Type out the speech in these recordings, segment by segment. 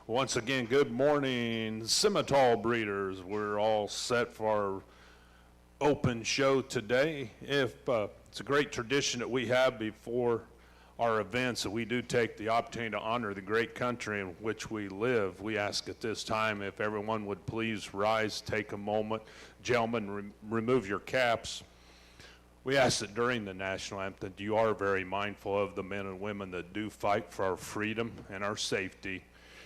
Once again, good morning, Simmental breeders. We're all set for our open show today. It's a great tradition that we have before our events that we do take the opportunity to honor the great country in which we live. We ask at this time if everyone would please rise, take a moment. Gentlemen, remove your caps. We ask that during the national anthem that you are very mindful of the men and women that do fight for our freedom and our safety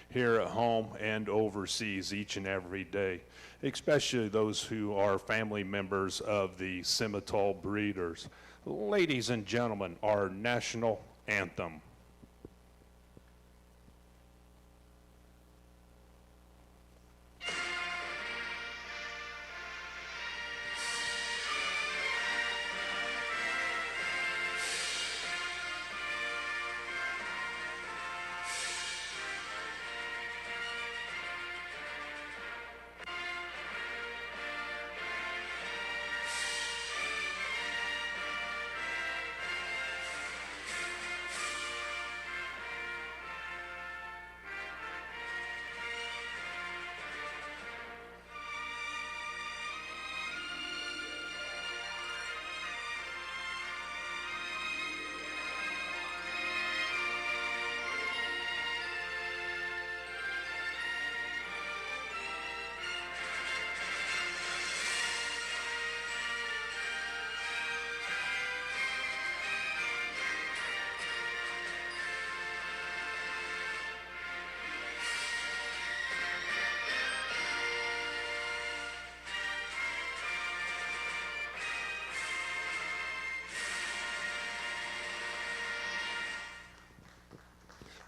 here at home and overseas each and every day, especially those who are family members of the Simmental breeders. Ladies and gentlemen, our national anthem.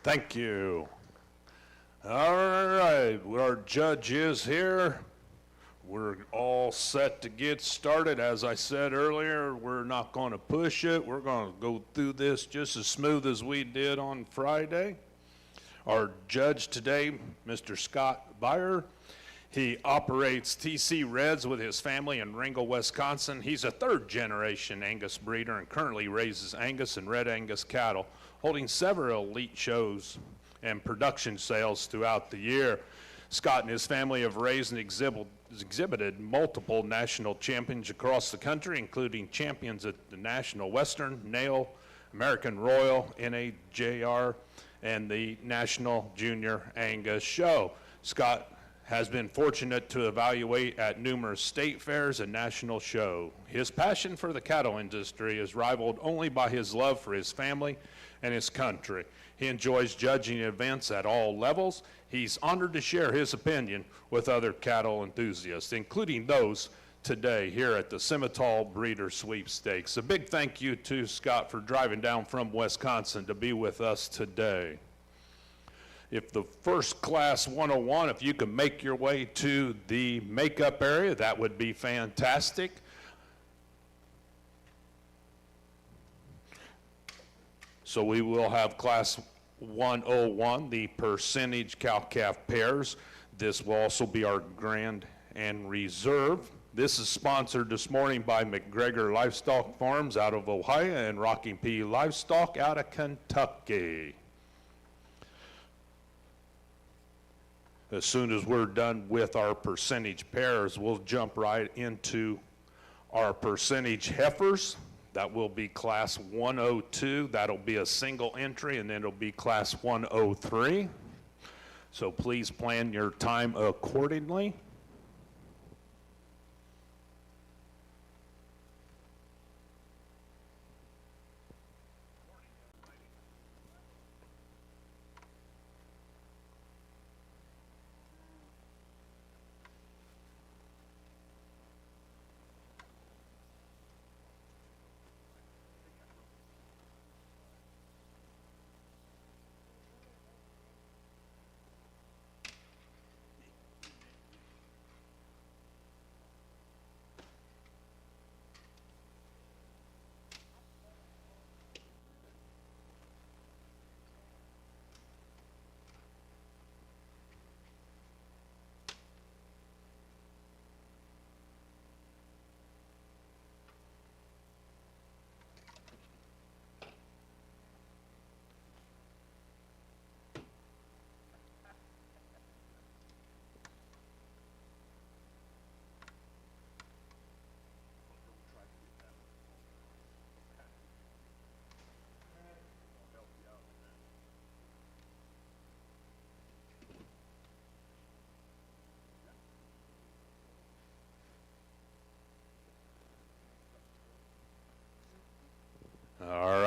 Thank you. All right, our judge is here. We're all set to get started. As I said earlier, we're not going to push it. We're going to go through this just as smooth as we did on Friday. Our judge today, Mr. Scott Beyer, he operates TC Reds with his family in Ringgold, Wisconsin. He's a third-generation Angus breeder and currently raises Angus and Red Angus cattle, holding several elite shows and production sales throughout the year. Scott and his family have raised and exhibited multiple national champions across the country, including champions at the National Western, Nail, American Royal, NAJR, and the National Junior Angus Show. Scott has been fortunate to evaluate at numerous state fairs and national show. His passion for the cattle industry is rivaled only by his love for his family and his country. He enjoys judging events at all levels. He's honored to share his opinion with other cattle enthusiasts, including those today here at the Simmental Breeder Sweepstakes. A big thank you to Scott for driving down from Wisconsin to be with us today. If the first class 101, if you can make your way to the makeup area, that would be fantastic. So we will have class 101, the percentage cow-calf pairs. This will also be our grand and reserve. This is sponsored this morning by McGregor Livestock Farms out of Ohio and Rocking P Livestock out of Kentucky. As soon as we're done with our percentage pairs, we'll jump right into our percentage heifers. That will be class 102. That'll be a single entry, and then it'll be class 103. So please plan your time accordingly.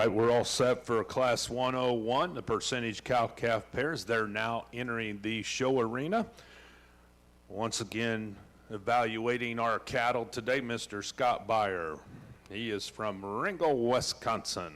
right, we're all set for Class 101, the percentage cow-calf pairs. They're now entering the show arena. Once again, evaluating our cattle today, Mr. Scott Beyer. He is from Ringo, Wisconsin.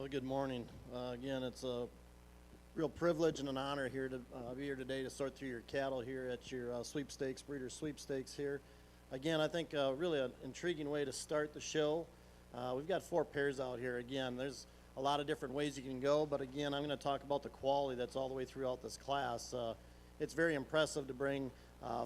Well, good morning. Again, it's a real privilege and an honor here to be here today to sort through your cattle here at your sweepstakes, breeder sweepstakes here. Again, I think really an intriguing way to start the show. We've got 4 pairs out here. Again, there's a lot of different ways you can go, but again, I'm going to talk about the quality that's all the way throughout this class. It's very impressive to bring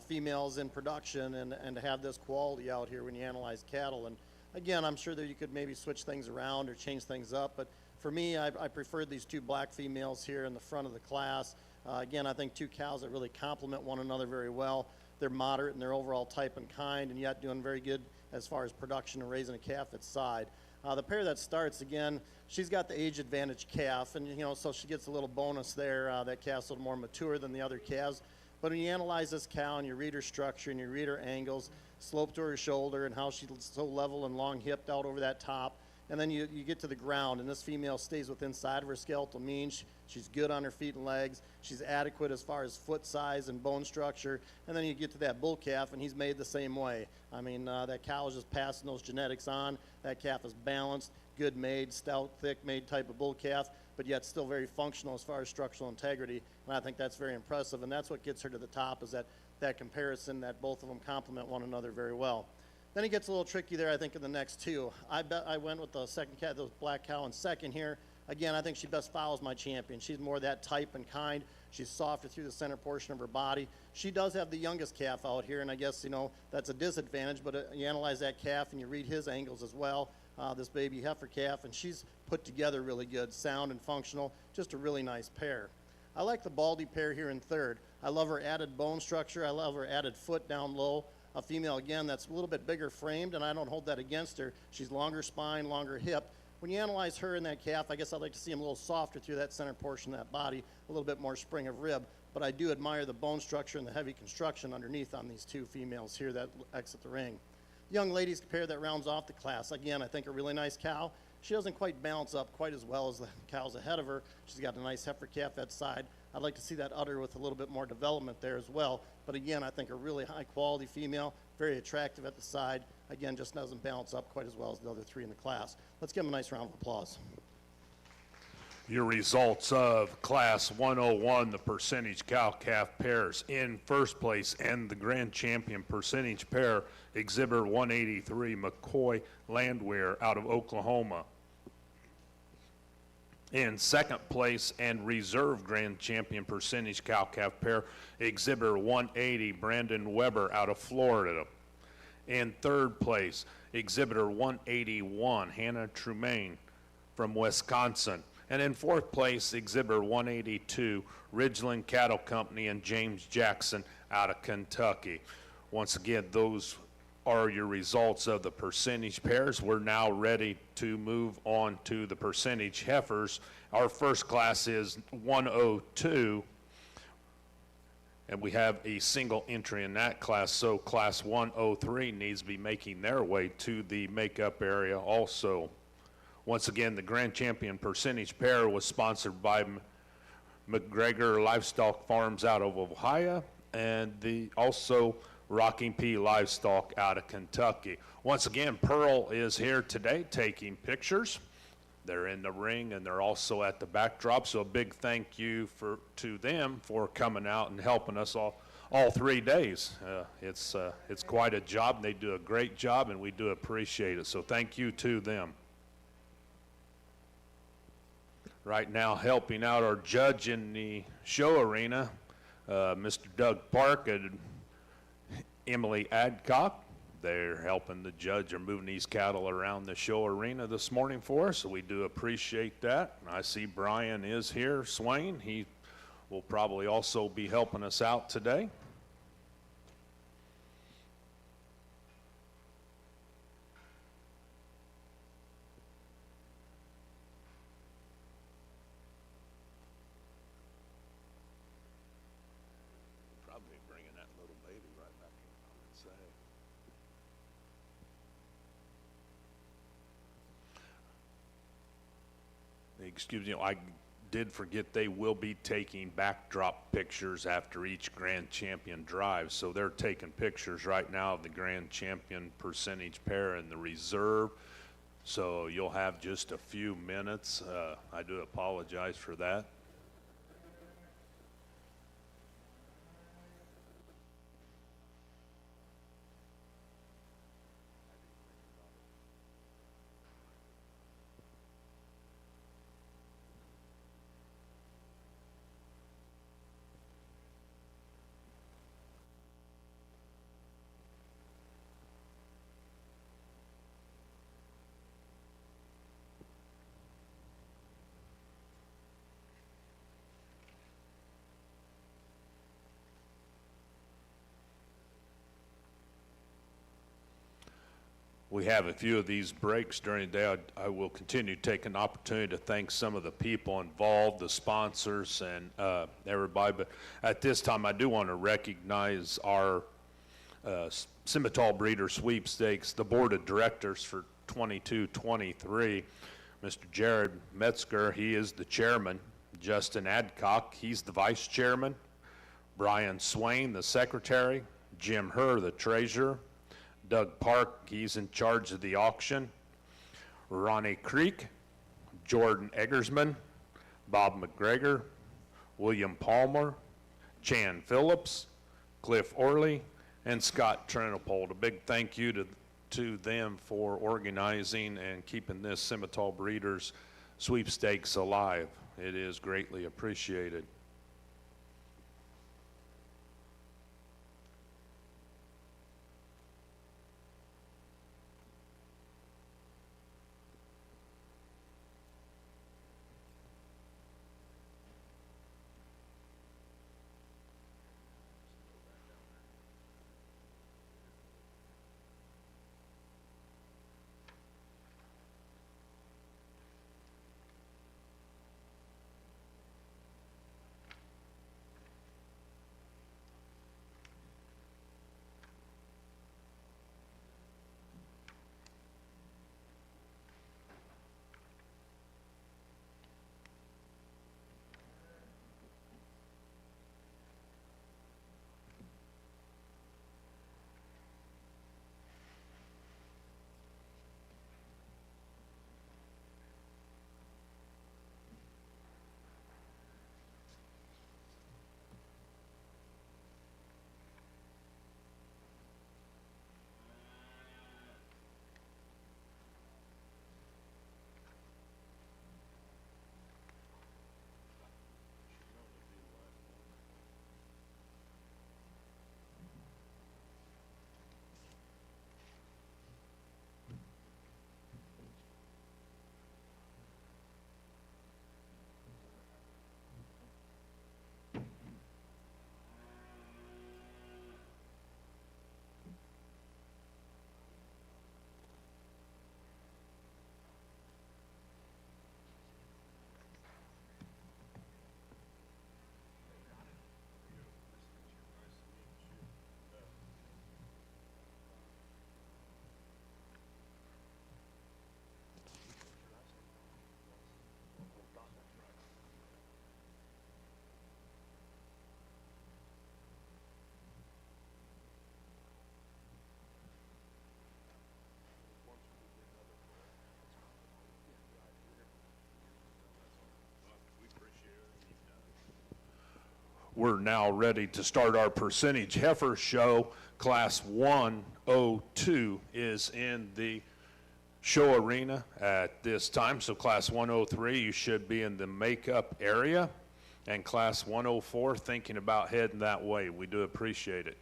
females in production and to have this quality out here when you analyze cattle. And again, I'm sure that you could maybe switch things around or change things up, but for me, I preferred these 2 black females here in the front of the class. Again, I think 2 cows that really complement one another very well. They're moderate in their overall type and kind, and yet doing very good as far as production and raising a calf at side. The pair that starts, again, she's got the age advantage calf, and so she gets a little bonus there. That calf's a little more mature than the other calves. But when you analyze this cow and you read her structure and you read her angles, slope to her shoulder and how she's so level and long hipped out over that top, and then you get to the ground, and this female stays within inside of her skeletal mean. She's good on her feet and legs. She's adequate as far as foot size and bone structure. And then you get to that bull calf, and he's made the same way. I mean, that cow is just passing those genetics on. That calf is balanced, good made, stout, thick made type of bull calf, but yet still very functional as far as structural integrity. And I think that's very impressive, and that's what gets her to the top, is that comparison, that both of them complement one another very well. Then it gets a little tricky there, I think, in the next 2. I went with the second cat, the black cow in second here. Again, I think she best follows my champion. She's more that type and kind. She's softer through the center portion of her body. She does have the youngest calf out here, and I guess, that's a disadvantage, but you analyze that calf and you read his angles as well, this baby heifer calf, and she's put together really good, sound and functional, just a really nice pair. I like the Baldy pair here in third. I love her added bone structure. I love her added foot down low. A female, again, that's a little bit bigger framed, and I don't hold that against her. She's longer spine, longer hip. When you analyze her and that calf, I guess I'd like to see him a little softer through that center portion of that body, a little bit more spring of rib. But I do admire the bone structure and the heavy construction underneath on these 2 females here that exit the ring. Young ladies pair that rounds off the class. Again, I think a really nice cow. She doesn't quite balance up quite as well as the cows ahead of her. She's got a nice heifer calf at side. I'd like to see that udder with a little bit more development there as well. But again, I think a really high quality female, very attractive at the side. Again, just doesn't balance up quite as well as the other 3 in the class. Let's give them a nice round of applause. Your results of Class 101, the percentage cow-calf pairs. In first place and the grand champion percentage pair, Exhibitor 183, McCoy Landwehr out of Oklahoma. In second place and reserve grand champion percentage cow-calf pair, Exhibitor 180, Brandon Weber out of Florida. In third place, Exhibitor 181, Hannah Trumaine from Wisconsin. And in fourth place, Exhibitor 182, Ridgeland Cattle Company and James Jackson out of Kentucky. Once again, those are your results of the percentage pairs. We're now ready to move on to the percentage heifers. Our first class is 102, and we have a single entry in that class, so class 103 needs to be making their way to the makeup area also. Once again, the grand champion percentage pair was sponsored by McGregor Livestock Farms out of Ohio, and also Rocking P Livestock out of Kentucky. Once again, Pearl is here today taking pictures. They're in the ring and they're also at the backdrop, so a big thank you to them for coming out and helping us all 3 days. It's quite a job. They do a great job and we do appreciate it, so thank you to them. Right now, helping out our judge in the show arena, Mr. Doug Park and Emily Adcock. They're helping the judge or moving these cattle around the show arena this morning for us, so we do appreciate that. I see Brian is here, Swain. He will probably also be helping us out today. Excuse me, I did forget they will be taking backdrop pictures after each grand champion drive. So they're taking pictures right now of the grand champion percentage pair and the reserve. So you'll have just a few minutes. I do apologize for that. We have a few of these breaks during the day. I will continue to take an opportunity to thank some of the people involved, the sponsors, and everybody. But at this time, I do want to recognize our Simmental Breeder Sweepstakes, the board of directors for 22-23. Mr. Jared Metzger, he is the chairman. Justin Adcock, he's the vice chairman. Brian Swain, the secretary. Jim Herr, the treasurer. Doug Park, he's in charge of the auction. Ronnie Creek, Jordan Eggersman, Bob McGregor, William Palmer, Chan Phillips, Cliff Orley, and Scott Trenopold. A big thank you to them for organizing and keeping this Simmental Breeders Sweepstakes alive. It is greatly appreciated. We're now ready to start our percentage heifer show. Class 102 is in the show arena at this time. So class 103, you should be in the makeup area. And class 104, thinking about heading that way. We do appreciate it.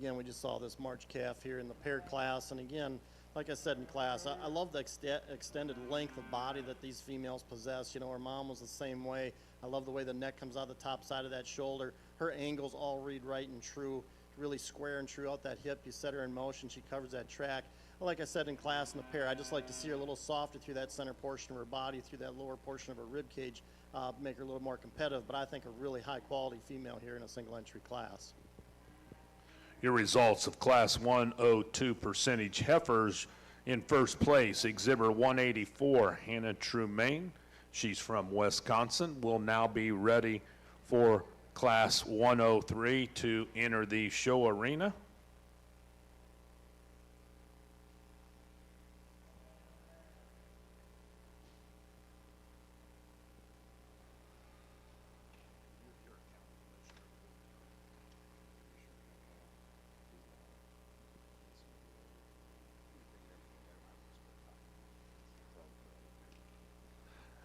Again, we just saw this March calf here in the paired class, and again, like I said in class, I love the extended length of body that these females possess. You know, her mom was the same way. I love the way the neck comes out the top side of that shoulder. her angles all read right and true, really square and true out that hip. You set her in motion, she covers that track. Like I said in class in the pair, I just like to see her a little softer through that center portion of her body, through that lower portion of her rib cage, make her a little more competitive. But I think a really high quality female here in a single entry class. Your results of Class 102 percentage heifers: in first place, exhibitor 184, Hannah Trumaine. She's from Wisconsin. Will now be ready for Class 103 to enter the show arena.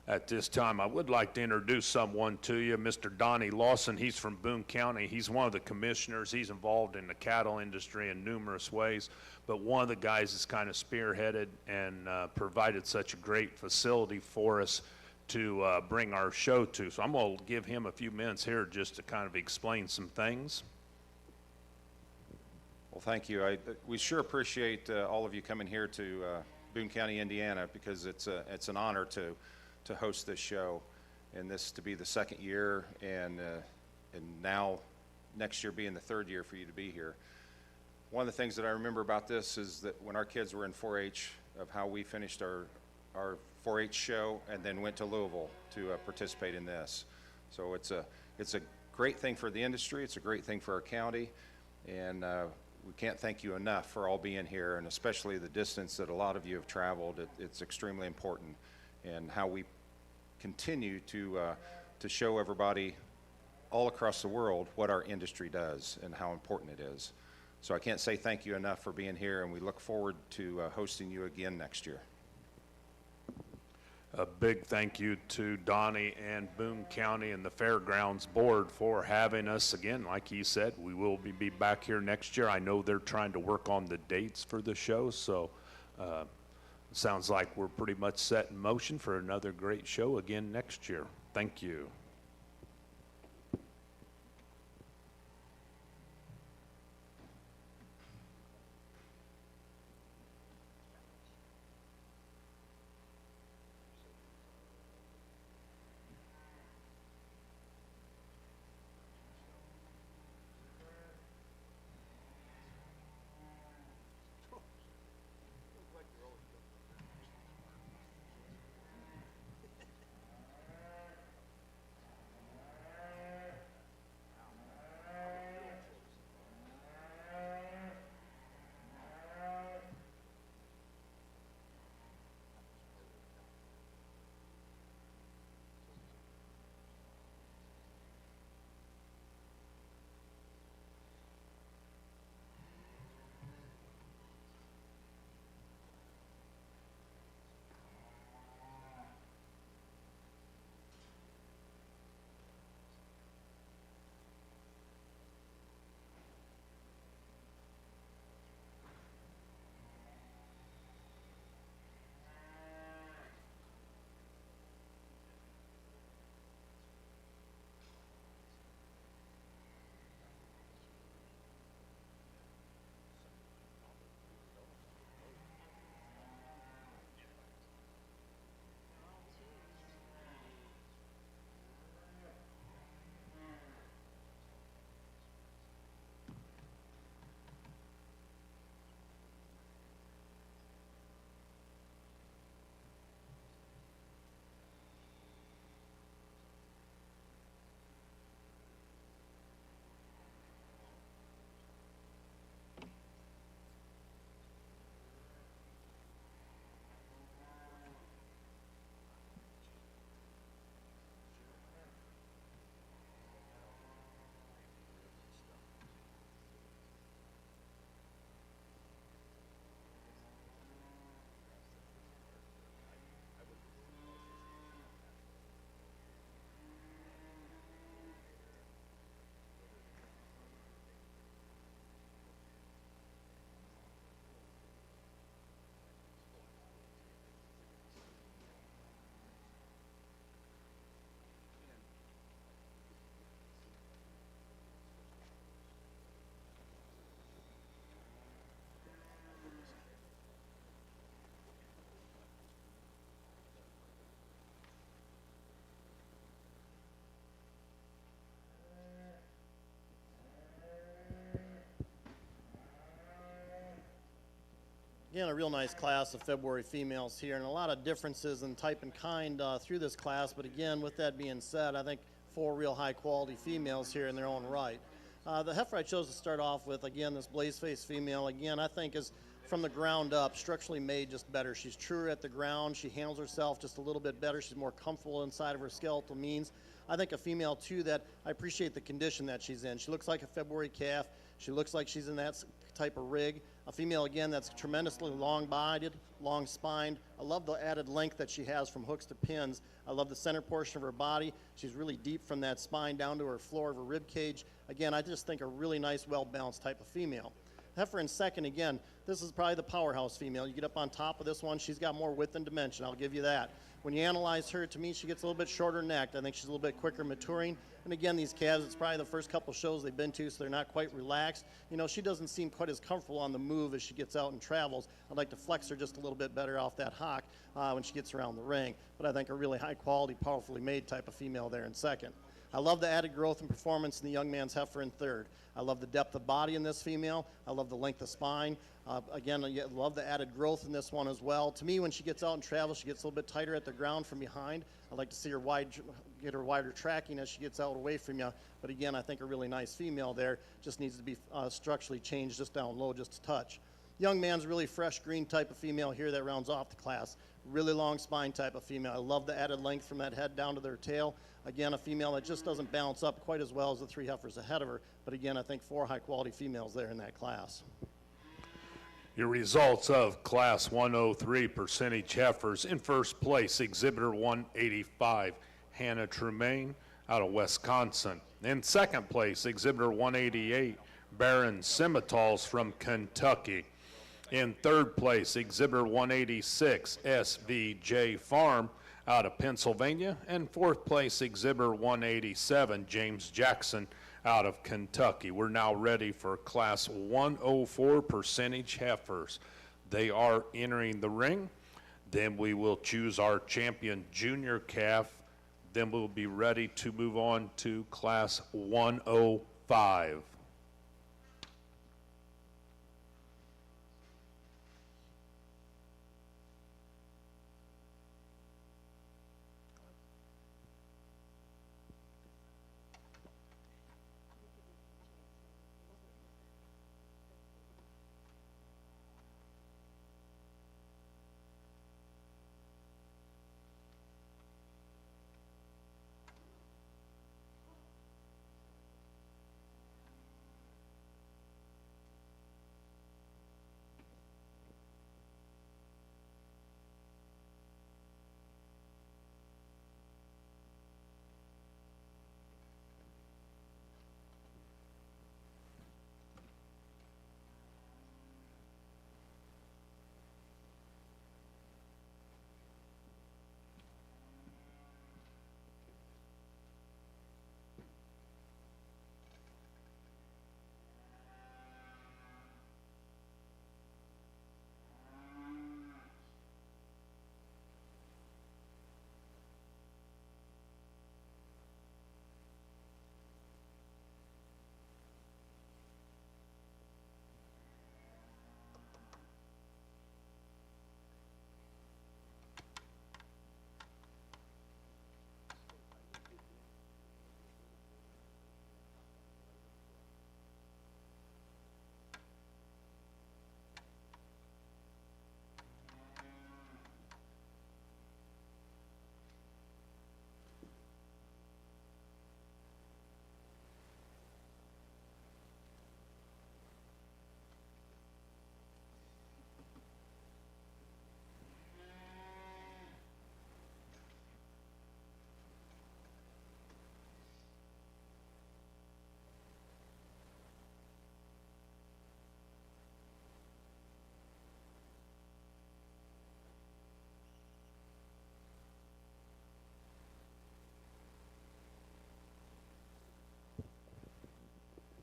At this time, I would like to introduce someone to you, Mr. Donnie Lawson. He's from Boone County. He's one of the commissioners. He's involved in the cattle industry in numerous ways, but one of the guys that's kind of spearheaded and provided such a great facility for us to bring our show to. So I'm going to give him a few minutes here just to kind of explain some things. Well, thank you. We sure appreciate all of you coming here to Boone County, Indiana, because it's an honor to host this show, and this to be the second year, and now next year being the third year for you to be here. One of the things that I remember about this is that when our kids were in 4-H, of how we finished our 4-H show and then went to Louisville to participate in this. So it's a great thing for the industry. It's a great thing for our county, and we can't thank you enough for all being here, and especially the distance that a lot of you have traveled. It's extremely important, and how we continue to show everybody all across the world what our industry does and how important it is. So I can't say thank you enough for being here, and we look forward to hosting you again next year. A big thank you to Donnie and Boone County and the Fairgrounds Board for having us again. Like he said, we will be back here next year. I know they're trying to work on the dates for the show, so sounds like we're pretty much set in motion for another great show again next year. Thank you. Again, a real nice class of February females here, and a lot of differences in type and kind through this class. But again, with that being said, I think 4 real high-quality females here in their own right. The heifer I chose to start off with, again, this blaze-face female, again, I think is from the ground up, structurally made just better. She's truer at the ground. She handles herself just a little bit better. She's more comfortable inside of her skeletal means. I think a female, too, that I appreciate the condition that she's in. She looks like a February calf. She looks like she's in that type of rig. A female, again, that's tremendously long-bodied, long-spined. I love the added length that she has from hooks to pins. I love the center portion of her body. She's really deep from that spine down to her floor of her rib cage. Again, I just think a really nice, well-balanced type of female. Heifer in second, again, this is probably the powerhouse female. You get up on top of this one, she's got more width and dimension, I'll give you that. When you analyze her, to me, she gets a little bit shorter necked. I think she's a little bit quicker maturing. And again, these calves, it's probably the first couple shows they've been to, so they're not quite relaxed. You know, she doesn't seem quite as comfortable on the move as she gets out and travels. I'd like to flex her just a little bit better off that hock when she gets around the ring. But I think a really high quality, powerfully made type of female there in second. I love the added growth and performance in the young man's heifer in third. I love the depth of body in this female. I love the length of spine. Again, I love the added growth in this one as well. To me, when she gets out and travels, she gets a little bit tighter at the ground from behind. I'd like to see her get her wider tracking as she gets out away from you. But again, I think a really nice female there. Just needs to be structurally changed just down low, just a touch. Young man's really fresh green type of female here that rounds off the class. Really long spine type of female. I love the added length from that head down to their tail. Again, a female that just doesn't balance up quite as well as the 3 heifers ahead of her. But again, I think 4 high-quality females there in that class. Your results of Class 103 percentage heifers: in first place, Exhibitor 185, Hannah Tremaine out of Wisconsin. In second place, Exhibitor 188, Baron Simmentals from Kentucky. In third place, Exhibitor 186, SVJ Farm out of Pennsylvania. And fourth place, Exhibitor 187, James Jackson out of Kentucky. We're now ready for Class 104 percentage heifers. They are entering the ring. Then we will choose our champion junior calf. Then we'll be ready to move on to Class 105.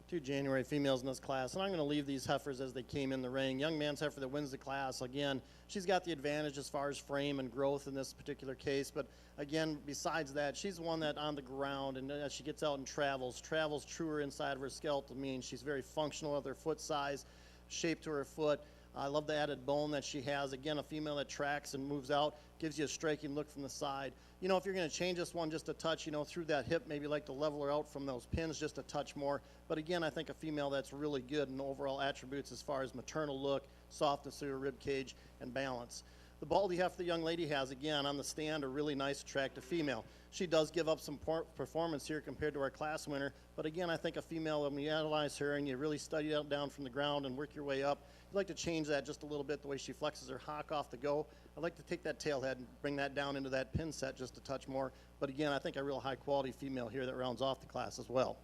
Two January females in this class, and I'm going to leave these heifers as they came in the ring. Young man's heifer that wins the class, again, she's got the advantage as far as frame and growth in this particular case, but again, besides that, she's one that on the ground, and as she gets out and travels truer inside of her skeletal means. She's very functional with her foot size, shape to her foot. I love the added bone that she has. Again, a female that tracks and moves out, gives you a striking look from the side. You know, if you're going to change this one just a touch, you know, through that hip, maybe like to level her out from those pins just a touch more. But again, I think a female that's really good in overall attributes as far as maternal look, softness of her rib cage, and balance. The baldy heifer the young lady has, again, on the stand, a really nice, attractive female. She does give up some performance here compared to our class winner, but again, I think a female, when you analyze her and you really study it down from the ground and work your way up, you'd like to change that just a little bit, the way she flexes her hock off the go. I'd like to take that tail head and bring that down into that pin set just a touch more, but again, I think a real high-quality female here that rounds off the class as well.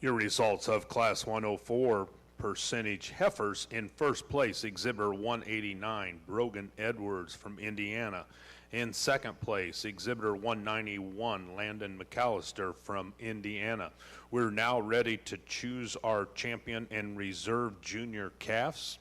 Your results of Class 104 percentage heifers: in first place, exhibitor 189, Brogan Edwards from Indiana. In second place, exhibitor 191, Landon McAllister from Indiana. We're now ready to choose our champion and reserve junior calves.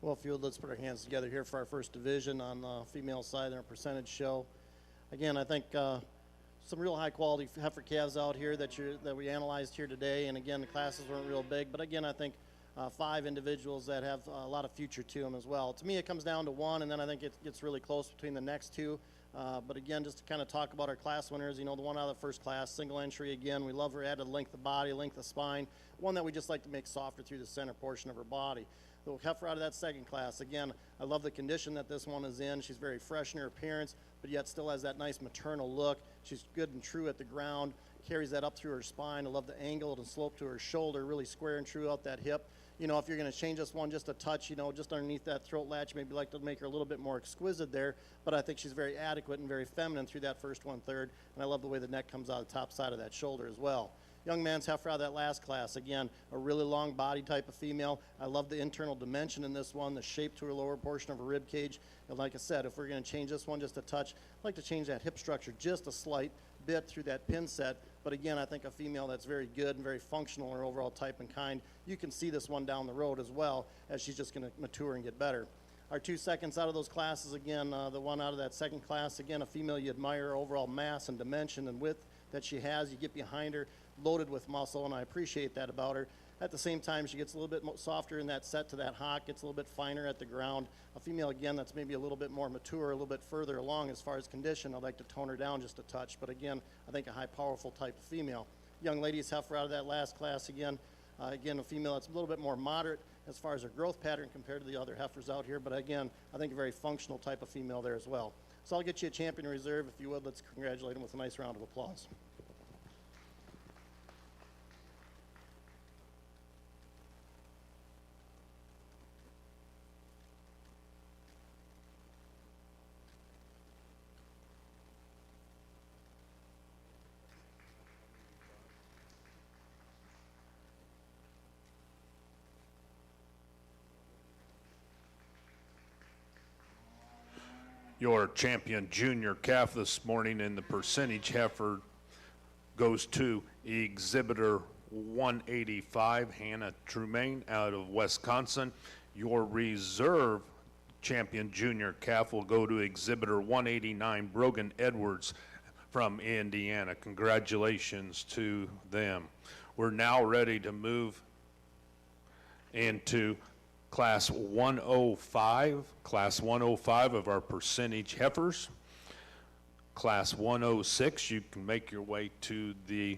Well, Field, let's put our hands together here for our first division on the female side in our percentage show. Again, I think some real high-quality heifer calves out here that we analyzed here today. And again, the classes weren't real big, but again, I think 5 individuals that have a lot of future to them as well. To me, it comes down to 1, and then I think it gets really close between the next 2. But again, just to kind of talk about our class winners, you know, the one out of the first class, single entry, again, we love her added length of body, length of spine, one that we just like to make softer through the center portion of her body. The heifer out of that second class, again, I love the condition that this one is in. She's very fresh in her appearance, but yet still has that nice maternal look. She's good and true at the ground, carries that up through her spine. I love the angle and slope to her shoulder, really square and true out that hip. You know, if you're going to change this one just a touch, you know, just underneath that throat latch, maybe like to make her a little bit more exquisite there, but I think she's very adequate and very feminine through that first 1/3, and I love the way the neck comes out the top side of that shoulder as well. Young man's heifer out of that last class, again, a really long body type of female. I love the internal dimension in this one, the shape to her lower portion of her rib cage. And like I said, if we're going to change this one just a touch, I'd like to change that hip structure just a slight bit through that pin set. But again, I think a female that's very good and very functional in her overall type and kind. You can see this one down the road as well, as she's just going to mature and get better. Our 2 seconds out of those classes, again, the one out of that second class, again, a female you admire her overall mass and dimension and width that she has. You get behind her, loaded with muscle, and I appreciate that about her. At the same time, she gets a little bit softer in that set to that hock, gets a little bit finer at the ground. A female, again, that's maybe a little bit more mature, a little bit further along as far as condition. I'd like to tone her down just a touch, but again, I think a high, powerful type of female. Young ladies heifer out of that last class, again, a female that's a little bit more moderate as far as her growth pattern compared to the other heifers out here, but again, I think a very functional type of female there as well. So I'll get you a champion reserve. If you would, let's congratulate him with a nice round of applause. Your champion junior calf this morning in the percentage heifer goes to exhibitor 185, Hannah Trumaine out of Wisconsin. Your reserve champion junior calf will go to exhibitor 189, Brogan Edwards from Indiana. Congratulations to them. We're now ready to move into Class 105 of our percentage heifers. Class 106, you can make your way to the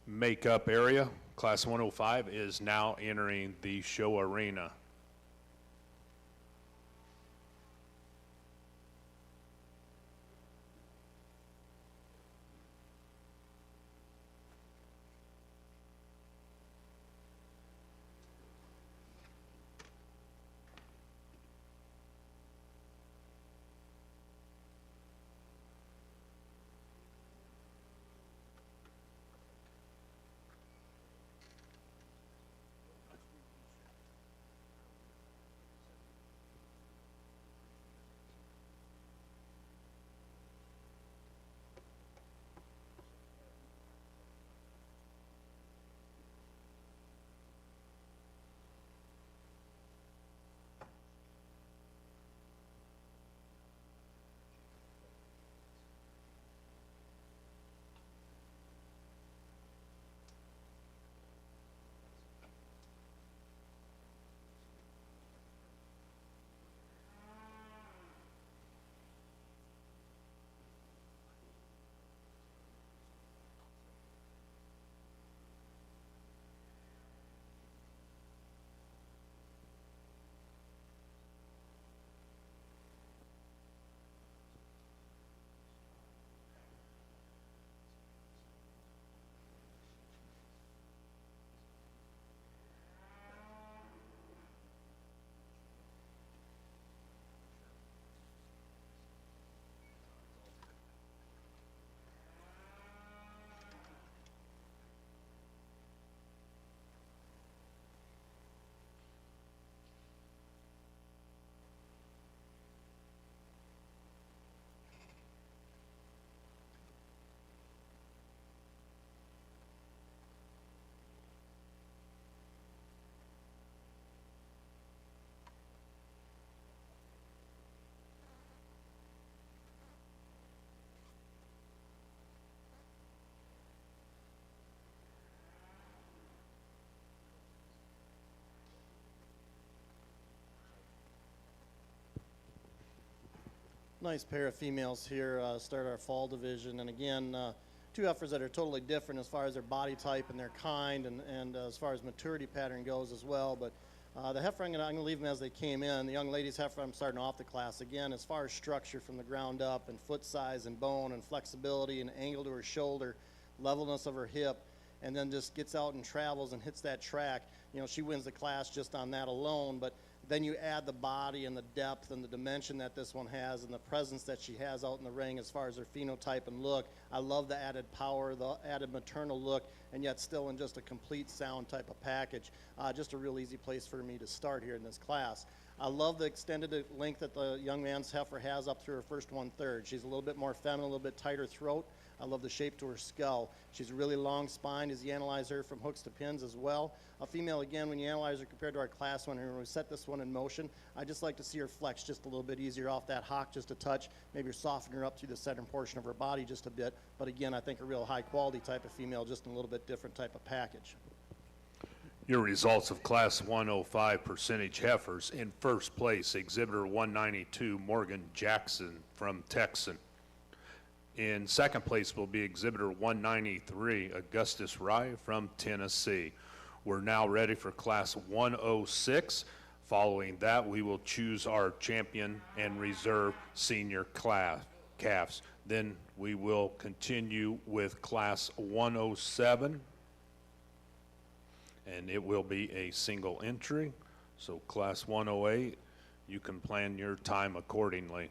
makeup area. Class 105 is now entering the show arena. Nice pair of females here, start our fall division. And again, two heifers that are totally different as far as their body type and their kind, and as far as maturity pattern goes as well. But the heifer, I'm gonna leave them as they came in. The young lady's heifer, I'm starting off the class. Again, as far as structure from the ground up, and foot size and bone and flexibility and angle to her shoulder, levelness of her hip, and then just gets out and travels and hits that track. You know, she wins the class just on that alone. But then you add the body and the depth and the dimension that this one has, and the presence that she has out in the ring as far as her phenotype and look. I love the added power, the added maternal look, and yet still in just a complete sound type of package. Just a real easy place for me to start here in this class. I love the extended length that the young man's heifer has up through her first 1/3. She's a little bit more feminine, a little bit tighter throat. I love the shape to her skull. She's a really long spine as you analyze her from hooks to pins as well. A female, again, when you analyze her compared to our class one, when we set this one in motion, I just like to see her flex just a little bit easier off that hock, just a touch. Maybe soften her up through the center portion of her body just a bit. But again, I think a real high quality type of female, just in a little bit different type of package. Your results of Class 105 percentage heifers. In first place, exhibitor 192, Morgan Jackson from Texas. In second place will be exhibitor 193, Augustus Rye from Tennessee. We're now ready for Class 106. Following that, we will choose our champion and reserve senior class calves. Then we will continue with Class 107, and it will be a single entry. So Class 108, you can plan your time accordingly.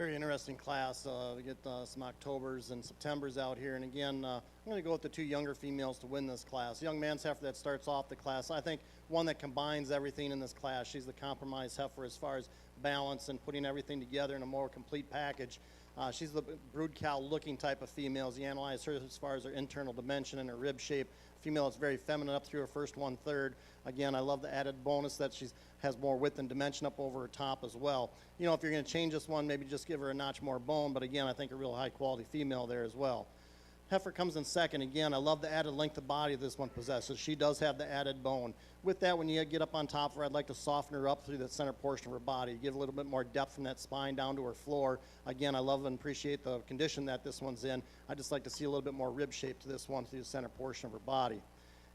Very interesting class. We get some Octobers and Septembers out here. And again, I'm going to go with the two younger females to win this class. Young man's heifer that starts off the class. I think one that combines everything in this class. She's the compromise heifer as far as balance and putting everything together in a more complete package. She's the brood cow looking type of females. You analyze her as far as her internal dimension and her rib shape. Female is very feminine up through her first 1/3. Again, I love the added bonus that she has more width and dimension up over her top as well. You know, if you're going to change this one, maybe just give her a notch more bone, but again, I think a real high quality female there as well. Heifer comes in second. Again, I love the added length of body this one possesses. She does have the added bone. With that, when you get up on top of her, I'd like to soften her up through the center portion of her body, give a little bit more depth from that spine down to her floor. Again, I love and appreciate the condition that this one's in. I'd just like to see a little bit more rib shape to this one through the center portion of her body.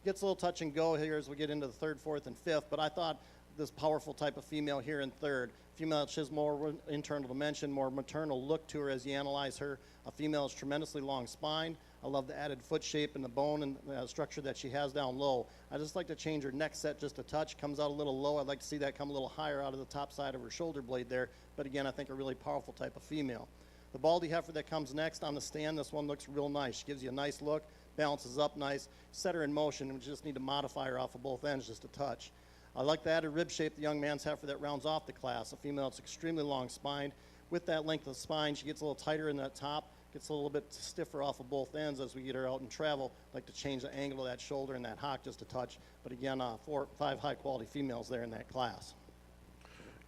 Gets a little touch and go here as we get into the third, fourth, and fifth, but I thought this powerful type of female here in third. Female, she has more internal dimension, more maternal look to her as you analyze her. A female is tremendously long spine. I love the added foot shape and the bone and structure that she has down low. I just like to change her neck set just a touch. Comes out a little low. I'd like to see that come a little higher out of the top side of her shoulder blade there. But again, I think a really powerful type of female. The baldy heifer that comes next on the stand, this one looks real nice. She gives you a nice look, balances up nice. Set her in motion, and we just need to modify her off of both ends just a touch. I like the added rib shape, the young man's heifer that rounds off the class. A female that's extremely long spine. With that length of spine, she gets a little tighter in that top, gets a little bit stiffer off of both ends as we get her out and travel. I'd like to change the angle of that shoulder and that hock just a touch. But again, 4 or 5 high-quality females there in that class.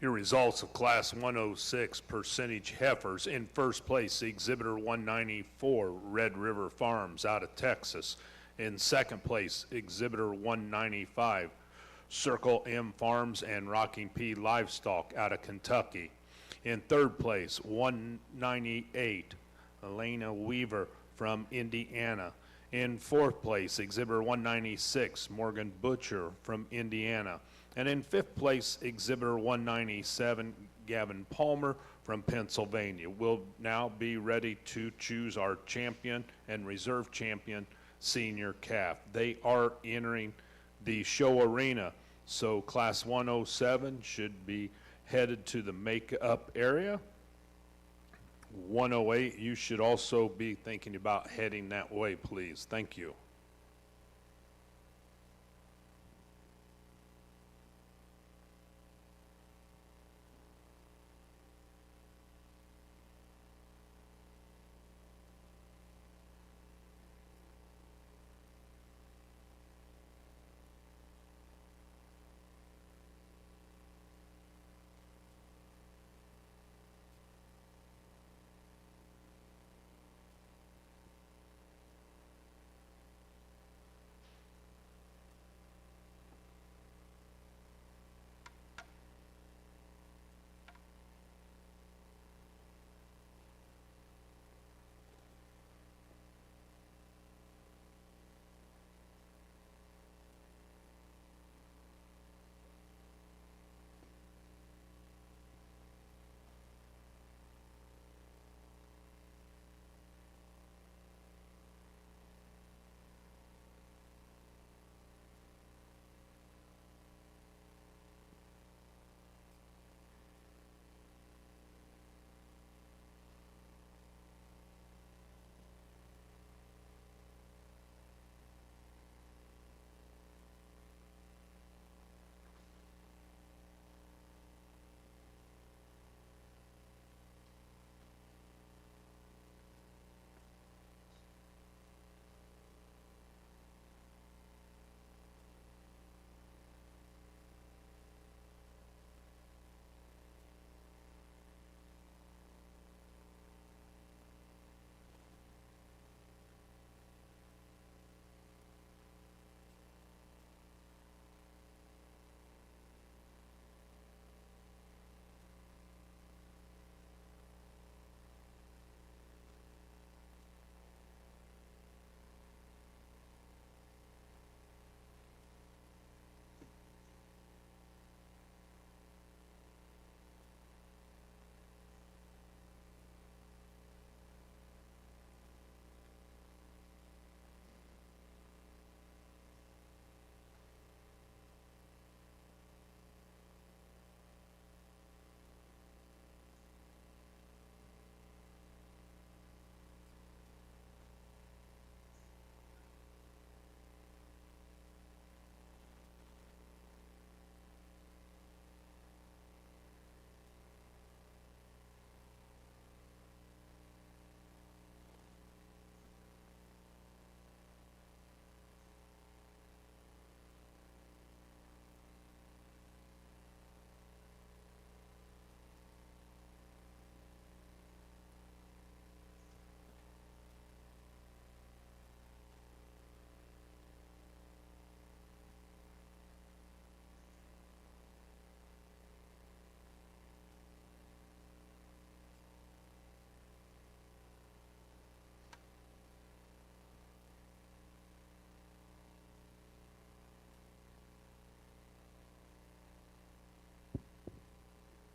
Your results of Class 106 percentage heifers. In first place, Exhibitor 194, Red River Farms out of Texas. In second place, Exhibitor 195, Circle M Farms and Rocking P Livestock out of Kentucky. In third place, 198, Elena Weaver from Indiana. In fourth place, Exhibitor 196, Morgan Butcher from Indiana. And in fifth place, Exhibitor 197, Gavin Palmer from Pennsylvania. We'll now be ready to choose our champion and reserve champion senior calf. They are entering the show arena, so Class 107 should be headed to the make-up area. 108, you should also be thinking about heading that way, please. Thank you.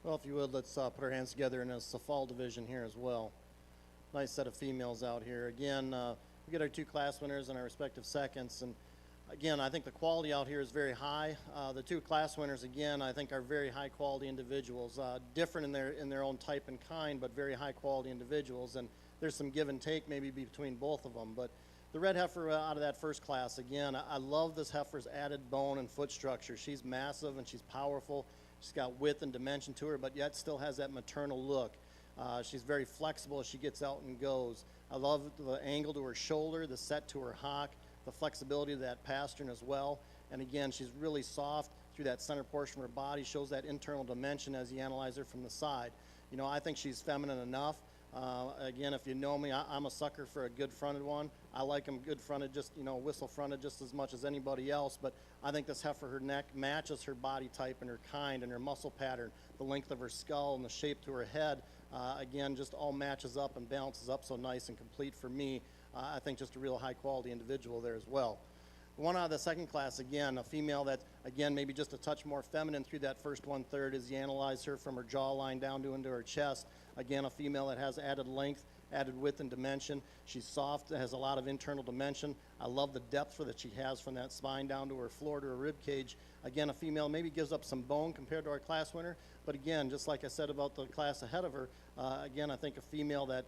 Well, if you would, let's put our hands together in a fall division here as well. Nice set of females out here. Again, we get our 2 class winners and our respective seconds. And again, I think the quality out here is very high. The 2 class winners, again, I think are very high quality individuals. Different in their own type and kind, but very high quality individuals. And there's some give and take maybe between both of them. But the red heifer out of that first class, again, I love this heifer's added bone and foot structure. She's massive and she's powerful. She's got width and dimension to her, but yet still has that maternal look. She's very flexible as she gets out and goes. I love the angle to her shoulder, the set to her hock, the flexibility of that pastern as well. And again, she's really soft through that center portion of her body, shows that internal dimension as you analyze her from the side. You know, I think she's feminine enough. Again, if you know me, I'm a sucker for a good fronted one. I like them good fronted, just, you know, whistle fronted just as much as anybody else. But I think this heifer, her neck matches her body type and her kind and her muscle pattern, the length of her skull and the shape to her head. Again, just all matches up and balances up so nice and complete for me. I think just a real high quality individual there as well. The one out of the second class, again, a female that, again, maybe just a touch more feminine through that first 1/3 as you analyze her from her jawline down to into her chest. Again, a female that has added length, added width and dimension. She's soft, has a lot of internal dimension. I love the depth that she has from that spine down to her floor to her rib cage. Again, a female maybe gives up some bone compared to our class winner, but again, just like I said about the class ahead of her, again, I think a female that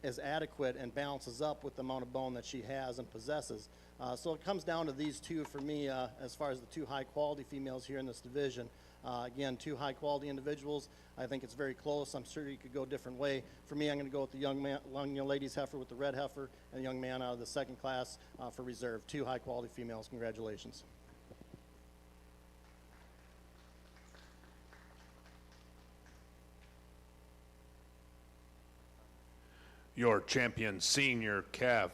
is adequate and balances up with the amount of bone that she has and possesses. So it comes down to these 2 for me as far as the 2 high quality females here in this division. Again, 2 high quality individuals. I think it's very close. I'm sure you could go a different way. For me, I'm going to go with the young ladies heifer with the red heifer and the young man out of the second class for reserve. 2 high quality females. Congratulations. Your champion senior calf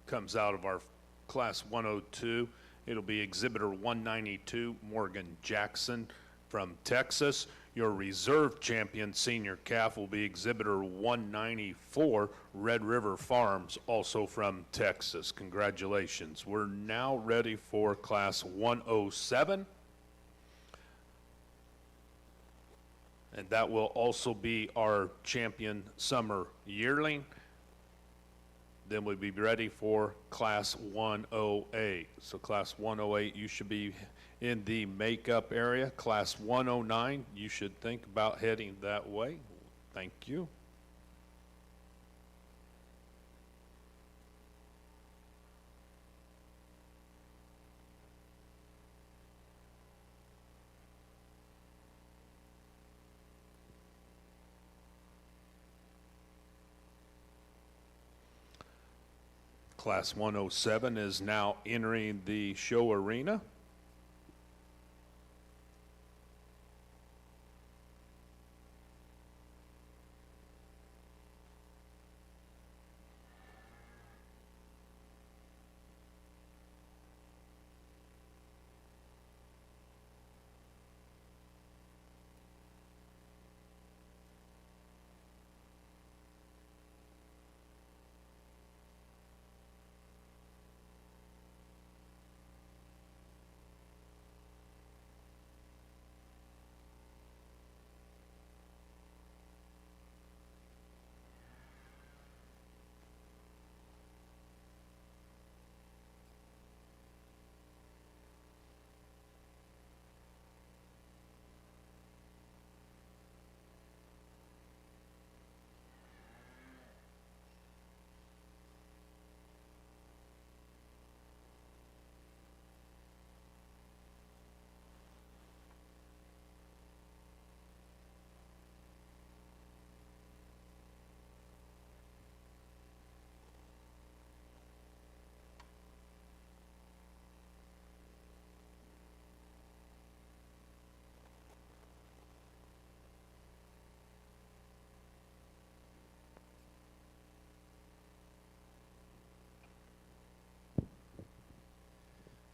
comes out of our class 102. It'll be exhibitor 192, Morgan Jackson from Texas. Your reserve champion senior calf will be exhibitor 194, Red River Farms, also from Texas. Congratulations. We're now ready for class 107. And that will also be our champion summer yearling. Then we'll be ready for class 108. So class 108, you should be in the makeup area. Class 109, you should think about heading that way. Thank you. Class 107 is now entering the show arena.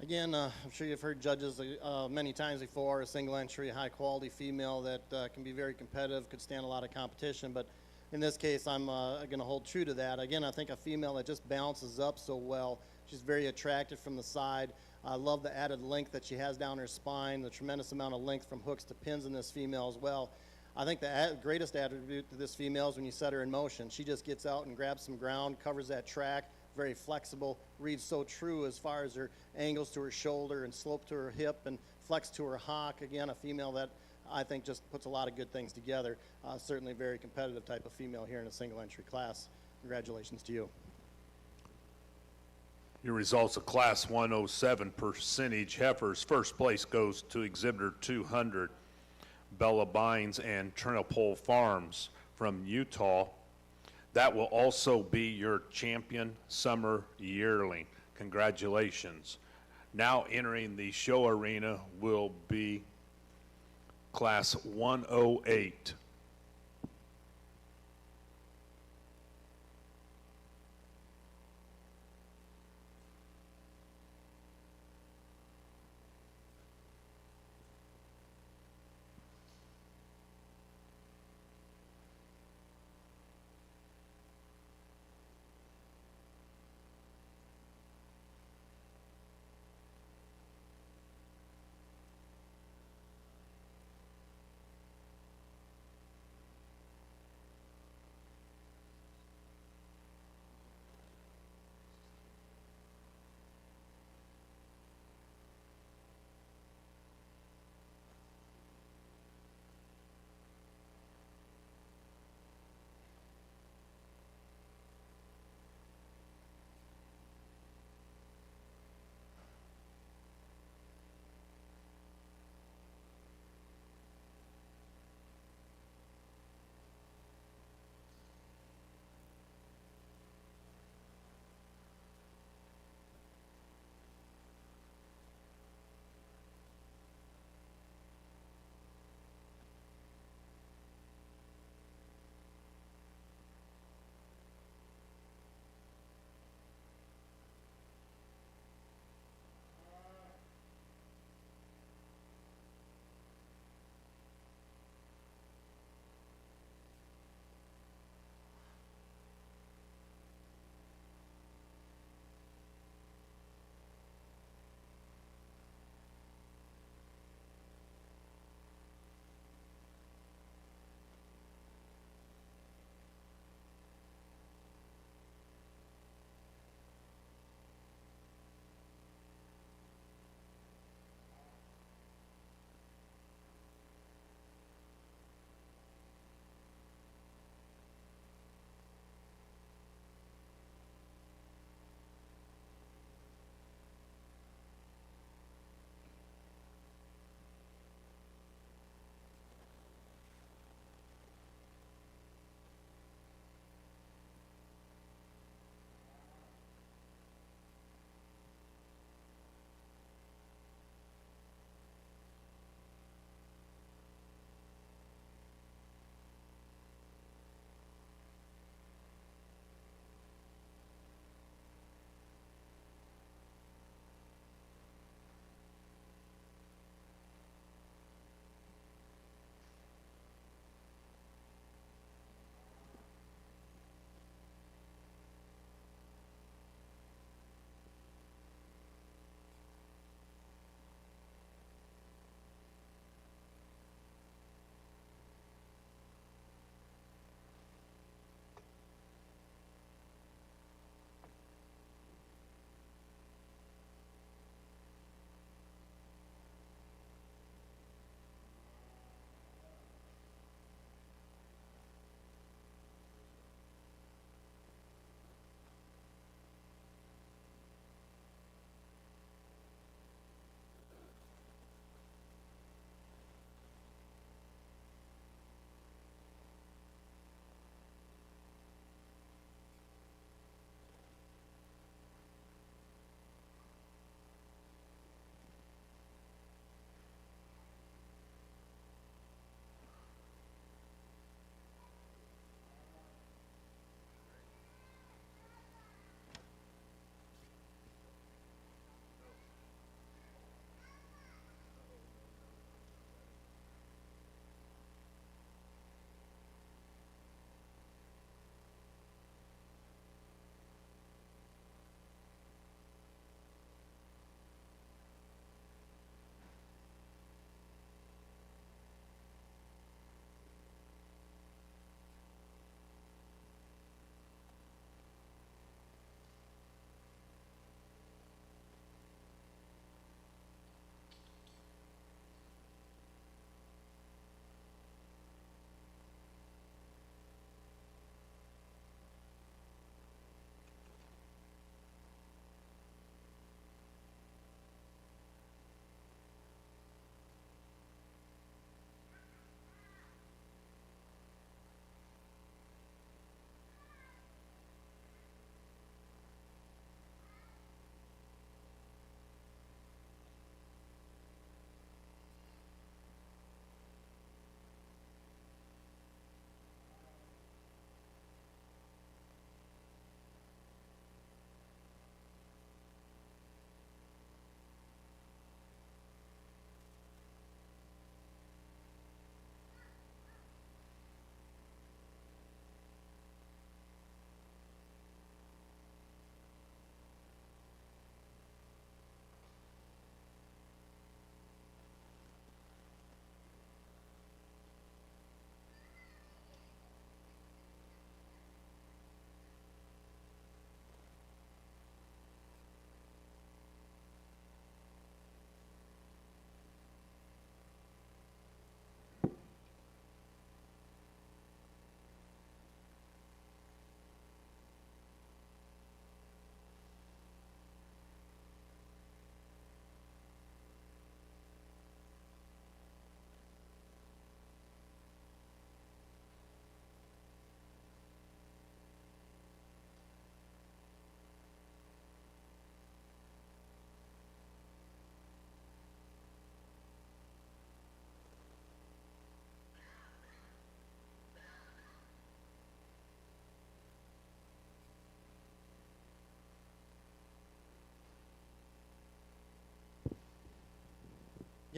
Again, I'm sure you've heard judges many times before, a single entry, high quality female that can be very competitive, could stand a lot of competition, but in this case, I'm going to hold true to that. Again, I think a female that just balances up so well. She's very attractive from the side. I love the added length that she has down her spine, the tremendous amount of length from hooks to pins in this female as well. I think the greatest attribute to this female is when you set her in motion. She just gets out and grabs some ground, covers that track, very flexible, reads so true as far as her angles to her shoulder and slope to her hip and flex to her hock. Again, a female that I think just puts a lot of good things together. Certainly a very competitive type of female here in a single entry class. Congratulations to you. Your results of Class 107 percentage heifers. First place goes to Exhibitor 200, Bella Bynes and Trinopole Farms from Utah. That will also be your champion summer yearling. Congratulations. Now entering the show arena will be Class 108.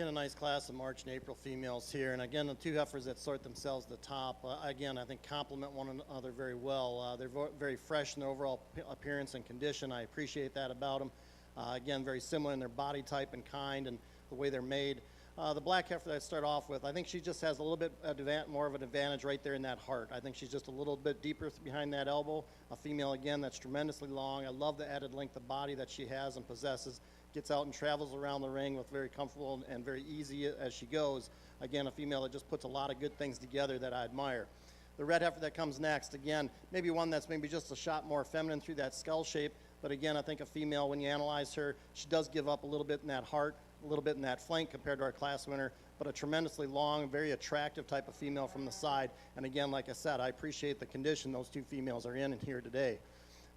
Again, a nice class of March and April females here. And again, the two heifers that sort themselves at the top, again, I think complement one another very well. They're very fresh in their overall appearance and condition. I appreciate that about them. Again, very similar in their body type and kind and the way they're made. The black heifer that I start off with, I think she just has a little bit more of an advantage right there in that heart. I think she's just a little bit deeper behind that elbow. A female, again, that's tremendously long. I love the added length of body that she has and possesses. Gets out and travels around the ring with very comfortable and very easy as she goes. Again, a female that just puts a lot of good things together that I admire. The red heifer that comes next, again, maybe one that's maybe just a shot more feminine through that skull shape, but again, I think a female, when you analyze her, she does give up a little bit in that heart, a little bit in that flank compared to our class winner, but a tremendously long, very attractive type of female from the side. And again, like I said, I appreciate the condition those two females are in here today.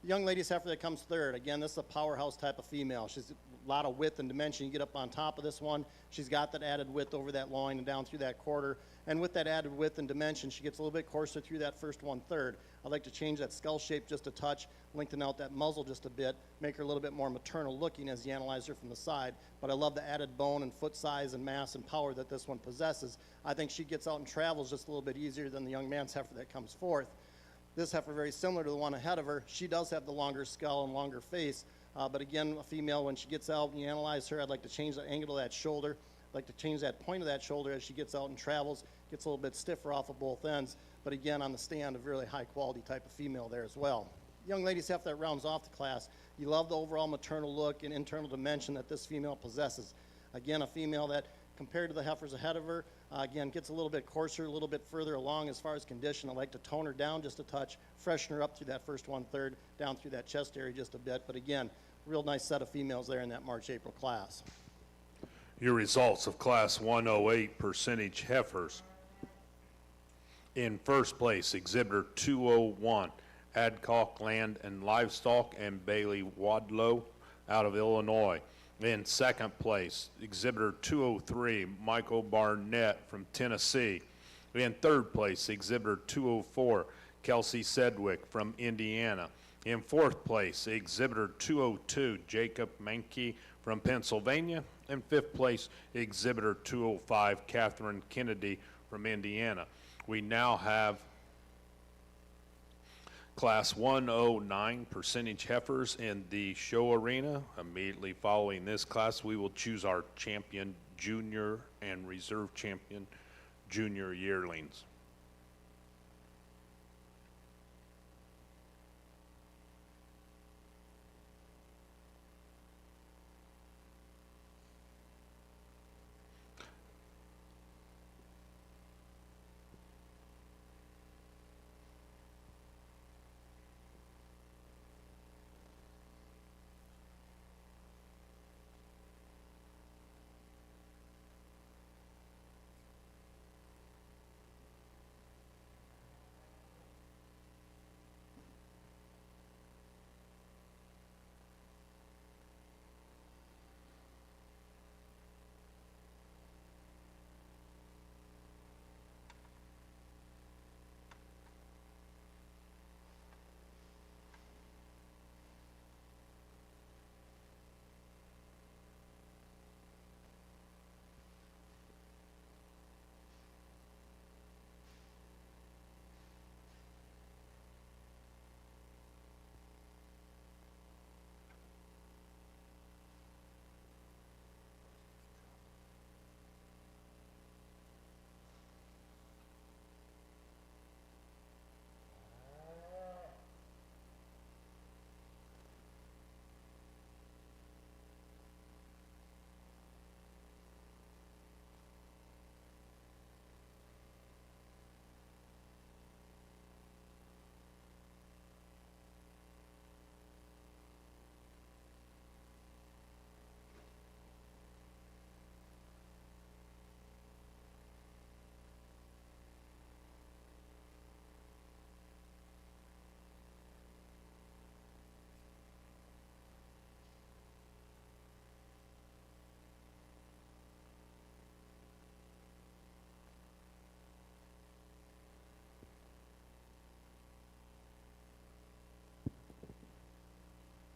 The young lady's heifer that comes third, again, this is a powerhouse type of female. She's a lot of width and dimension. You get up on top of this one, she's got that added width over that loin and down through that quarter. And with that added width and dimension, she gets a little bit coarser through that first 1/3. I'd like to change that skull shape just a touch, lengthen out that muzzle just a bit, make her a little bit more maternal looking as you analyze her from the side. But I love the added bone and foot size and mass and power that this one possesses. I think she gets out and travels just a little bit easier than the young man's heifer that comes fourth. This heifer, very similar to the one ahead of her, she does have the longer skull and longer face, but again, a female, when she gets out and you analyze her, I'd like to change the angle of that shoulder. I'd like to change that point of that shoulder as she gets out and travels, gets a little bit stiffer off of both ends, but again, on the stand, a really high quality type of female there as well. Young lady's heifer that rounds off the class, you love the overall maternal look and internal dimension that this female possesses. Again, a female that, compared to the heifers ahead of her, again, gets a little bit coarser, a little bit further along as far as condition. I like to tone her down just a touch, freshen her up through that first 1/3, down through that chest area just a bit. But again, real nice set of females there in that March-April class. Your results of Class 108 percentage heifers. In first place, Exhibitor 201, Adcock Land and Livestock and Bailey Wadlow out of Illinois. In second place, Exhibitor 203, Michael Barnett from Tennessee. In third place, Exhibitor 204, Kelsey Sedgwick from Indiana. In fourth place, Exhibitor 202, Jacob Mankey from Pennsylvania. In fifth place, Exhibitor 205, Catherine Kennedy from Indiana. We now have Class 109 percentage heifers in the show arena. Immediately following this class, we will choose our champion junior and reserve champion junior yearlings.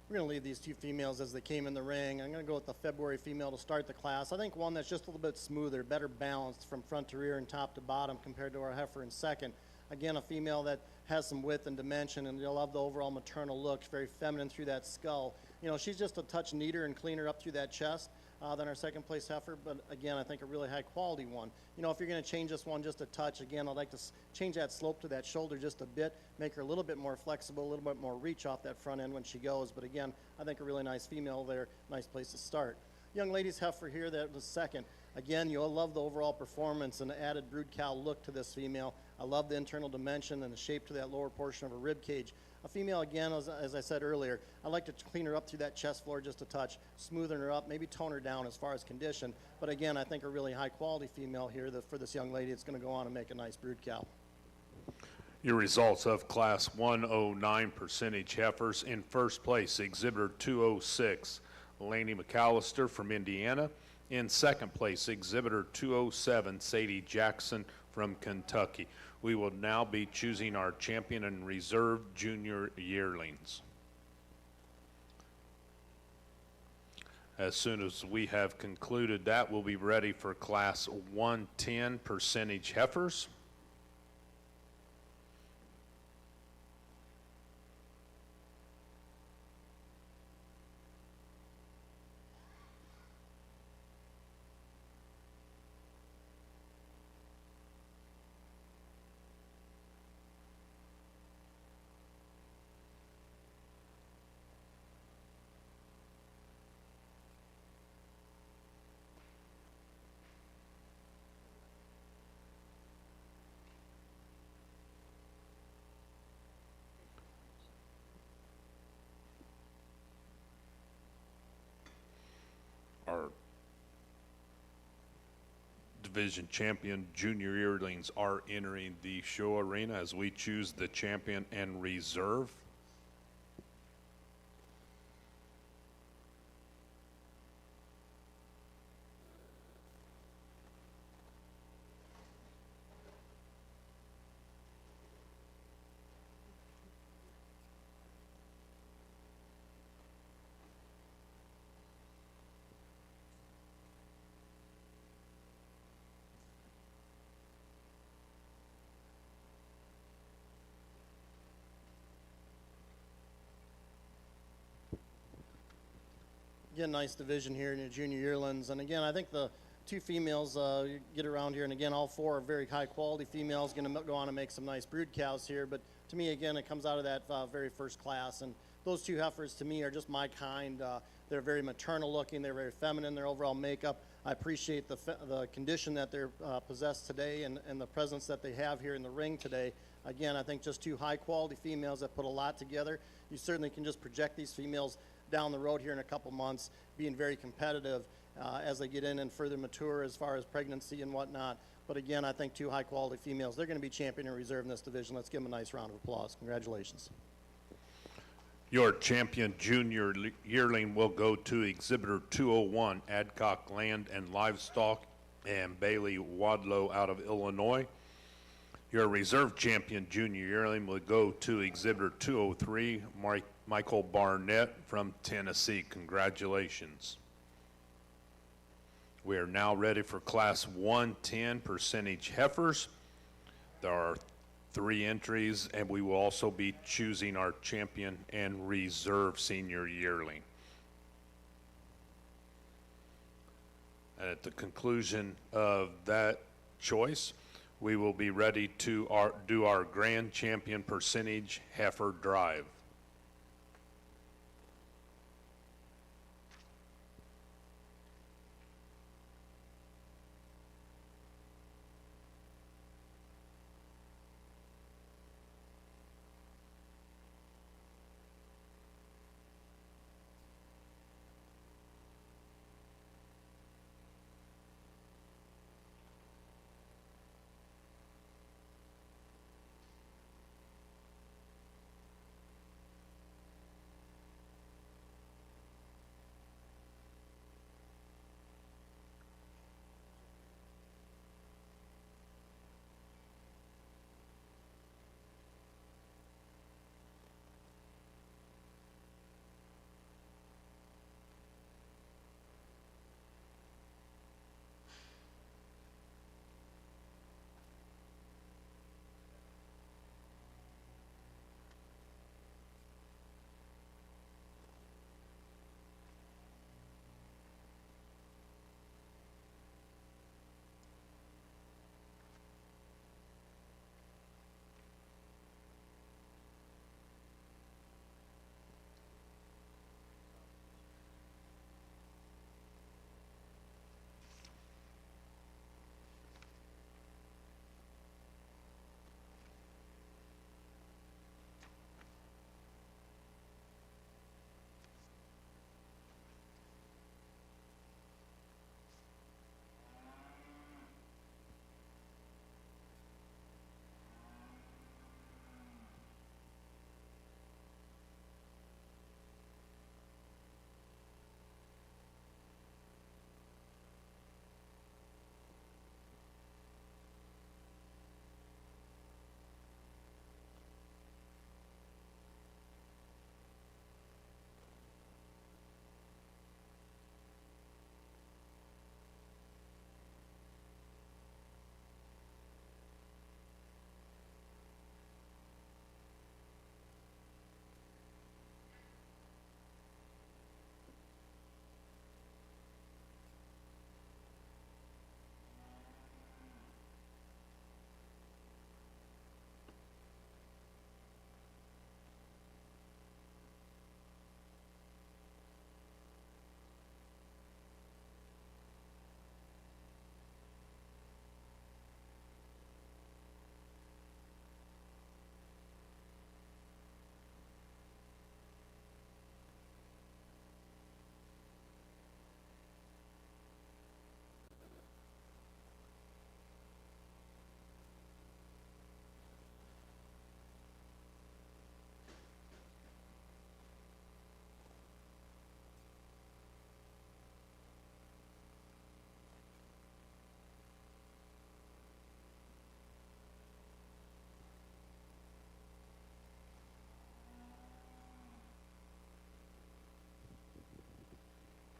we're going to leave these two females as they came in the ring. I'm going to go with the February female to start the class. I think one that's just a little bit smoother, better balanced from front to rear and top to bottom compared to our heifer in second. Again, a female that has some width and dimension, and you'll love the overall maternal look, very feminine through that skull. You know, she's just a touch neater and cleaner up through that chest than our second place heifer, but again, I think a really high quality one. You know, if you're going to change this one just a touch, again, I'd like to change that slope to that shoulder just a bit, make her a little bit more flexible, a little bit more reach off that front end when she goes, but again, I think a really nice female there, nice place to start. Young lady's heifer here, that was second. Again, you'll love the overall performance and the added brood cow look to this female. I love the internal dimension and the shape to that lower portion of her rib cage. A female, again, as I said earlier, I like to clean her up through that chest floor just a touch, smoothen her up, maybe tone her down as far as condition. But again, I think a really high quality female here for this young lady. It's going to go on and make a nice brood cow. Your results of Class 109 percentage heifers. In first place, Exhibitor 206, Laney McAllister from Indiana. In second place, Exhibitor 207, Sadie Jackson from Kentucky. We will now be choosing our champion and reserve junior yearlings. As soon as we have concluded that, we'll be ready for Class 110 percentage heifers. Our division champion junior yearlings are entering the show arena as we choose the champion and reserve. Again, nice division here in your junior yearlings. And again, I think the two females you get around here, and again, all four are very high quality females, going to go on and make some nice brood cows here. But to me, again, it comes out of that very first class. And those two heifers, to me, are just my kind. They're very maternal looking. They're very feminine. Their overall makeup. I appreciate the condition that they're possessed today and the presence that they have here in the ring today. Again, I think just two high quality females that put a lot together. You certainly can just project these females down the road here in a couple months, being very competitive as they get in and further mature as far as pregnancy and whatnot. But again, I think two high quality females. They're going to be champion and reserve in this division. Let's give them a nice round of applause. Congratulations. Your champion junior yearling will go to Exhibitor 201, Adcock Land and Livestock, and Bailey Wadlow out of Illinois. Your reserve champion junior yearling will go to Exhibitor 203, Michael Barnett from Tennessee. Congratulations. We are now ready for Class 110 percentage heifers. There are 3 entries, and we will also be choosing our champion and reserve senior yearling. And at the conclusion of that choice, we will be ready to do our grand champion percentage heifer drive.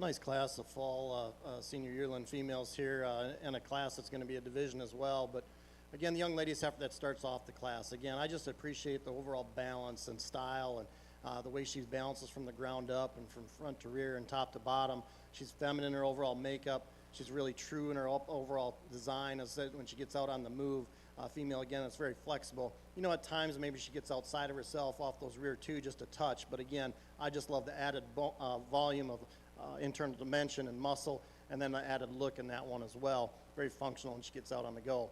Nice class of fall senior yearling females here, and a class that's going to be a division as well. But again, the young ladies heifer that starts off the class. Again, I just appreciate the overall balance and style and the way she balances from the ground up and from front to rear and top to bottom. She's feminine in her overall makeup. She's really true in her overall design. As I said, when she gets out on the move, female, again, it's very flexible. You know, at times maybe she gets outside of herself off those rear two just a touch. But again, I just love the added volume of internal dimension and muscle, and then the added look in that one as well. Very functional when she gets out on the go.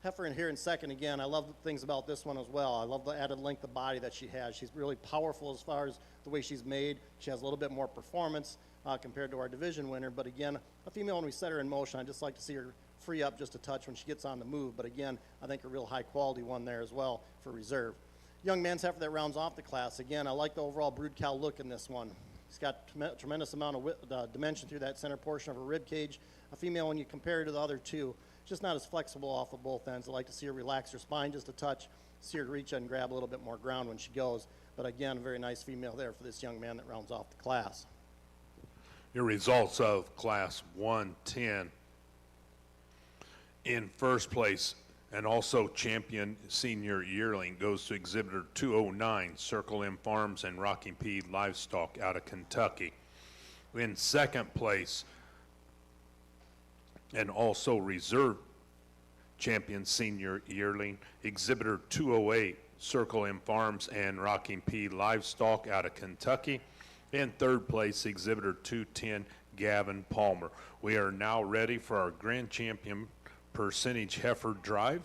Heifer in here in second, again, I love the things about this one as well. I love the added length of body that she has. She's really powerful as far as the way she's made. She has a little bit more performance compared to our division winner. But again, a female, when we set her in motion, I just like to see her free up just a touch when she gets on the move. But again, I think a real high quality one there as well for reserve. Young man's heifer that rounds off the class. Again, I like the overall brood cow look in this one. She's got tremendous amount of dimension through that center portion of her rib cage. A female, when you compare her to the other two, just not as flexible off of both ends. I like to see her relax her spine just a touch, see her reach and grab a little bit more ground when she goes. But again, a very nice female there for this young man that rounds off the class. Your results of Class 110. In first place, and also champion senior yearling, goes to exhibitor 209, Circle M Farms and Rocking P Livestock out of Kentucky. In second place, and also reserve champion senior yearling, exhibitor 208, Circle M Farms and Rocking P Livestock out of Kentucky. In third place, exhibitor 210, Gavin Palmer. We are now ready for our grand champion percentage heifer drive.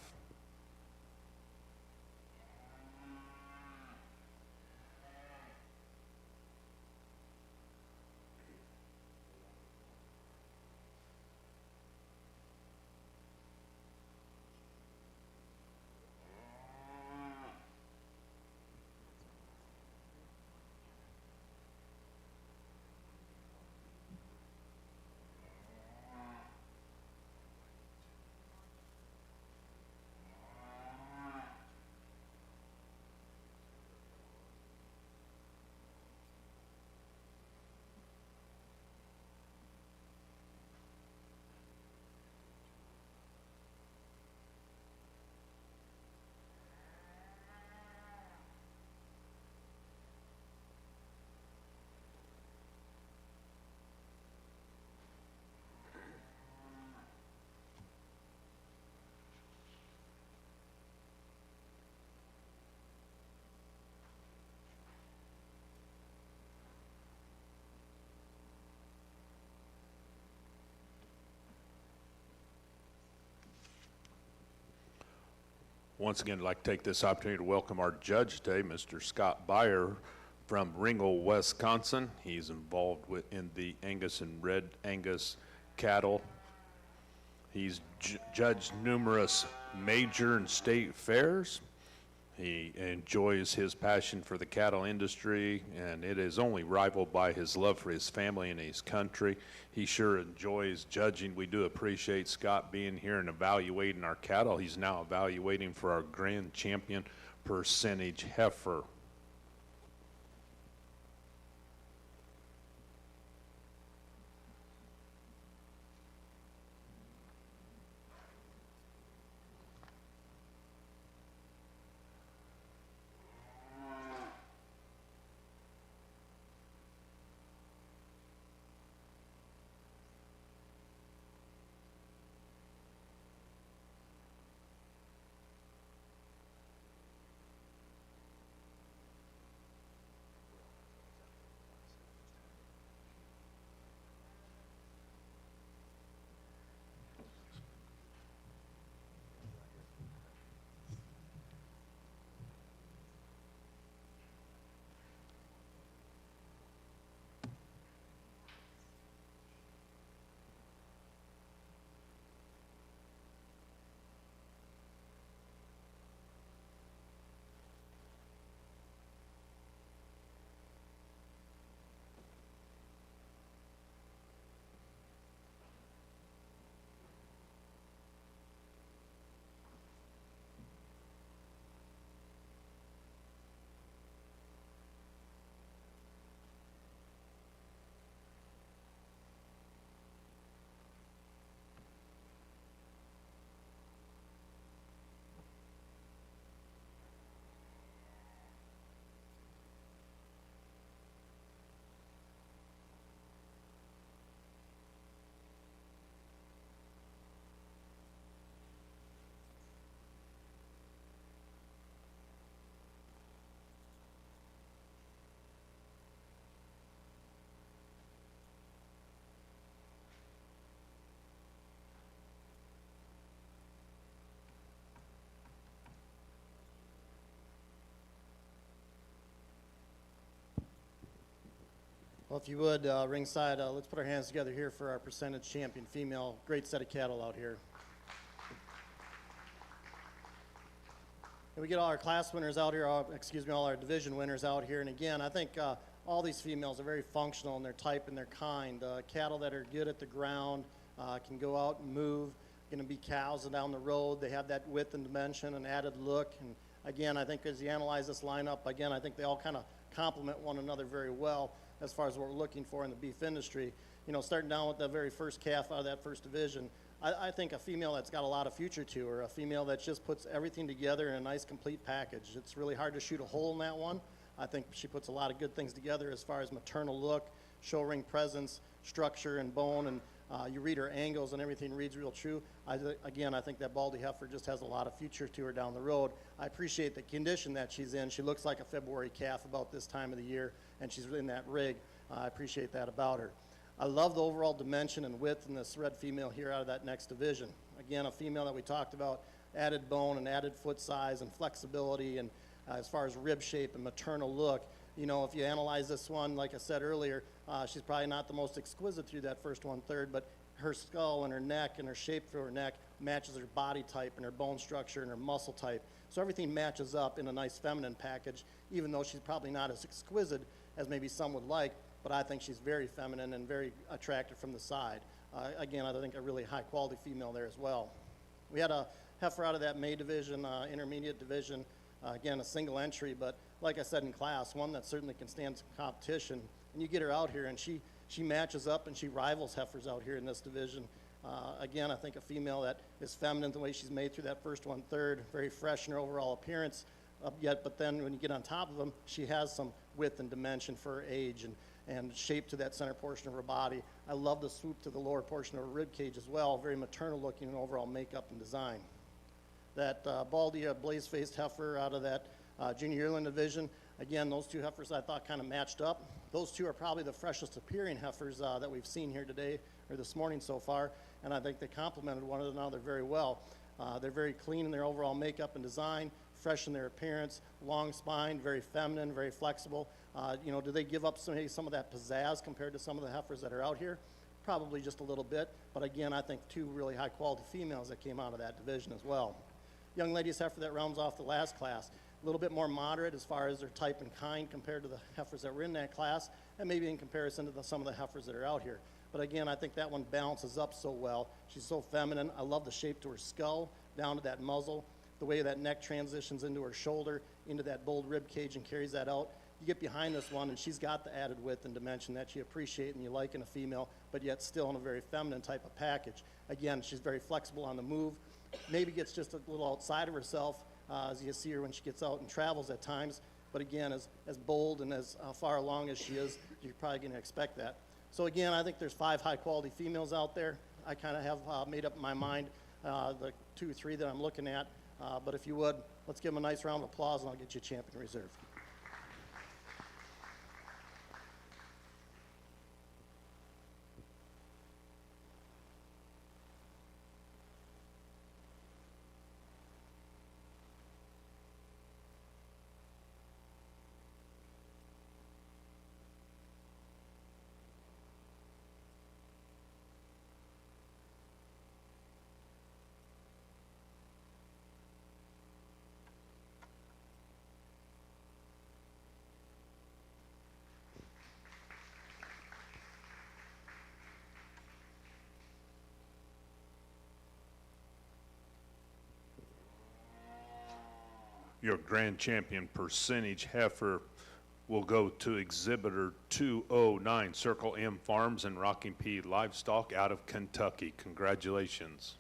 Once again, I'd like to take this opportunity to welcome our judge today, Mr. Scott Beyer from Ringgold, Wisconsin. He's involved in the Angus and Red Angus cattle. He's judged numerous major and state fairs. He enjoys his passion for the cattle industry, and it is only rivaled by his love for his family and his country. He sure enjoys judging. We do appreciate Scott being here and evaluating our cattle. He's now evaluating for our grand champion percentage heifer. Well, if you would, ringside, let's put our hands together here for our percentage champion female. Great set of cattle out here. And we get all our class winners out here, all our division winners out here. And again, I think all these females are very functional in their type and their kind. Cattle that are good at the ground, can go out and move, going to be cows down the road. They have that width and dimension and added look. And again, I think as you analyze this lineup, again, I think they all kind of complement one another very well as far as what we're looking for in the beef industry. You know, starting down with the very first calf out of that first division, I think a female that's got a lot of future to her, a female that just puts everything together in a nice complete package. It's really hard to shoot a hole in that one. I think she puts a lot of good things together as far as maternal look, show ring presence, structure and bone, and you read her angles and everything reads real true. Again, I think that Baldy heifer just has a lot of future to her down the road. I appreciate the condition that she's in. She looks like a February calf about this time of the year, and she's in that rig. I appreciate that about her. I love the overall dimension and width in this red female here out of that next division. Again, a female that we talked about, added bone and added foot size and flexibility, and as far as rib shape and maternal look. You know, if you analyze this one, like I said earlier, she's probably not the most exquisite through that first 1/3, but her skull and her neck and her shape through her neck matches her body type and her bone structure and her muscle type. So everything matches up in a nice feminine package, even though she's probably not as exquisite as maybe some would like, but I think she's very feminine and very attractive from the side. Again, I think a really high quality female there as well. We had a heifer out of that May division, intermediate division, again, a single entry, but like I said in class, one that certainly can stand some competition. And you get her out here and she matches up and she rivals heifers out here in this division. Again, I think a female that is feminine the way she's made through that first 1/3, very fresh in her overall appearance, but then when you get on top of them, she has some width and dimension for her age and shape to that center portion of her body. I love the swoop to the lower portion of her rib cage as well, very maternal looking in overall makeup and design. That Baldy blaze-faced heifer out of that junior yearling division, again, those two heifers I thought kind of matched up. Those two are probably the freshest appearing heifers that we've seen here today or this morning so far, and I think they complemented one another very well. They're very clean in their overall makeup and design, fresh in their appearance, long spine, very feminine, very flexible. You know, do they give up some of that pizzazz compared to some of the heifers that are out here? Probably just a little bit, but again, I think two really high quality females that came out of that division as well. Young ladies heifer that rounds off the last class, a little bit more moderate as far as their type and kind compared to the heifers that were in that class, and maybe in comparison to some of the heifers that are out here. But again, I think that one balances up so well. She's so feminine. I love the shape to her skull, down to that muzzle, the way that neck transitions into her shoulder, into that bold rib cage and carries that out. You get behind this one, and she's got the added width and dimension that you appreciate and you like in a female, but yet still in a very feminine type of package. Again, she's very flexible on the move, maybe gets just a little outside of herself as you see her when she gets out and travels at times, but again, as bold and as far along as she is, you're probably going to expect that. So again, I think there's 5 high-quality females out there. I kind of have made up in my mind the 2 or 3 that I'm looking at, but if you would, let's give them a nice round of applause, and I'll get you a champion reserve. Your grand champion percentage heifer will go to exhibitor 209, Circle M Farms and Rocking P Livestock out of Kentucky. Congratulations.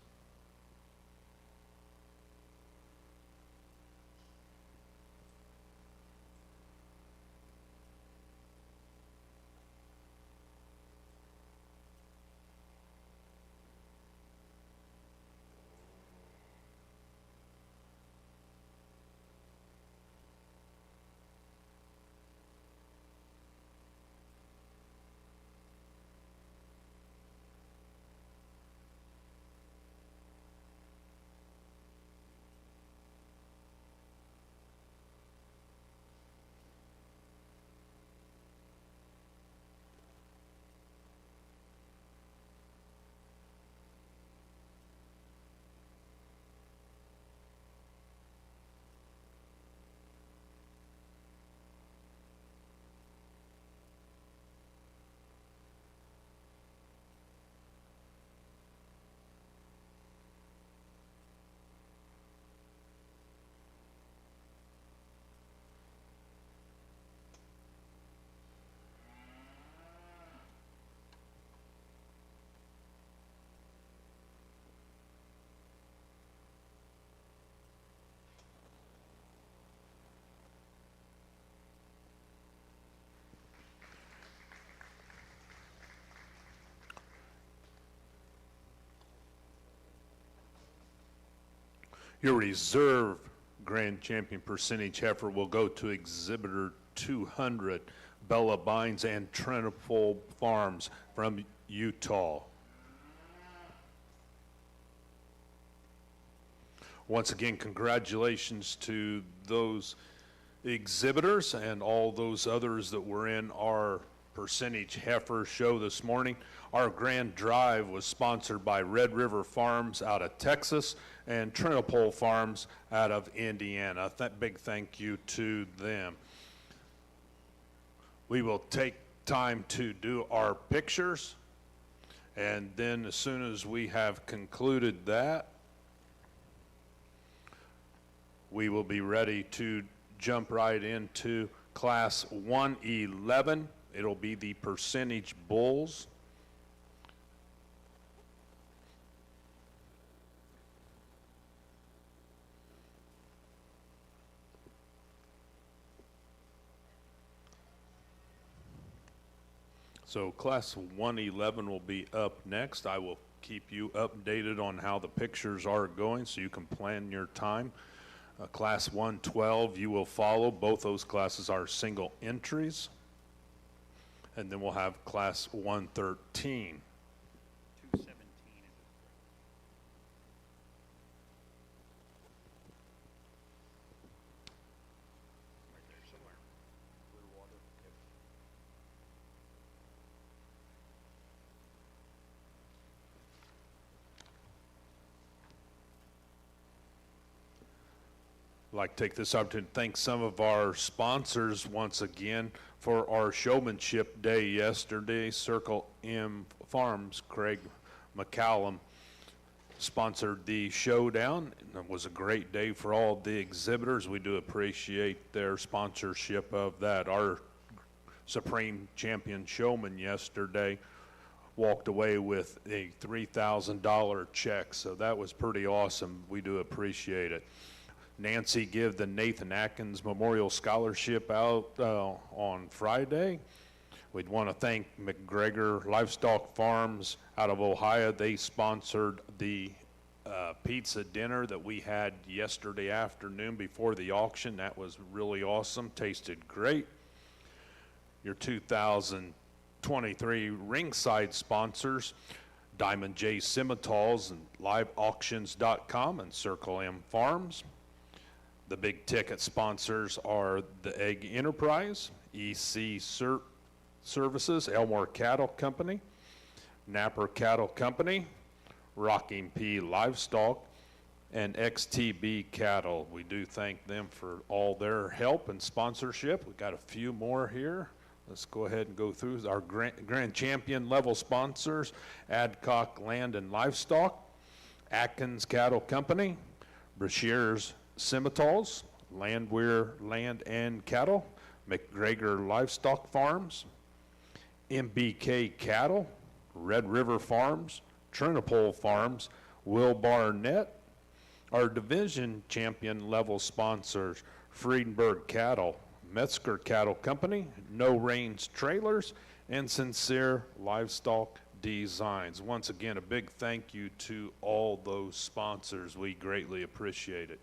Your reserve grand champion percentage heifer will go to exhibitor 200, Bella Bynes and Trinipole Farms from Utah. Once again, congratulations to those exhibitors and all those others that were in our percentage heifer show this morning. Our grand drive was sponsored by Red River Farms out of Texas and Trinipole Farms out of Indiana. Big thank you to them. We will take time to do our pictures, and then as soon as we have concluded that, we will be ready to jump right into Class 111. It'll be the percentage bulls. So Class 111 will be up next. I will keep you updated on how the pictures are going so you can plan your time. Class 112 you will follow. Both those classes are single entries. And then we'll have Class 113. 217 is it? Right there somewhere. Blue water. Yep. I'd like to take this opportunity to thank some of our sponsors once again for our showmanship day yesterday. Circle M Farms, Craig McCallum sponsored the showdown. It was a great day for all the exhibitors. We do appreciate their sponsorship of that. Our Supreme Champion showman yesterday walked away with a $3,000 check, so that was pretty awesome. We do appreciate it. Nancy give the Nathan Atkins Memorial Scholarship out on Friday. We'd want to thank McGregor Livestock Farms out of Ohio. They sponsored the pizza dinner that we had yesterday afternoon before the auction. That was really awesome, tasted great. Your 2023 ringside sponsors, Diamond J Simmentals and LiveAuctions.com and Circle M Farms. The big ticket sponsors are the Egg Enterprise, EC Services, Elmore Cattle Company, Napper Cattle Company, Rocking P Livestock, and XTB Cattle. We do thank them for all their help and sponsorship. We've got a few more here. Let's go ahead and go through our grand champion level sponsors: Adcock Land and Livestock, Atkins Cattle Company, Brashears Simmentals, Landwehr Land and Cattle, McGregor Livestock Farms, MBK Cattle, Red River Farms, Trinipole Farms, Will Barnett. Our division champion level sponsors: Friedenberg Cattle, Metzger Cattle Company, No Reins Trailers, and Sincere Livestock Designs. Once again, a big thank you to all those sponsors. We greatly appreciate it.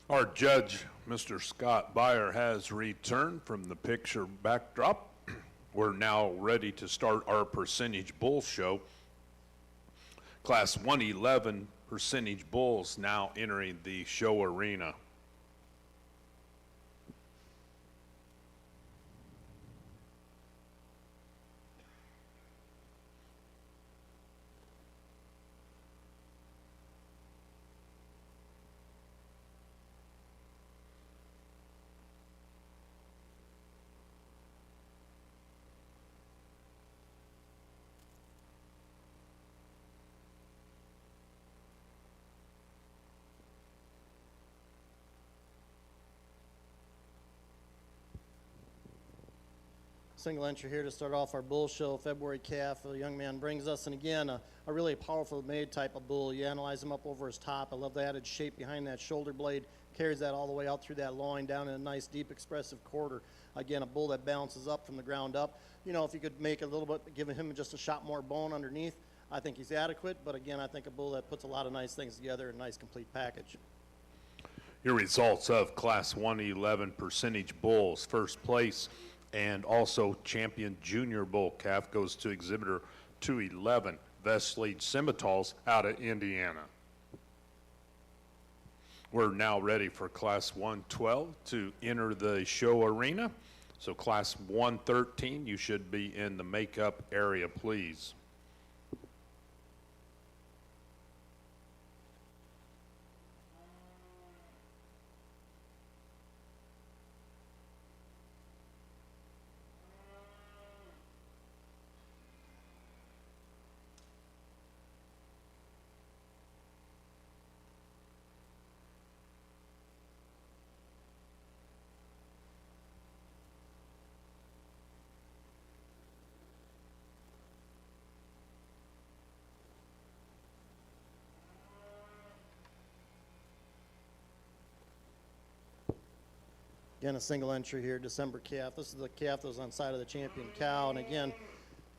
Our judge, Mr. Scott Byer, has returned from the picture backdrop. We're now ready to start our percentage bull show. Class 111 percentage bulls now entering the show arena. Single entry here to start off our bull show, February calf. A young man brings us, and again, a really powerful made type of bull. You analyze him up over his top. I love the added shape behind that shoulder blade. Carries that all the way out through that loin, down in a nice, deep, expressive quarter. Again, a bull that bounces up from the ground up. You know, if you could make a little bit, give him just a shot more bone underneath, I think he's adequate. But again, I think a bull that puts a lot of nice things together, a nice, complete package. Your results of Class 111 percentage bulls. First place and also champion junior bull calf goes to exhibitor 211, Vestige Simmentals out of Indiana. We're now ready for Class 112 to enter the show arena. So Class 113, you should be in the makeup area, please. Again, a single entry here, December calf. This is the calf that was on side of the champion cow. And again,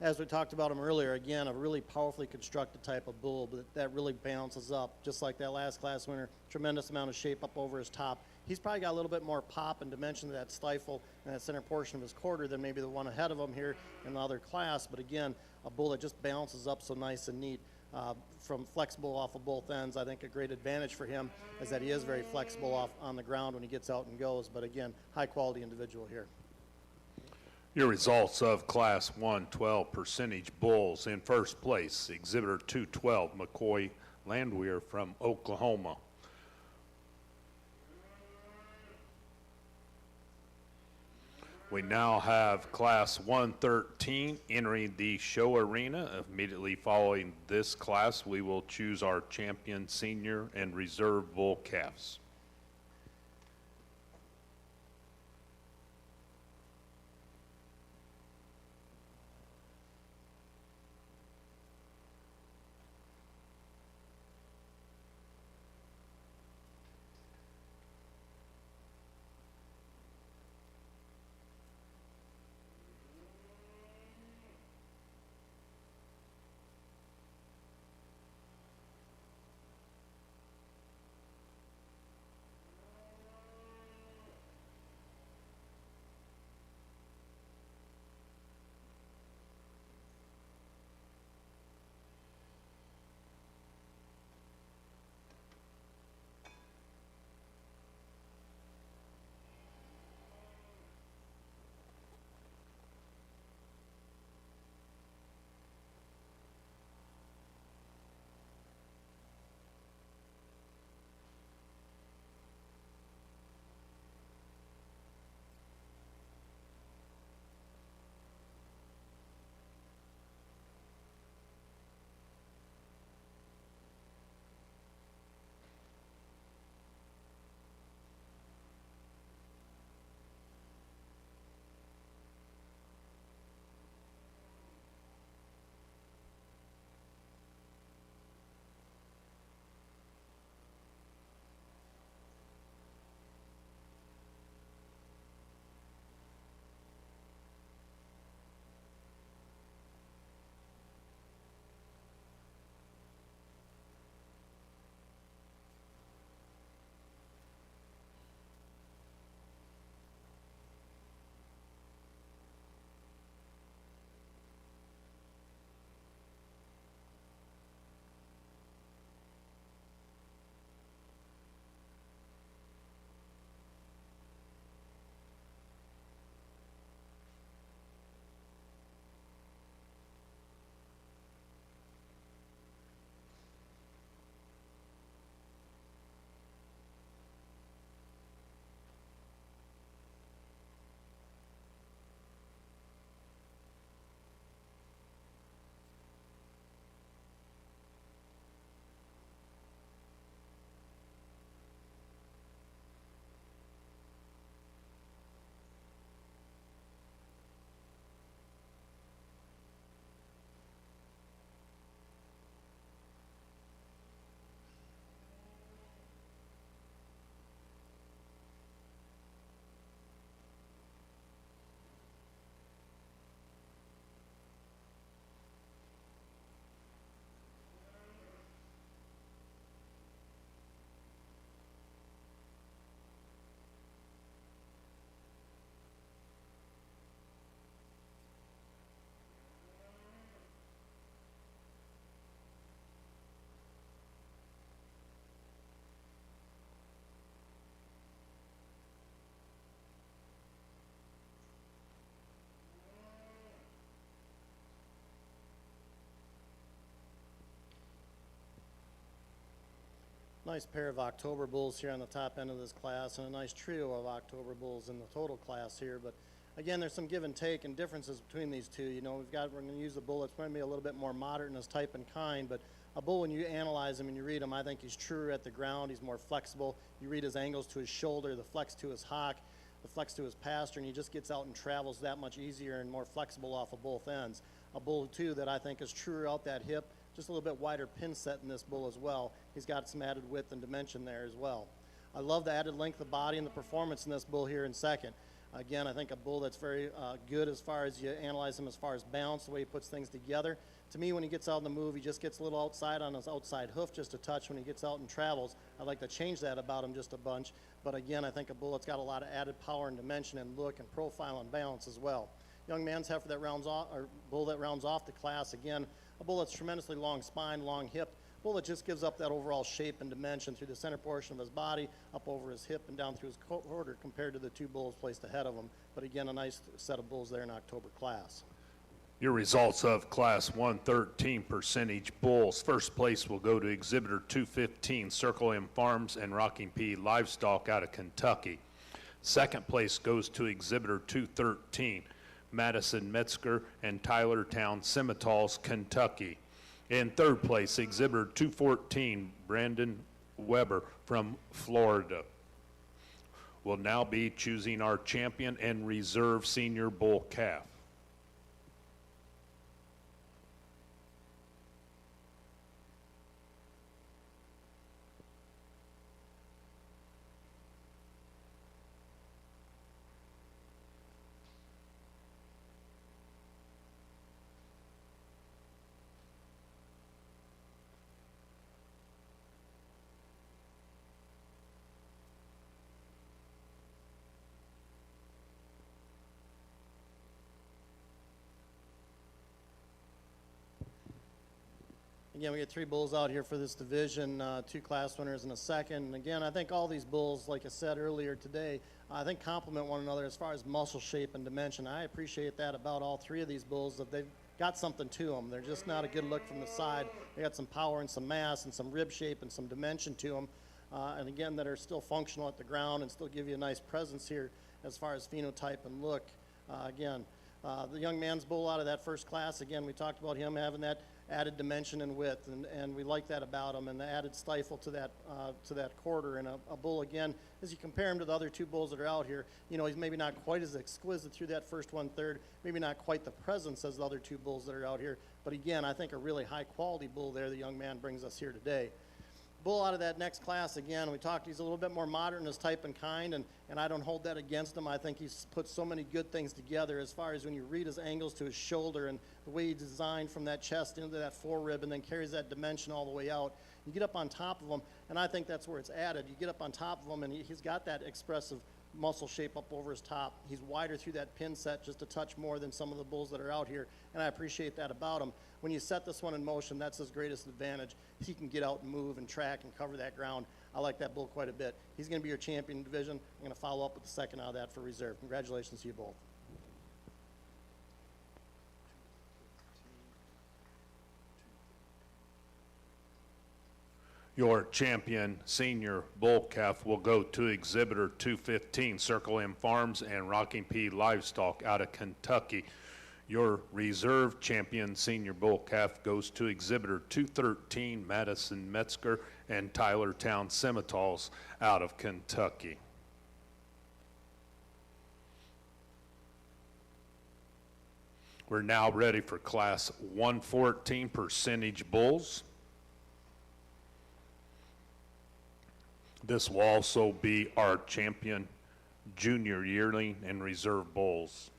as we talked about him earlier, again, a really powerfully constructed type of bull, but that really bounces up, just like that last class winner. Tremendous amount of shape up over his top. He's probably got a little bit more pop and dimension to that stifle and that center portion of his quarter than maybe the one ahead of him here in the other class. But again, a bull that just bounces up so nice and neat. From flexible off of both ends. I think a great advantage for him is that he is very flexible off on the ground when he gets out and goes. But again, high quality individual here. Your results of Class 112 percentage bulls. In first place, exhibitor 212, McCoy Landwehr from Oklahoma. We now have Class 113 entering the show arena. Immediately following this class, we will choose our champion senior and reserve bull calves. Nice pair of October bulls here on the top end of this class, and a nice trio of October bulls in the total class here. But again, there's some give and take and differences between these two. You know, we're going to use a bull that's going to be a little bit more modern in his type and kind, but a bull, when you analyze him and you read him, I think he's truer at the ground. He's more flexible. You read his angles to his shoulder, the flex to his hock, the flex to his pasture, and he just gets out and travels that much easier and more flexible off of both ends. A bull, too, that I think is truer out that hip, just a little bit wider pin set in this bull as well. He's got some added width and dimension there as well. I love the added length of body and the performance in this bull here in second. Again, I think a bull that's very good as far as you analyze him as far as balance, the way he puts things together. To me, when he gets out in the move, he just gets a little outside on his outside hoof just a touch when he gets out and travels. I'd like to change that about him just a bunch. But again, I think a bull that's got a lot of added power and dimension and look and profile and balance as well. Young man's heifer that rounds off, or bull that rounds off the class, again, a bull that's tremendously long spine, long hip, bull that just gives up that overall shape and dimension through the center portion of his body, up over his hip and down through his quarter compared to the two bulls placed ahead of him. But again, a nice set of bulls there in October class. Your results of Class 113 percentage bulls. First place will go to Exhibitor 215, Circle M Farms and Rocking P Livestock out of Kentucky. Second place goes to Exhibitor 213, Madison Metzger and Tylertown Simmentals, Kentucky. In third place, Exhibitor 214, Brandon Weber from Florida. We'll now be choosing our champion and reserve senior bull calf. Again, we get three bulls out here for this division, two class winners and a second. And again, I think all these bulls, like I said earlier today, I think complement one another as far as muscle shape and dimension. I appreciate that about all three of these bulls, that they've got something to them. They're just not a good look from the side. They got some power and some mass and some rib shape and some dimension to them. And again, that are still functional at the ground and still give you a nice presence here as far as phenotype and look. The young man's bull out of that first class, again, we talked about him having that added dimension and width, and we like that about him, and the added stifle to that quarter. And a bull, again, as you compare him to the other two bulls that are out here, you know, he's maybe not quite as exquisite through that first 1/3, maybe not quite the presence as the other two bulls that are out here, but again, I think a really high quality bull there the young man brings us here today. Bull out of that next class, again, we talked, he's a little bit more modern in his type and kind, and I don't hold that against him. I think he's put so many good things together as far as when you read his angles to his shoulder and the way he designed from that chest into that forerib and then carries that dimension all the way out. You get up on top of him, and I think that's where it's added. You get up on top of him, and he's got that expressive muscle shape up over his top. He's wider through that pin set just a touch more than some of the bulls that are out here, and I appreciate that about him. When you set this one in motion, that's his greatest advantage. He can get out and move and track and cover that ground. I like that bull quite a bit. He's going to be your champion division. I'm going to follow up with the second out of that for reserve. Congratulations to you both. Your champion senior bull calf will go to Exhibitor 215, Circle M Farms and Rocking P Livestock out of Kentucky. Your reserve champion senior bull calf goes to Exhibitor 213, Madison Metzger and Tylertown Simmentals out of Kentucky. We're now ready for Class 114 percentage bulls. This will also be our champion junior yearling and reserve bulls.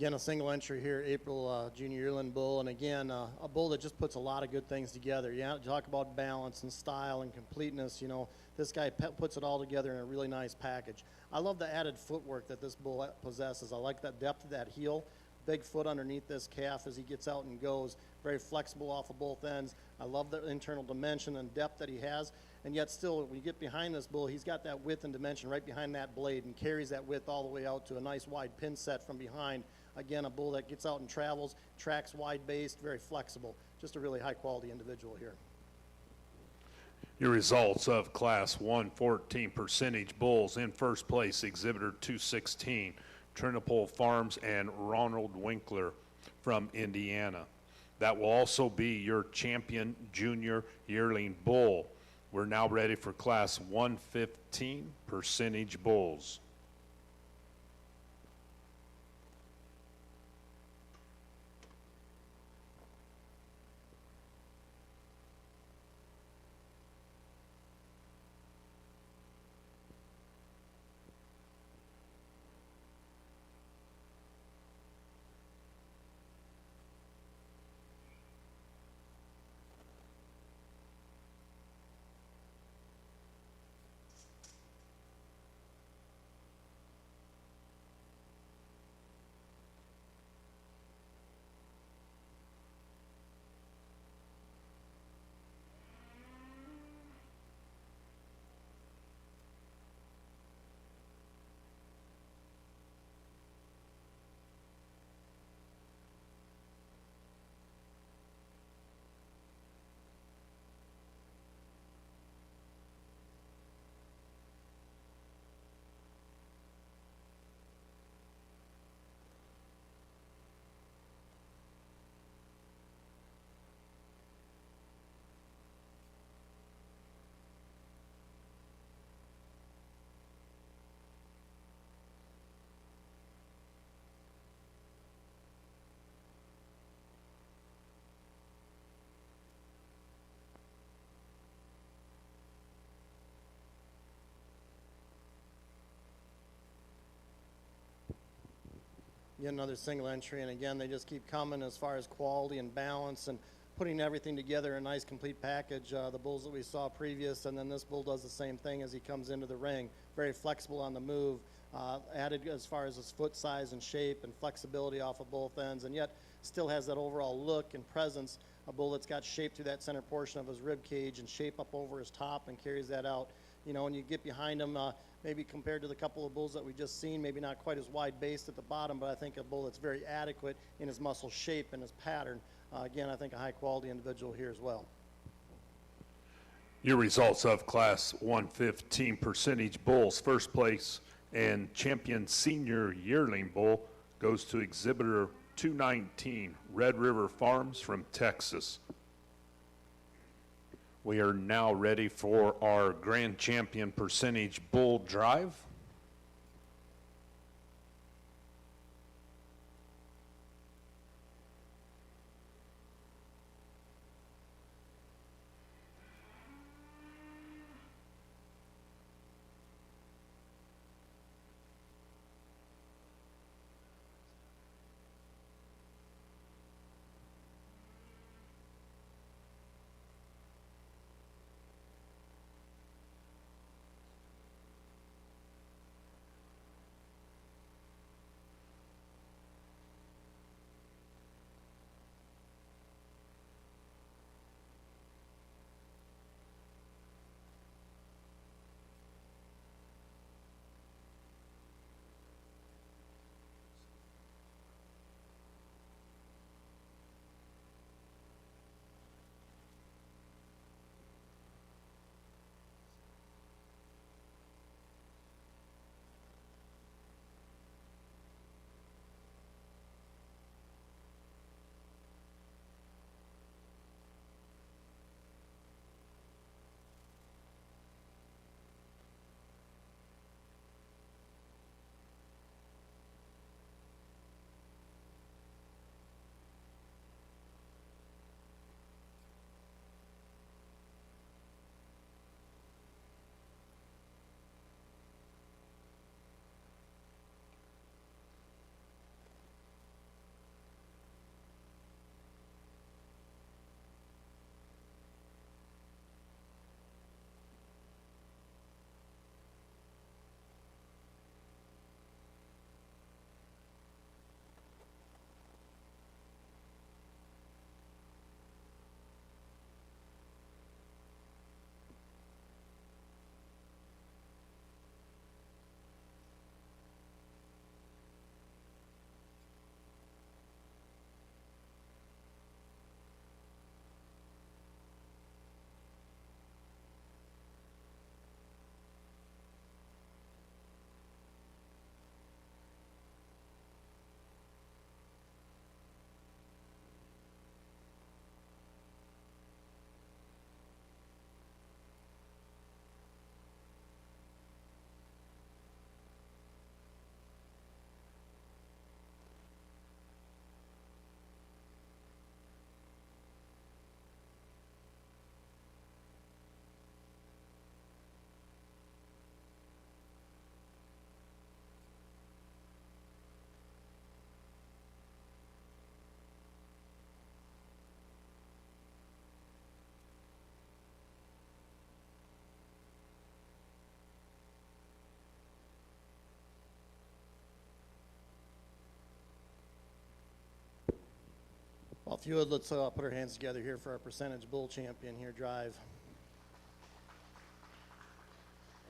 Again, a single entry here, April Junior Yearling Bull, and again, a bull that just puts a lot of good things together. Yeah, talk about balance and style and completeness. You know, this guy puts it all together in a really nice package. I love the added footwork that this bull possesses. I like that depth of that heel, big foot underneath this calf as he gets out and goes. Very flexible off of both ends. I love the internal dimension and depth that he has. And yet still, when you get behind this bull, he's got that width and dimension right behind that blade and carries that width all the way out to a nice wide pin set from behind. Again, a bull that gets out and travels, tracks wide-based, very flexible. Just a really high-quality individual here. Your results of Class 114 percentage bulls: in first place, Exhibitor 216, Trinipole Farms and Ronald Winkler from Indiana. That will also be your champion junior yearling bull. We're now ready for Class 115 percentage bulls. Yet another single entry, and again, they just keep coming as far as quality and balance and putting everything together in a nice complete package. The bulls that we saw previous, and then this bull does the same thing as he comes into the ring. Very flexible on the move, added as far as his foot size and shape and flexibility off of both ends, and yet still has that overall look and presence. A bull that's got shape through that center portion of his rib cage and shape up over his top and carries that out. You know, when you get behind him, maybe compared to the couple of bulls that we just seen, maybe not quite as wide based at the bottom, but I think a bull that's very adequate in his muscle shape and his pattern. Again, I think a high quality individual here as well. Your results of Class 115 percentage bulls: first place and champion senior yearling bull goes to Exhibitor 219, Red River Farms from Texas. We are now ready for our grand champion percentage bull drive. Well, if you would, let's put our hands together here for our percentage bull champion here, Drive.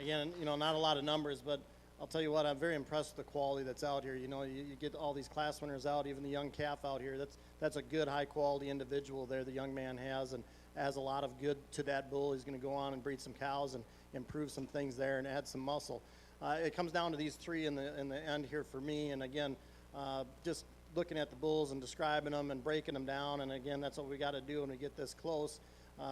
Again, you know, not a lot of numbers, but I'll tell you what, I'm very impressed with the quality that's out here. You know, you get all these class winners out, even the young calf out here. That's a good, high-quality individual there the young man has, and adds a lot of good to that bull. He's going to go on and breed some cows and improve some things there and add some muscle. It comes down to these three in the end here for me, and again, just looking at the bulls and describing them and breaking them down, and again, that's what we got to do when we get this close.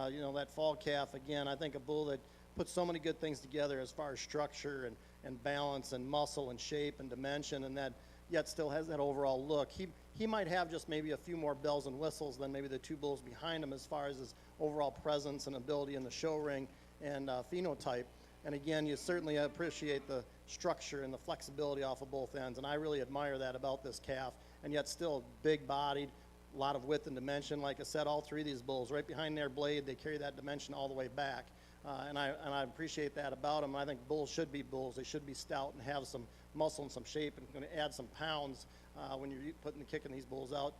You know, that fall calf, again, I think a bull that puts so many good things together as far as structure and balance and muscle and shape and dimension, and that yet still has that overall look. He might have just maybe a few more bells and whistles than maybe the two bulls behind him as far as his overall presence and ability in the show ring and phenotype. And again, you certainly appreciate the structure and the flexibility off of both ends, and I really admire that about this calf, and yet still big-bodied, a lot of width and dimension. Like I said, all three of these bulls, right behind their blade, they carry that dimension all the way back. And I appreciate that about them. I think bulls should be bulls. They should be stout and have some muscle and some shape, and going to add some pounds when you're kicking these bulls out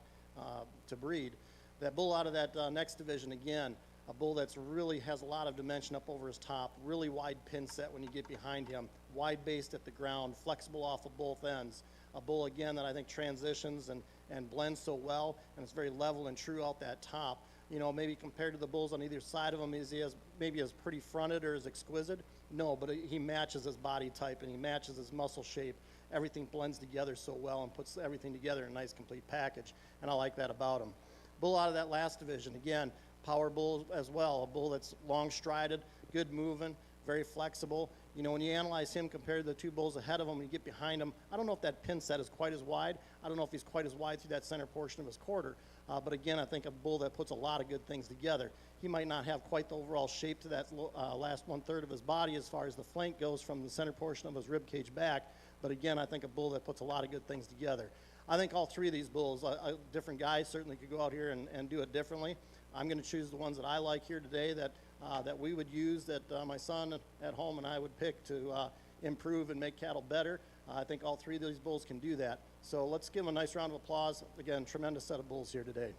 to breed. That bull out of that next division, again, a bull that's really has a lot of dimension up over his top, really wide pin set when you get behind him, wide based at the ground, flexible off of both ends. A bull, again, that I think transitions and blends so well, and it's very level and true out that top. You know, maybe compared to the bulls on either side of him, is he maybe as pretty fronted or as exquisite? No, but he matches his body type and he matches his muscle shape. Everything blends together so well and puts everything together in a nice complete package, and I like that about him. Bull out of that last division, again, power bull as well, a bull that's long strided, good moving, very flexible. You know, when you analyze him compared to the two bulls ahead of him, when you get behind him, I don't know if that pin set is quite as wide. I don't know if he's quite as wide through that center portion of his quarter. But again, I think a bull that puts a lot of good things together. He might not have quite the overall shape to that last 1/3 of his body as far as the flank goes from the center portion of his rib cage back. But again, I think a bull that puts a lot of good things together. I think all three of these bulls, different guys certainly could go out here and do it differently. I'm going to choose the ones that I like here today that we would use, that my son at home and I would pick to improve and make cattle better. I think all three of these bulls can do that. So let's give them a nice round of applause. Again, tremendous set of bulls here today.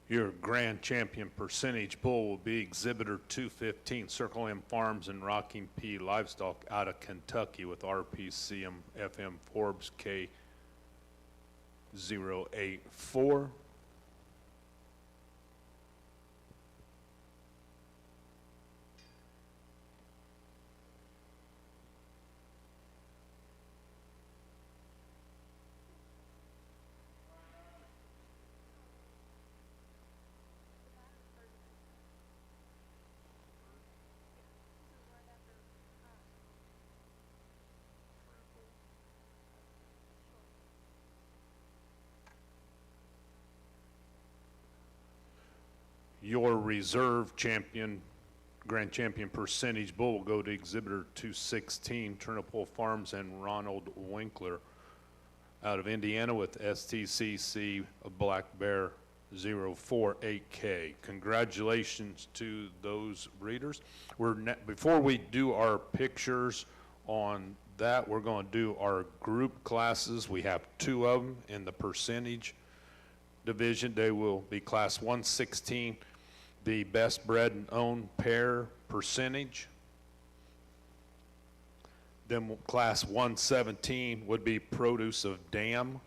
Your grand champion percentage bull will be Exhibitor 215, Circle M Farms and Rocking P Livestock out of Kentucky with RPCM FM Forbes K084. Your reserve champion, grand champion percentage bull will go to Exhibitor 216, Turnipole Farms and Ronald Winkler out of Indiana with STCC Black Bear 048K. Congratulations to those breeders. Before we do our pictures on that, we're going to do our group classes. We have 2 of them in the percentage division. They will be class 116, the best bred and owned pair percentage. Then class 117 would be produce of dam.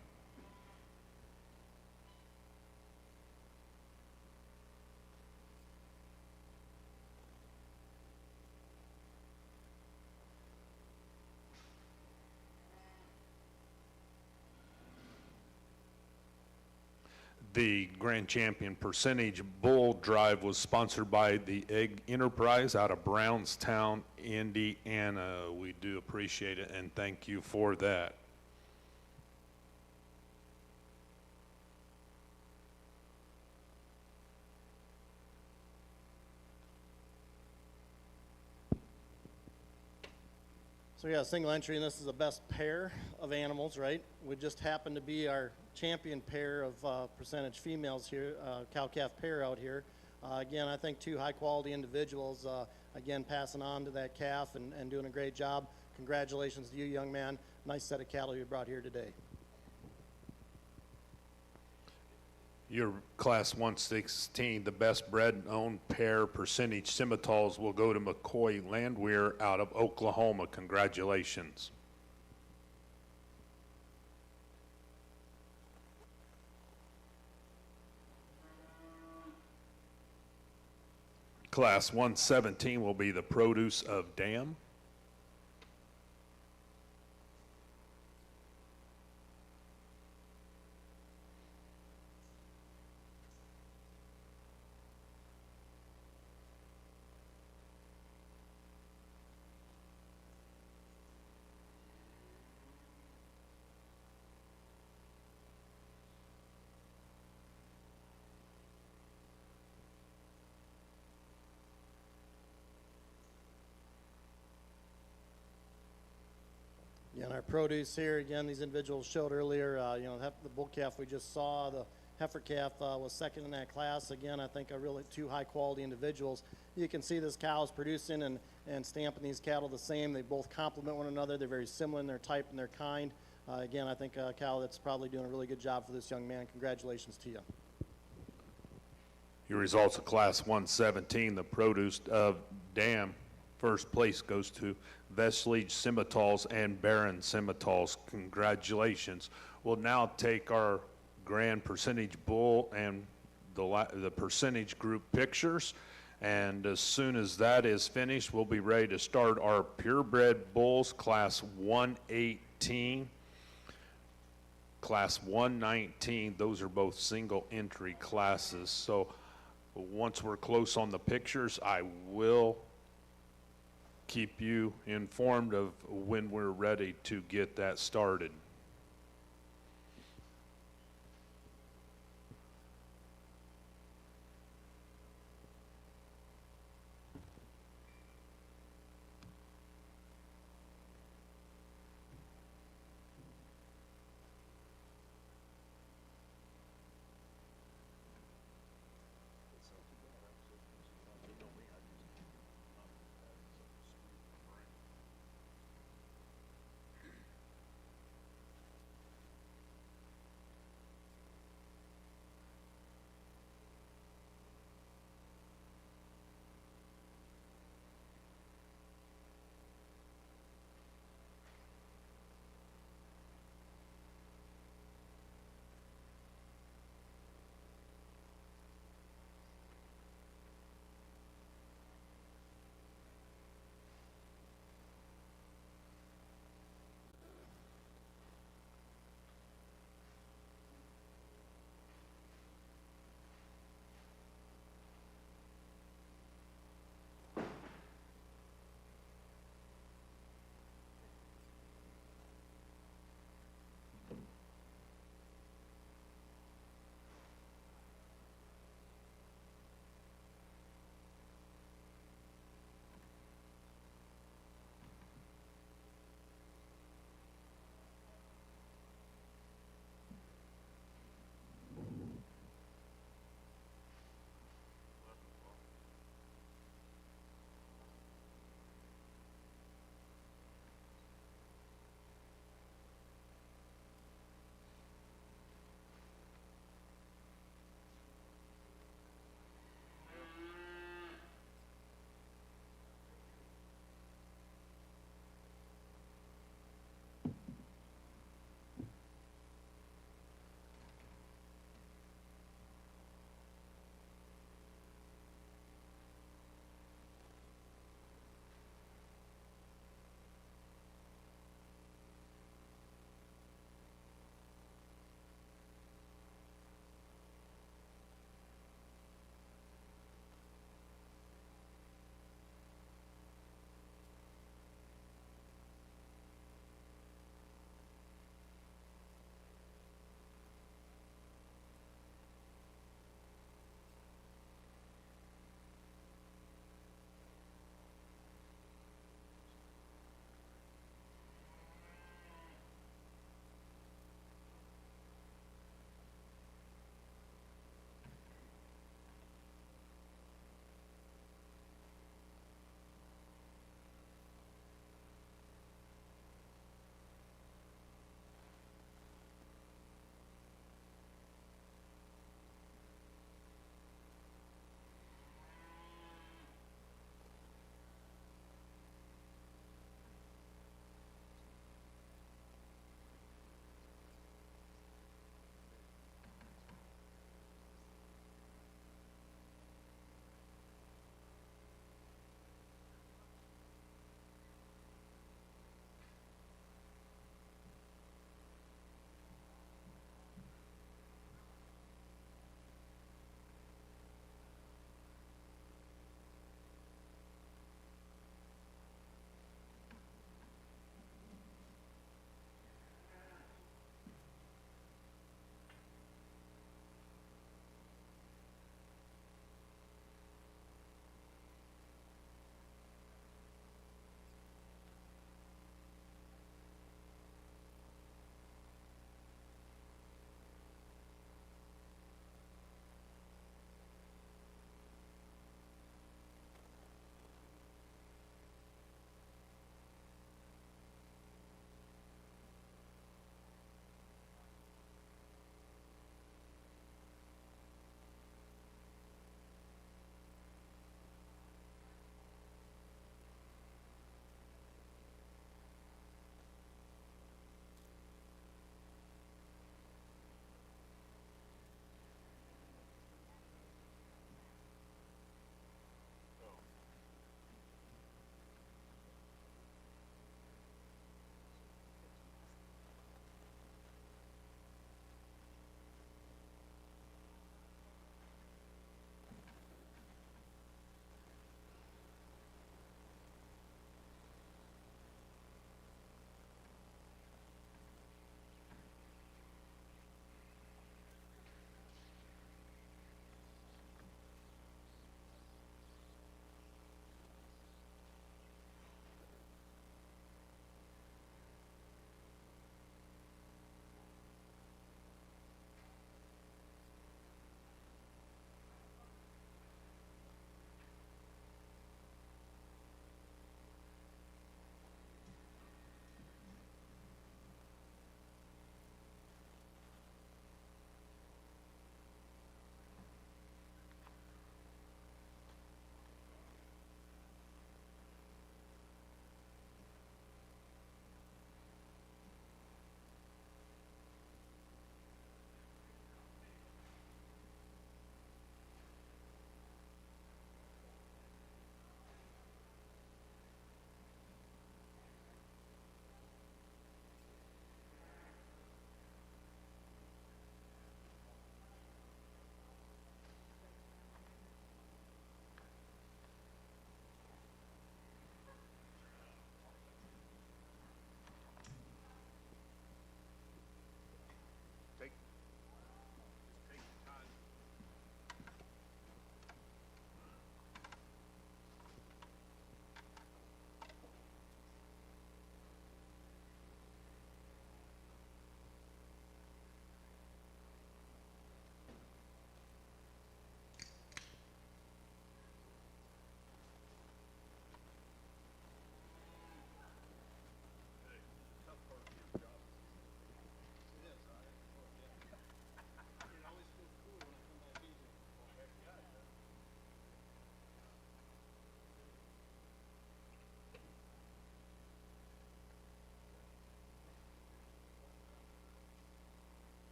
The Grand Champion Percentage Bull Drive was sponsored by the Egg Enterprise out of Brownstown, Indiana. We do appreciate it and thank you for that. So yeah, single entry, and this is the best pair of animals, right? We just happen to be our champion pair of percentage females here, cow-calf pair out here. Again, I think two high-quality individuals, again, passing on to that calf and doing a great job. Congratulations to you, young man. Nice set of cattle you brought here today. Your Class 116, the best bred and owned pair percentage Simmentals will go to McCoy Landwehr out of Oklahoma. Congratulations. Class 117 will be the produce of Dam. Yeah, and our produce here, again, these individuals showed earlier, the bull calf we just saw, the heifer calf was second in that class. Again, I think are really two high-quality individuals. You can see this cow is producing and stamping these cattle the same. They both complement one another. They're very similar in their type and their kind. Again, I think a cow that's probably doing a really good job for this young man. Congratulations to you. Your results of Class 117, the produce of Dam. First place goes to Vestige Simmentals and Barron Simmentals. Congratulations. We'll now take our grand percentage bull and the percentage group pictures. And as soon as that is finished, we'll be ready to start our purebred bulls, Class 118, Class 119. Those are both single entry classes. So once we're close on the pictures, I will keep you informed of when we're ready to get that started.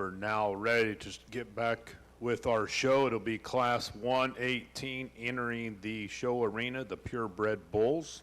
We're now ready to get back with our show. It'll be Class 118 entering the show arena, the Purebred Bulls.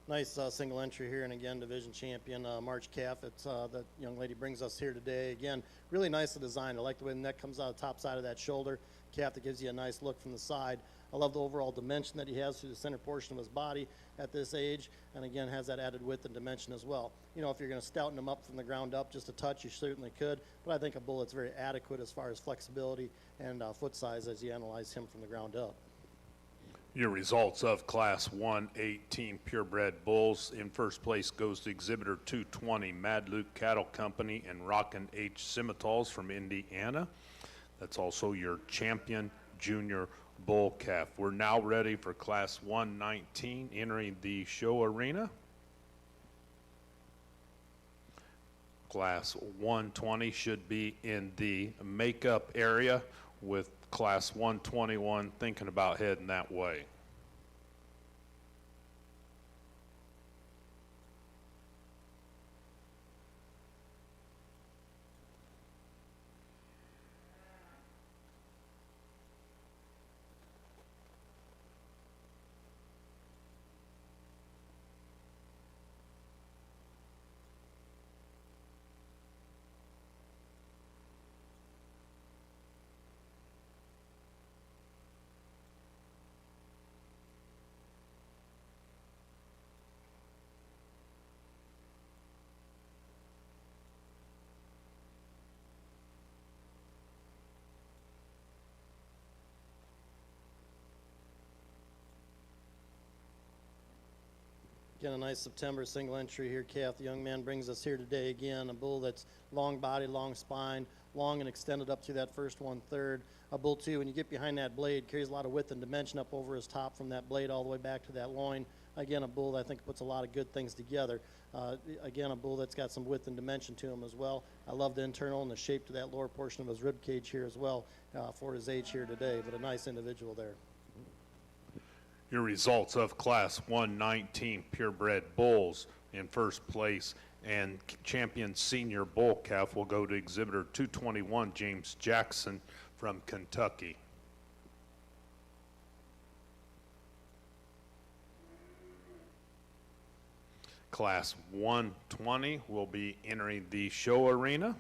Nice single entry here, and again, division champion March calf. It's that young lady brings us here today. Again, really nicely designed. I like the way the neck comes out the top side of that shoulder. Calf that gives you a nice look from the side. I love the overall dimension that he has through the center portion of his body at this age, and again has that added width and dimension as well. You know, if you're going to stouten him up from the ground up just a touch, you certainly could, but I think a bull that's very adequate as far as flexibility and foot size as you analyze him from the ground up. Your results of Class 118 Purebred Bulls. In first place goes to Exhibitor 220 Mad Luke Cattle Company and Rockin' H. Simmentals from Indiana. That's also your champion junior bull calf. We're now ready for Class 119 entering the show arena. Class 120 should be in the makeup area, with Class 121 thinking about heading that way. Again, a nice September single entry here, calf. The young man brings us here today again. A bull that's long body, long spine, long and extended up through that first 1/3. A bull, too, when you get behind that blade, carries a lot of width and dimension up over his top from that blade all the way back to that loin. Again, a bull that I think puts a lot of good things together. Again, a bull that's got some width and dimension to him as well. I love the internal and the shape to that lower portion of his rib cage here as well for his age here today, but a nice individual there. Your results of Class 119 Purebred Bulls. In first place and champion senior bull calf will go to Exhibitor 221 James Jackson from Kentucky. Class 120 will be entering the show arena.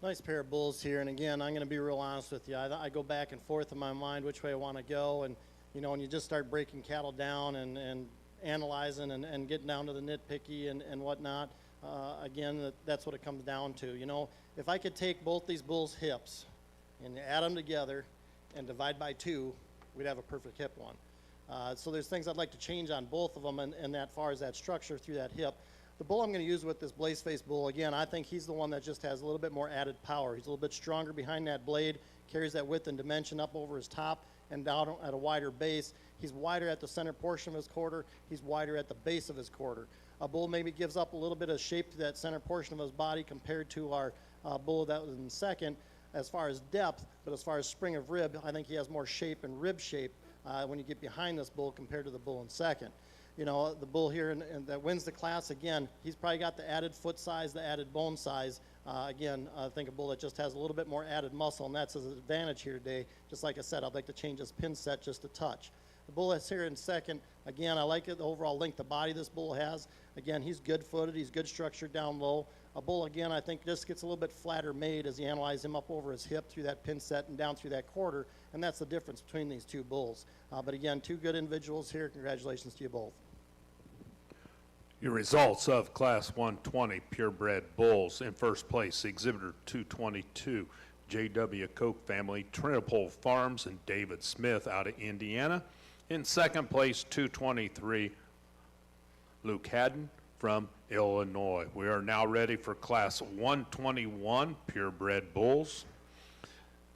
Nice pair of bulls here, and again, I'm going to be real honest with you. I go back and forth in my mind which way I want to go, and you know, when you just start breaking cattle down and analyzing and getting down to the nitpicky and whatnot, again, that's what it comes down to. You know, if I could take both these bulls' hips and add them together and divide by 2, we'd have a perfect hip one. So there's things I'd like to change on both of them, and that far as that structure through that hip. The bull I'm going to use with this blaze face bull, again, I think he's the one that just has a little bit more added power. He's a little bit stronger behind that blade, carries that width and dimension up over his top and down at a wider base. He's wider at the center portion of his quarter. He's wider at the base of his quarter. A bull maybe gives up a little bit of shape to that center portion of his body compared to our bull that was in second as far as depth, but as far as spring of rib, I think he has more shape and rib shape when you get behind this bull compared to the bull in second. You know, the bull here that wins the class, again, he's probably got the added foot size, the added bone size. Again, I think a bull that just has a little bit more added muscle, and that's his advantage here today. Just like I said, I'd like to change his pin set just a touch. The bull that's here in second, again, I like it, the overall length of body this bull has. Again, he's good-footed, he's good structured down low. A bull, again, I think just gets a little bit flatter made as you analyze him up over his hip through that pin set and down through that quarter, and that's the difference between these two bulls. But again, 2 good individuals here. Congratulations to you both. Your results of Class 120 purebred bulls: in first place, Exhibitor 222, J.W. Koch family, Trinopole Farms, and David Smith out of Indiana. In second place, 223, Luke Haddon from Illinois. We are now ready for Class 121 purebred bulls.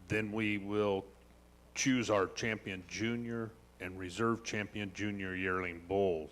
Then we will choose our champion junior and reserve champion junior yearling bull.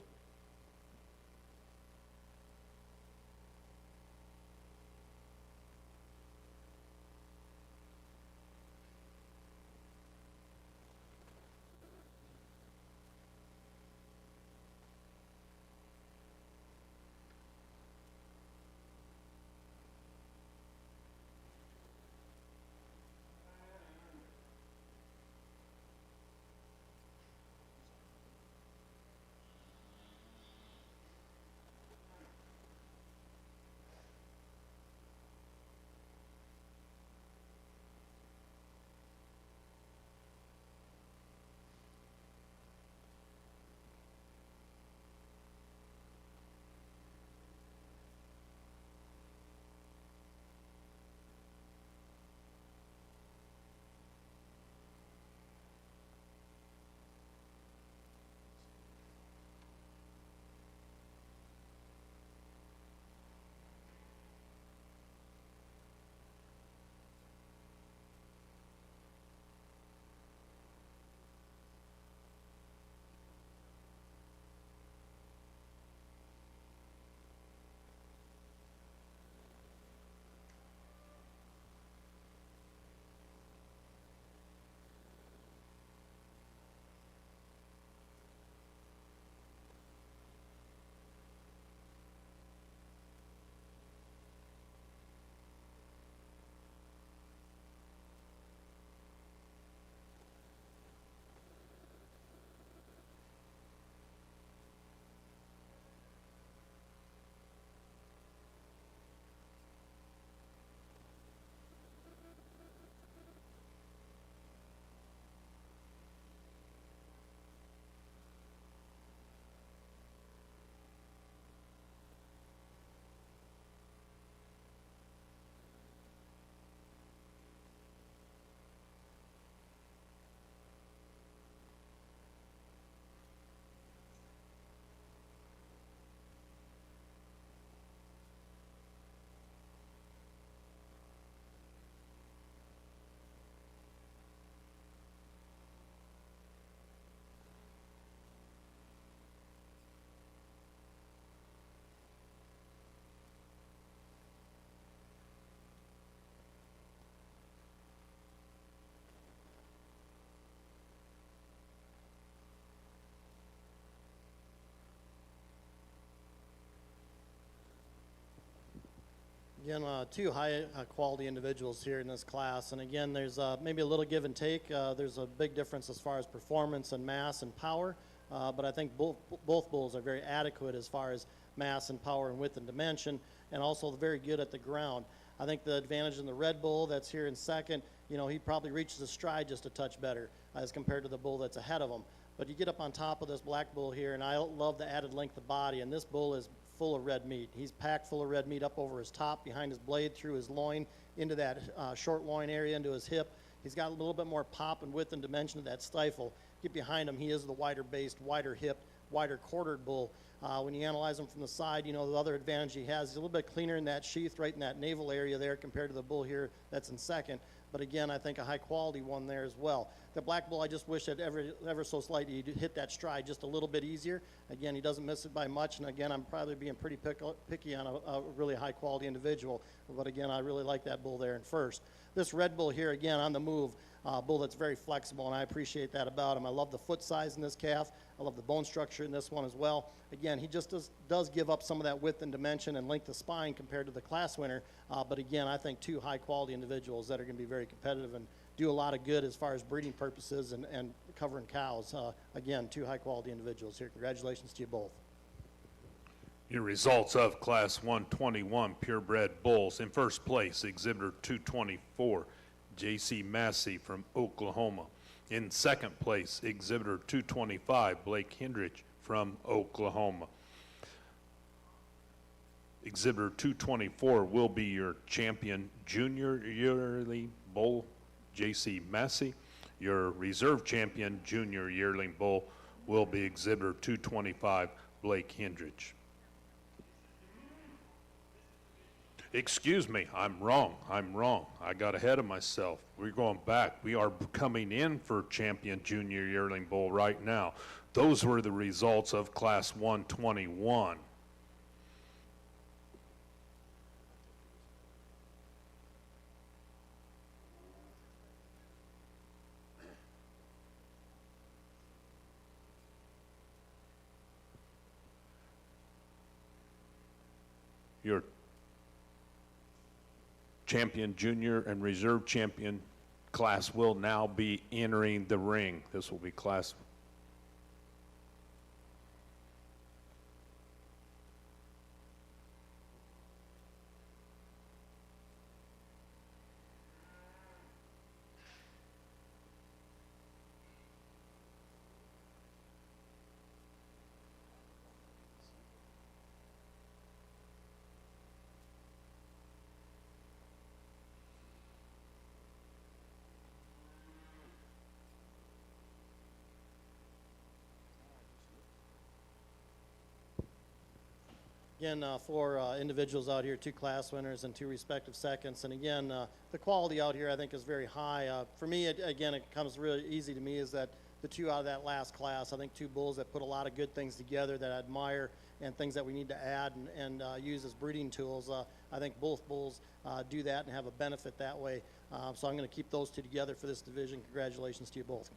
Again, 2 high quality individuals here in this class, and again, there's maybe a little give and take. There's a big difference as far as performance and mass and power, but I think both bulls are very adequate as far as mass and power and width and dimension, and also very good at the ground. I think the advantage in the red bull that's here in second, he probably reaches his stride just a touch better as compared to the bull that's ahead of him. But you get up on top of this black bull here, and I love the added length of body, and this bull is full of red meat. He's packed full of red meat up over his top, behind his blade, through his loin, into that short loin area, into his hip. He's got a little bit more pop and width and dimension to that stifle. Get behind him, he is the wider based, wider hipped, wider quartered bull. When you analyze him from the side, the other advantage he has is a little bit cleaner in that sheath, right in that navel area there, compared to the bull here that's in second. But again, I think a high quality one there as well. The black bull, I just wish that ever so slightly he'd hit that stride just a little bit easier. Again, he doesn't miss it by much, and again, I'm probably being pretty picky on a really high quality individual. But again, I really like that bull there in first. This red bull here, again, on the move, bull that's very flexible, and I appreciate that about him. I love the foot size in this calf. I love the bone structure in this one as well. Again, he just does give up some of that width and dimension and length of spine compared to the class winner. But again, I think two high-quality individuals that are going to be very competitive and do a lot of good as far as breeding purposes and covering cows. Again, two high-quality individuals here. Congratulations to you both. Your results of Class 121 purebred bulls. In first place, exhibitor 224, J.C. Massey from Oklahoma. In second place, exhibitor 225, Blake Hendrich from Oklahoma. Exhibitor 224 will be your champion junior yearling bull, J.C. Massey. Your reserve champion junior yearling bull will be exhibitor 225, Blake Hendrich. Excuse me, I'm wrong. I got ahead of myself. We're going back. We are coming in for champion junior yearling bull right now. Those were the results of Class 121. Your champion junior and reserve champion class will now be entering the ring. This will be class. Again, four individuals out here, two class winners and two respective seconds. And again, the quality out here I think is very high. For me, again, it comes really easy to me is that the two out of that last class, I think two bulls that put a lot of good things together that I admire and things that we need to add and use as breeding tools. I think both bulls do that and have a benefit that way. So I'm going to keep those two together for this division. Congratulations to you both.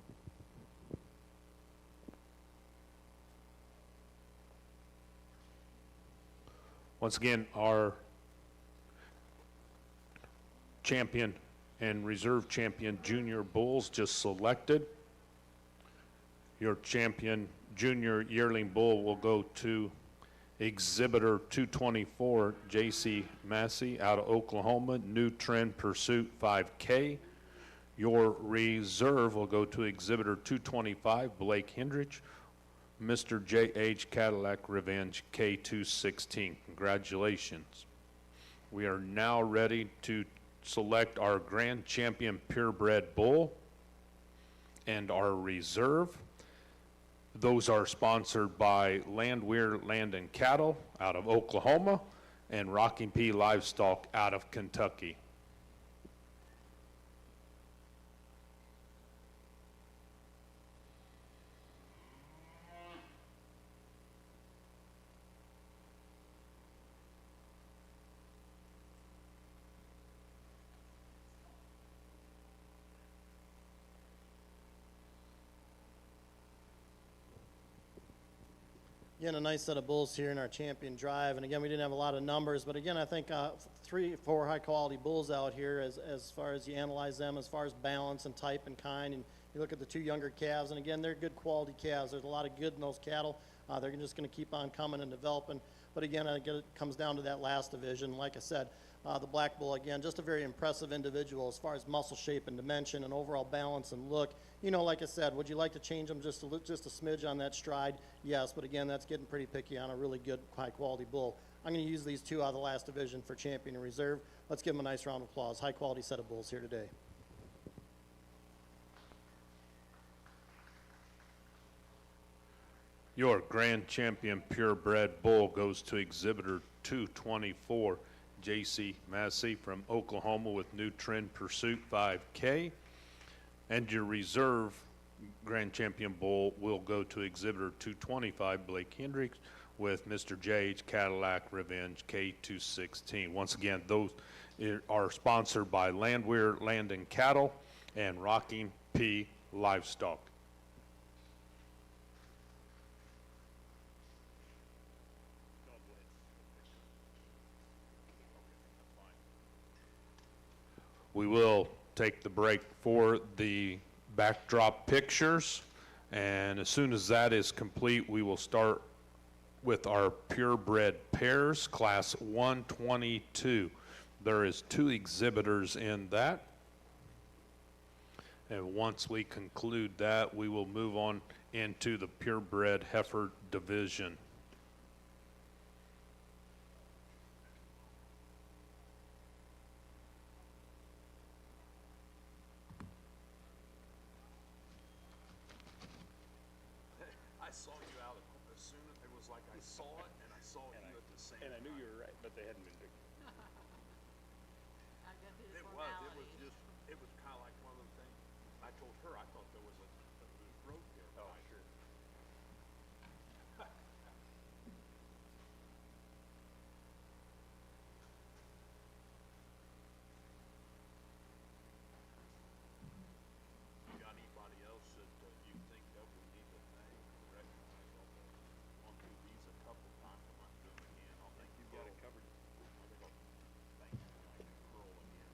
Once again, our champion and reserve champion junior bulls just selected. Your champion junior yearling bull will go to exhibitor 224, J.C. Massey out of Oklahoma, New Trend Pursuit 5K. Your reserve will go to exhibitor 225, Blake Hendrich, Mr. J.H. Cadillac Revenge K216. Congratulations. We are now ready to select our grand champion purebred bull and our reserve. Those are sponsored by Landwehr Land and Cattle out of Oklahoma and Rocking P Livestock out of Kentucky. Again, a nice set of bulls here in our champion drive. And again, we didn't have a lot of numbers, but again, I think 3 or 4 high quality bulls out here as far as you analyze them, as far as balance and type and kind. And you look at the 2 younger calves, and again, they're good quality calves. There's a lot of good in those cattle. They're just going to keep on coming and developing. But again, I get it comes down to that last division. Like I said, the Black Bull, again, just a very impressive individual as far as muscle shape and dimension and overall balance and look. You know, like I said, would you like to change him just a smidge on that stride? Yes, but again, that's getting pretty picky on a really good, high-quality bull. I'm going to use these two out of the last division for champion and reserve. Let's give them a nice round of applause. High-quality set of bulls here today. Your grand champion purebred bull goes to exhibitor 224, J.C. Massey from Oklahoma with New Trend Pursuit 5K. And your reserve grand champion bull will go to exhibitor 225, Blake Hendricks with Mr. J.H. Cadillac Revenge K216. Once again, those are sponsored by Landwehr Land and Cattle and Rocking P Livestock. We will take the break for the backdrop pictures, and as soon as that is complete, we will start with our purebred pairs, class 122. There is 2 exhibitors in that, and once we conclude that, we will move on into the purebred heifer division. I saw you out as soon as it was like I saw it and I saw you at the same time. And I knew you were right, but they hadn't been big. I got through the It formality. it was kind of like one of those things. I told her I thought there was a road there. Oh, sure. You got anybody else that you think of we need to thank or recognize on the, gone through these a couple times, I might do them again. I'll thank you. Got it covered. I think I'll thank you, like Pearl again.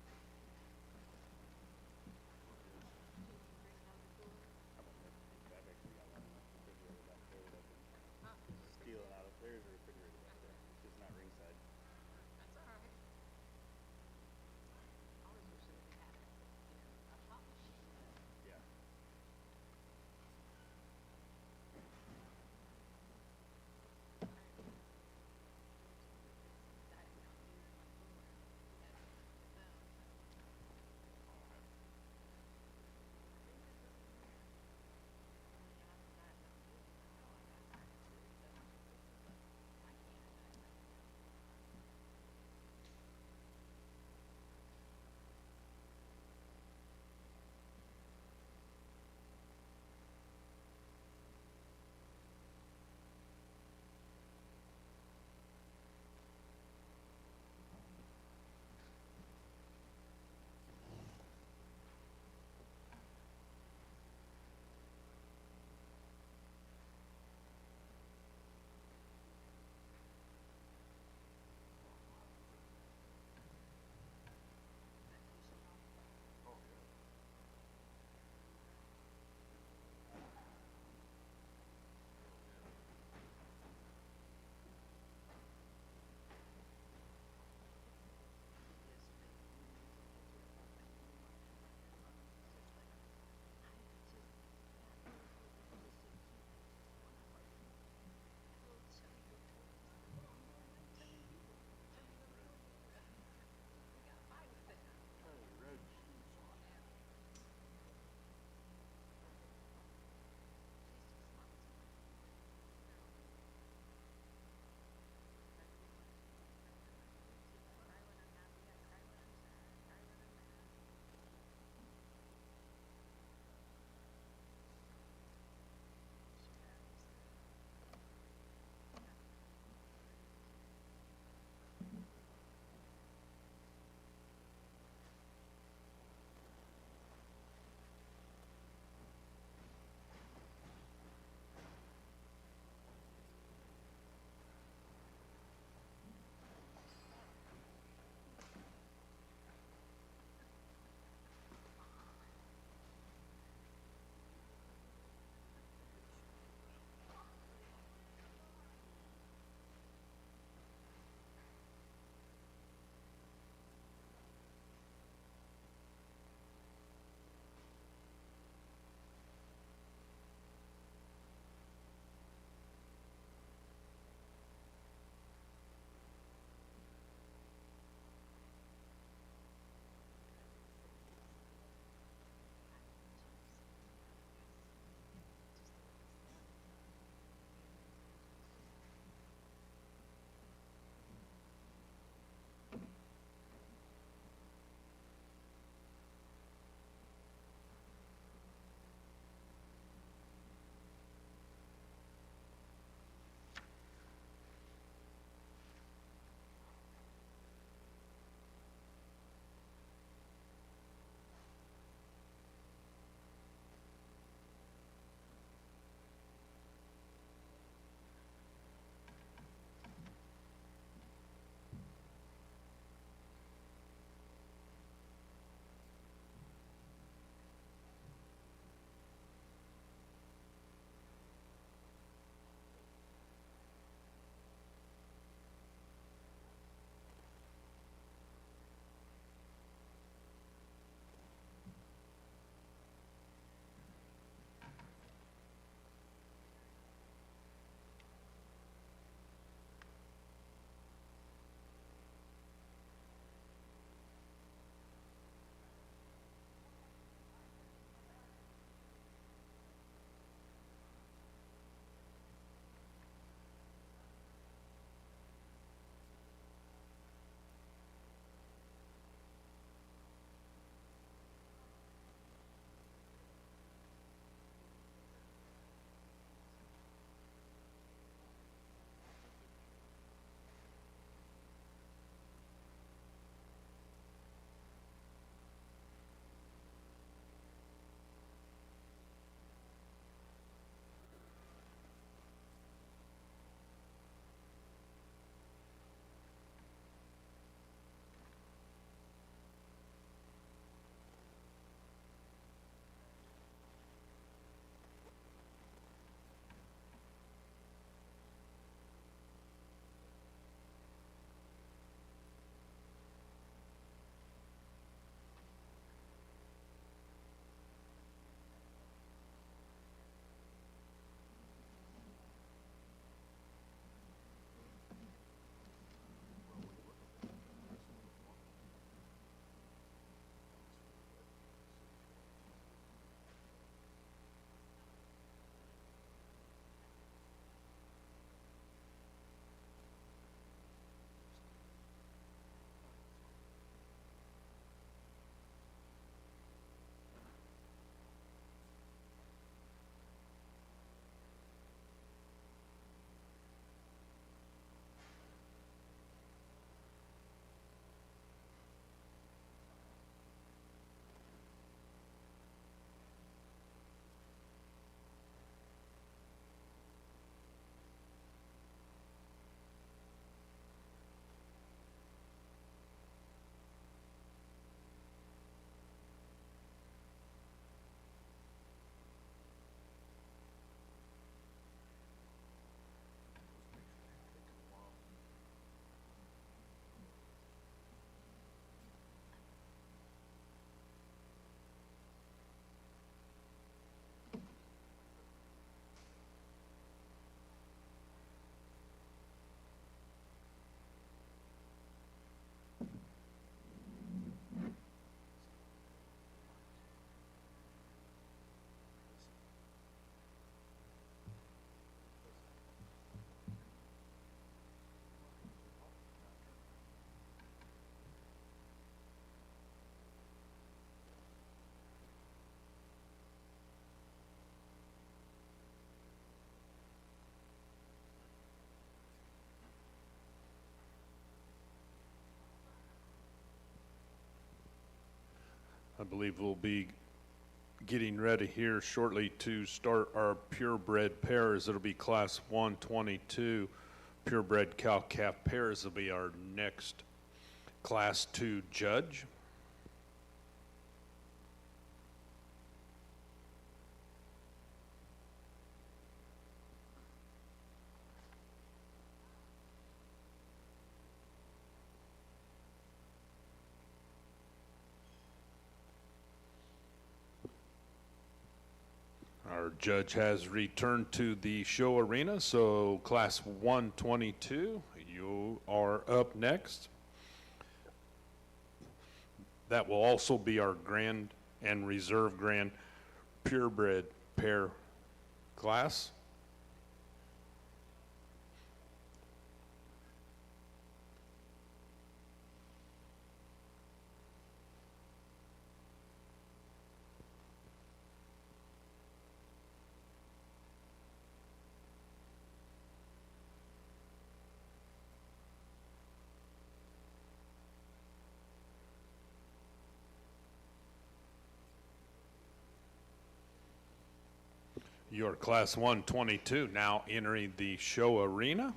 believe we'll be getting ready here shortly to start our purebred pairs. It'll be Class 122 purebred cow-calf pairs will be our next Class 2 judge. Our judge has returned to the show arena, so Class 122, you are up next. That will also be our grand and reserve grand purebred pair class. Your Class 122 now entering the show arena.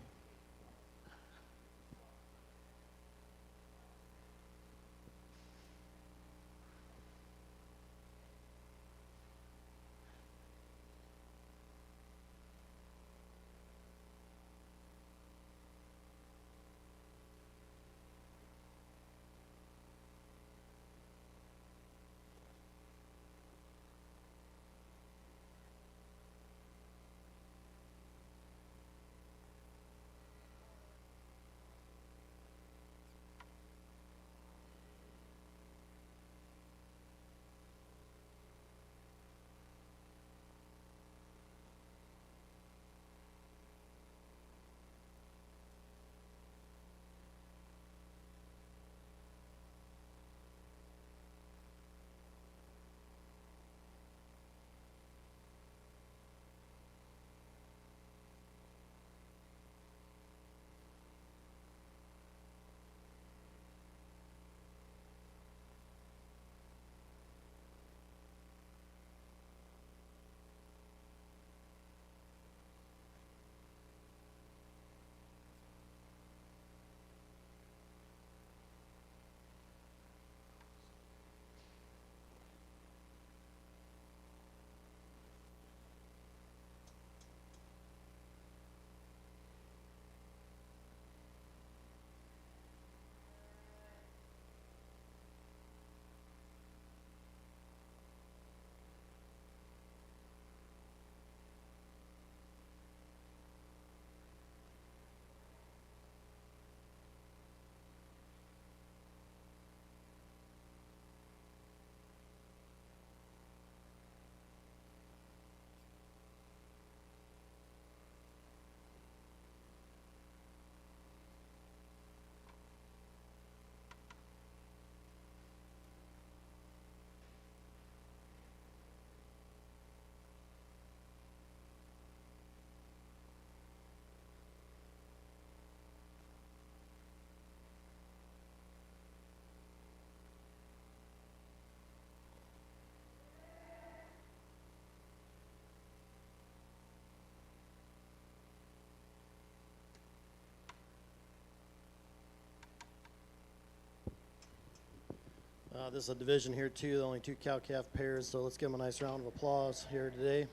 This is a division here too, only 2 cow-calf pairs, so let's give them a nice round of applause here today.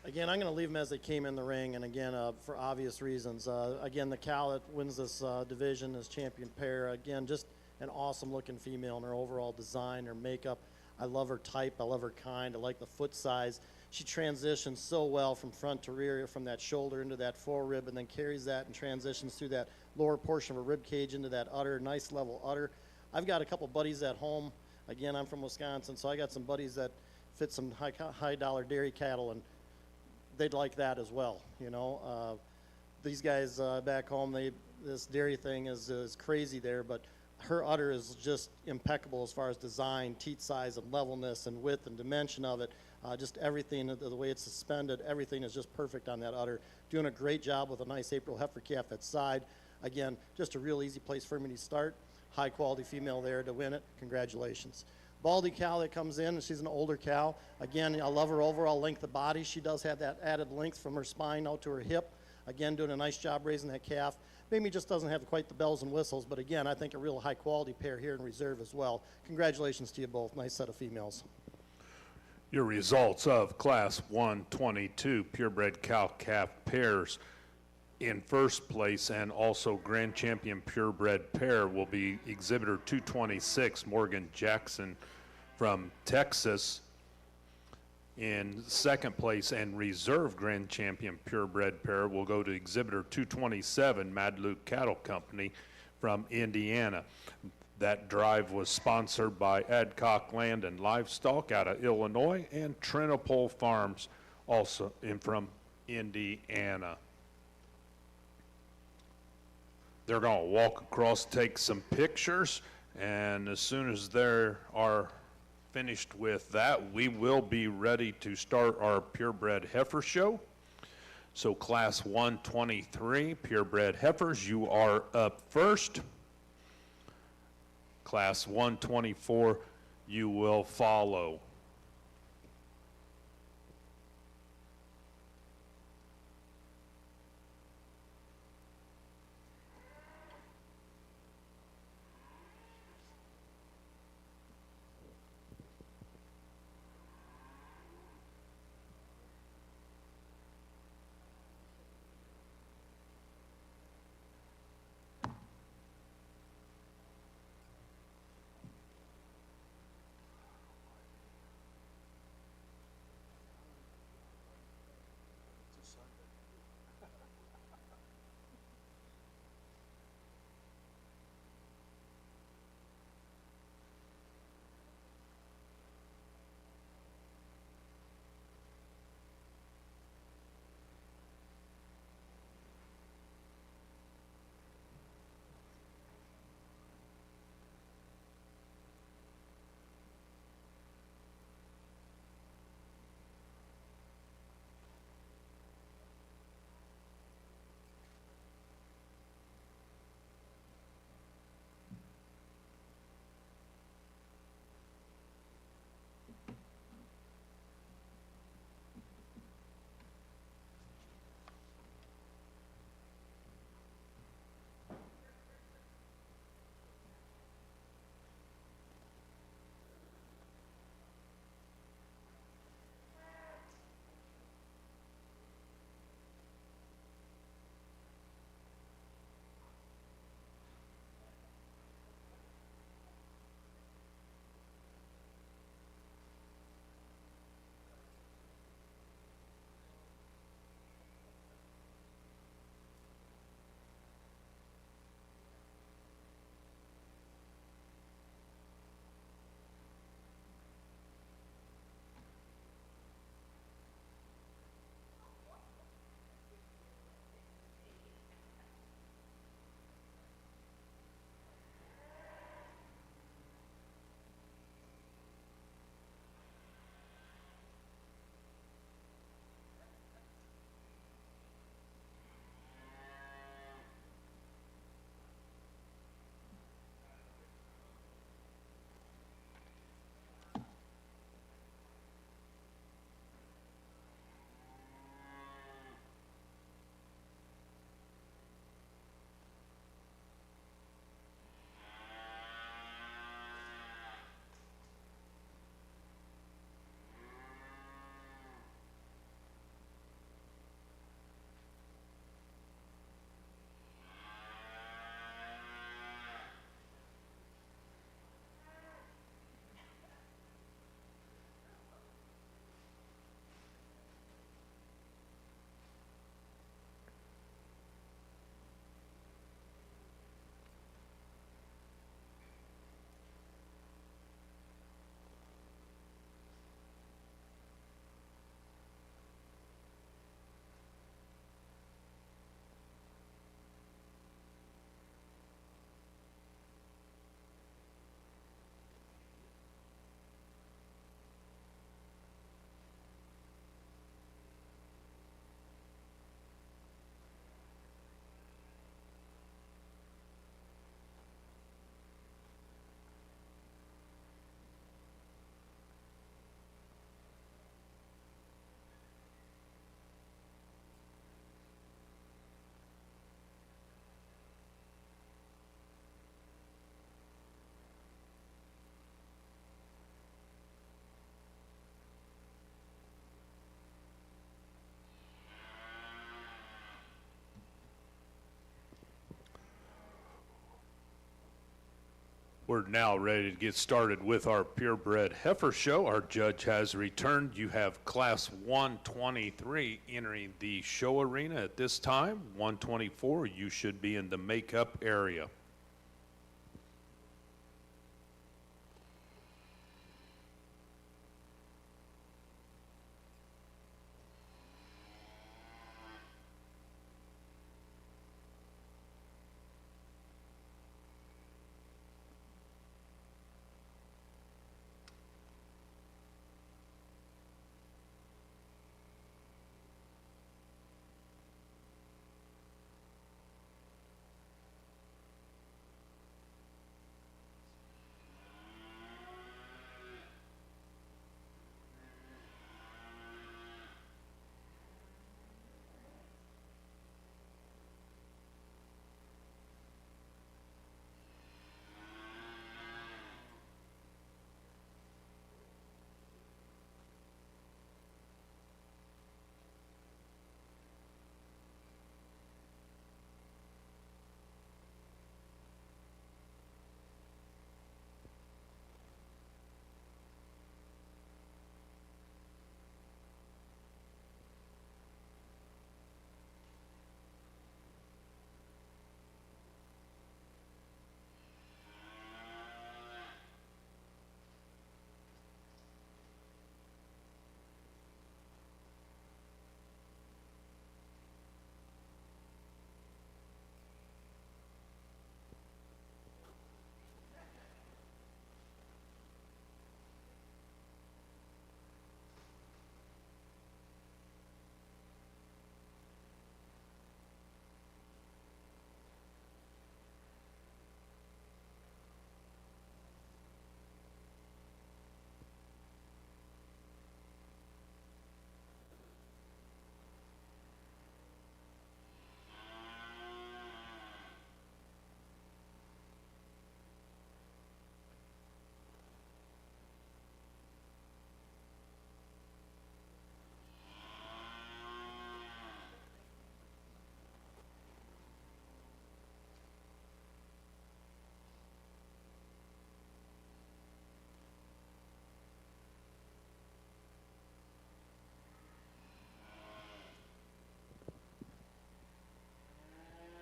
Again, I'm going to leave them as they came in the ring, and again, for obvious reasons. Again, the cow that wins this division is champion pair. Again, just an awesome looking female in her overall design, her makeup. I love her type, I love her kind, I like the foot size. She transitions so well from front to rear, from that shoulder into that forerib, and then carries that and transitions through that lower portion of her rib cage into that udder, nice level udder. I've got a couple buddies at home. Again, I'm from Wisconsin, so I got some buddies that fit some high dollar dairy cattle, and they'd like that as well, you know. These guys back home, this dairy thing is crazy there, but her udder is just impeccable as far as design, teat size, and levelness, and width and dimension of it. Just everything, the way it's suspended, everything is just perfect on that udder. Doing a great job with a nice April heifer calf at side. Again, just a real easy place for me to start. high-quality female there to win it. Congratulations. Baldy cow that comes in, and she's an older cow. Again, I love her overall length of body. She does have that added length from her spine out to her hip. Again, doing a nice job raising that calf. Maybe just doesn't have quite the bells and whistles, but again, I think a real high-quality pair here in reserve as well. Congratulations to you both. Nice set of females. Your results of Class 122 purebred cow-calf pairs in first place and also Grand Champion purebred pair will be Exhibitor 226, Morgan Jackson from Texas. In second place and reserve Grand Champion purebred pair will go to Exhibitor 227, Mad Luke Cattle Company from Indiana. That drive was sponsored by Adcock Land and Livestock out of Illinois and Trinopole Farms also from Indiana. They're going to walk across, take some pictures, and as soon as they are finished with that, we will be ready to start our purebred heifer show. So Class 123 purebred heifers, you are up first. Class 124, you will follow. We're now ready to get started with our purebred heifer show. Our judge has returned. You have Class 123 entering the show arena at this time. 124, you should be in the makeup area.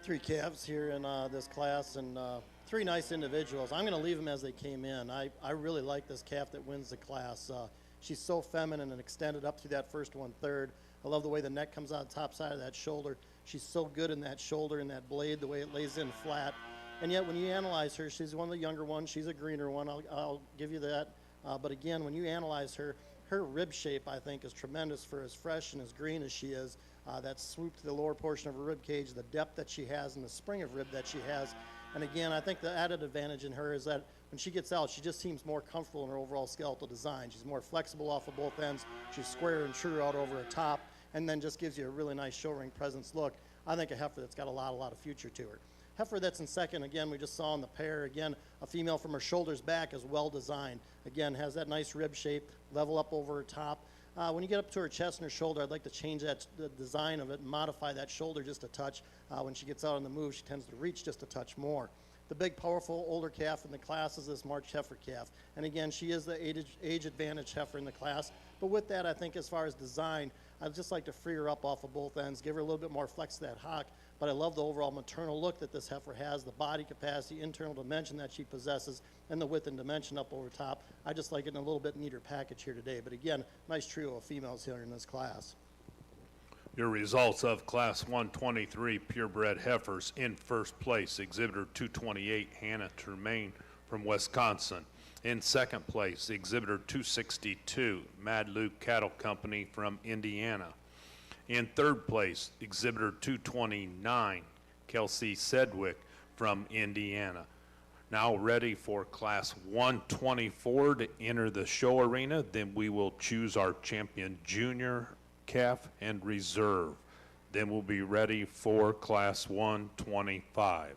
Three calves here in this class, and three nice individuals. I'm going to leave them as they came in. I really like this calf that wins the class. She's so feminine and extended up through that first 1/3. I love the way the neck comes out the top side of that shoulder. She's so good in that shoulder and that blade, the way it lays in flat. And yet when you analyze her, she's one of the younger ones. She's a greener one. I'll give you that. But again, when you analyze her, her rib shape, I think, is tremendous for as fresh and as green as she is. That swoop to the lower portion of her rib cage, the depth that she has, and the spring of rib that she has. And again, I think the added advantage in her is that when she gets out, she just seems more comfortable in her overall skeletal design. She's more flexible off of both ends. She's square and true out over her top, and then just gives you a really nice show ring presence look. I think a heifer that's got a lot of future to her. Heifer that's in second, again, we just saw in the pair, again, a female from her shoulders back is well designed. Again, has that nice rib shape, level up over her top. When you get up to her chest and her shoulder, I'd like to change the design of it and modify that shoulder just a touch. When she gets out on the move, she tends to reach just a touch more. The big, powerful, older calf in the class is this March heifer calf. And again, she is the age advantage heifer in the class. But with that, I think as far as design, I'd just like to free her up off of both ends, give her a little bit more flex to that hock. But I love the overall maternal look that this heifer has, the body capacity, internal dimension that she possesses, and the width and dimension up over top. I just like it in a little bit neater package here today. But again, nice trio of females here in this class. Your results of Class 123 purebred heifers: in first place, Exhibitor 228, Hannah Tremaine from Wisconsin. In second place, Exhibitor 262, Mad Luke Cattle Company from Indiana. In third place, Exhibitor 229, Kelsey Sedgwick from Indiana. Now ready for Class 124 to enter the show arena. Then we will choose our champion junior, calf, and reserve. Then we'll be ready for Class 125.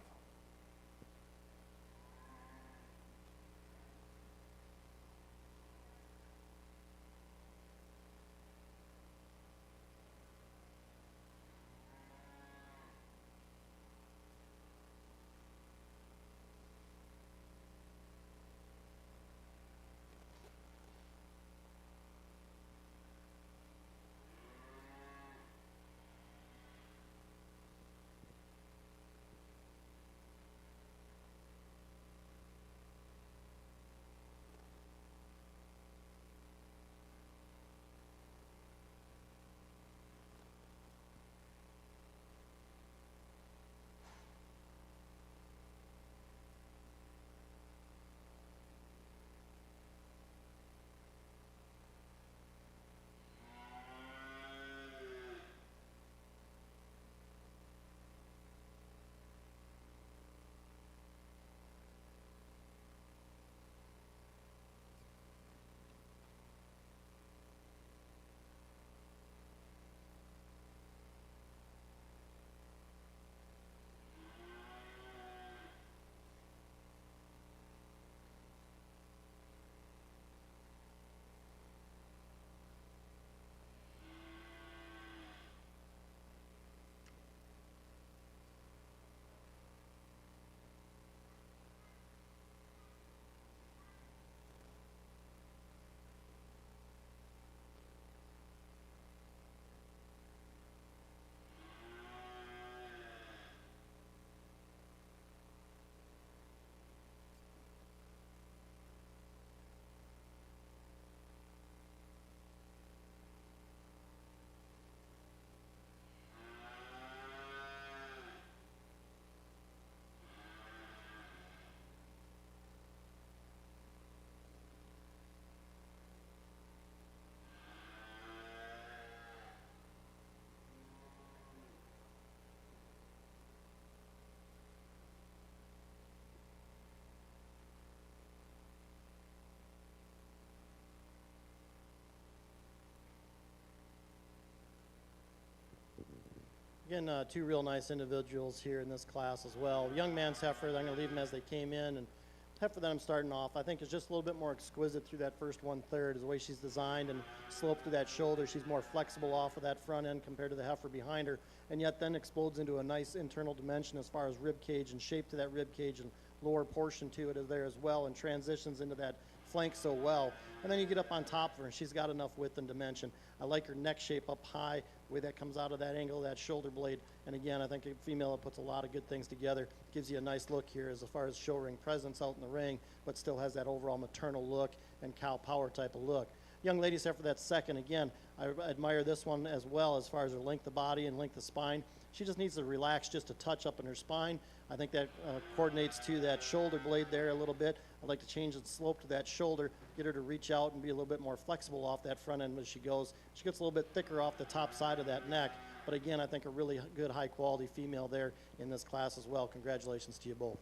Again, two real nice individuals here in this class as well. Young man's heifer, I'm going to leave them as they came in, and heifer that I'm starting off, I think is just a little bit more exquisite through that first 1/3, is the way she's designed and slope through that shoulder. She's more flexible off of that front end compared to the heifer behind her, and yet then explodes into a nice internal dimension as far as rib cage and shape to that rib cage and lower portion to it is there as well, and transitions into that flank so well. And then you get up on top of her, and she's got enough width and dimension. I like her neck shape up high, the way that comes out of that angle of that shoulder blade. And again, I think a female that puts a lot of good things together, gives you a nice look here as far as show ring presence out in the ring, but still has that overall maternal look and cow power type of look. Young ladies here for that second, again, I admire this one as well as far as her length of body and length of spine. She just needs to relax just a touch up in her spine. I think that coordinates to that shoulder blade there a little bit. I'd like to change the slope to that shoulder, get her to reach out and be a little bit more flexible off that front end as she goes. She gets a little bit thicker off the top side of that neck, but again, I think a really good high quality female there in this class as well. Congratulations to you both.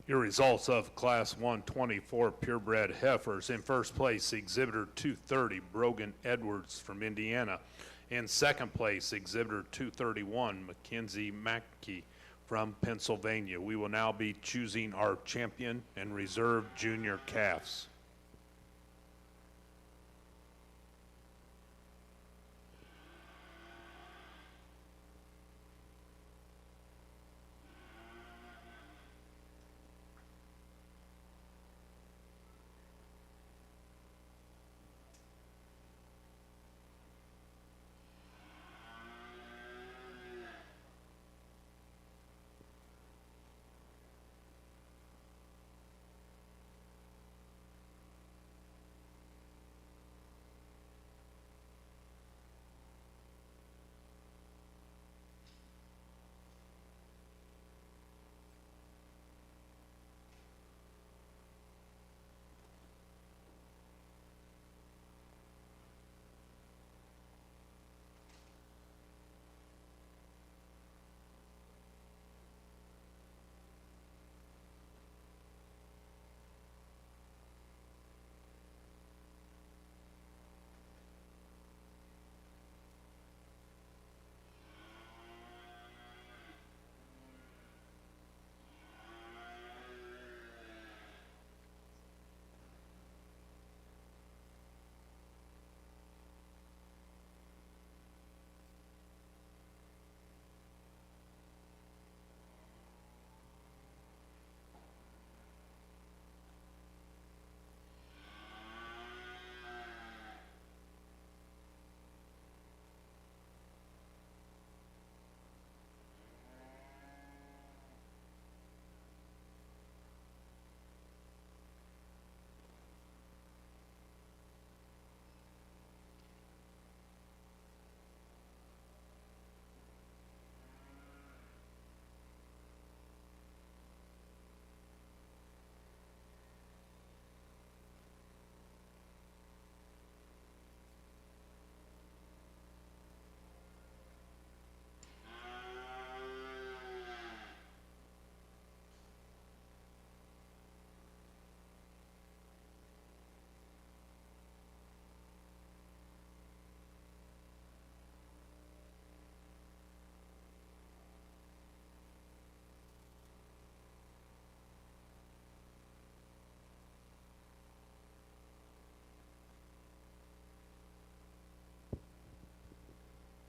Your results of Class 124 purebred heifers: in first place, Exhibitor 230, Brogan Edwards from Indiana. In second place, Exhibitor 231, Mackenzie Mackey from Pennsylvania. We will now be choosing our champion and reserve junior calves.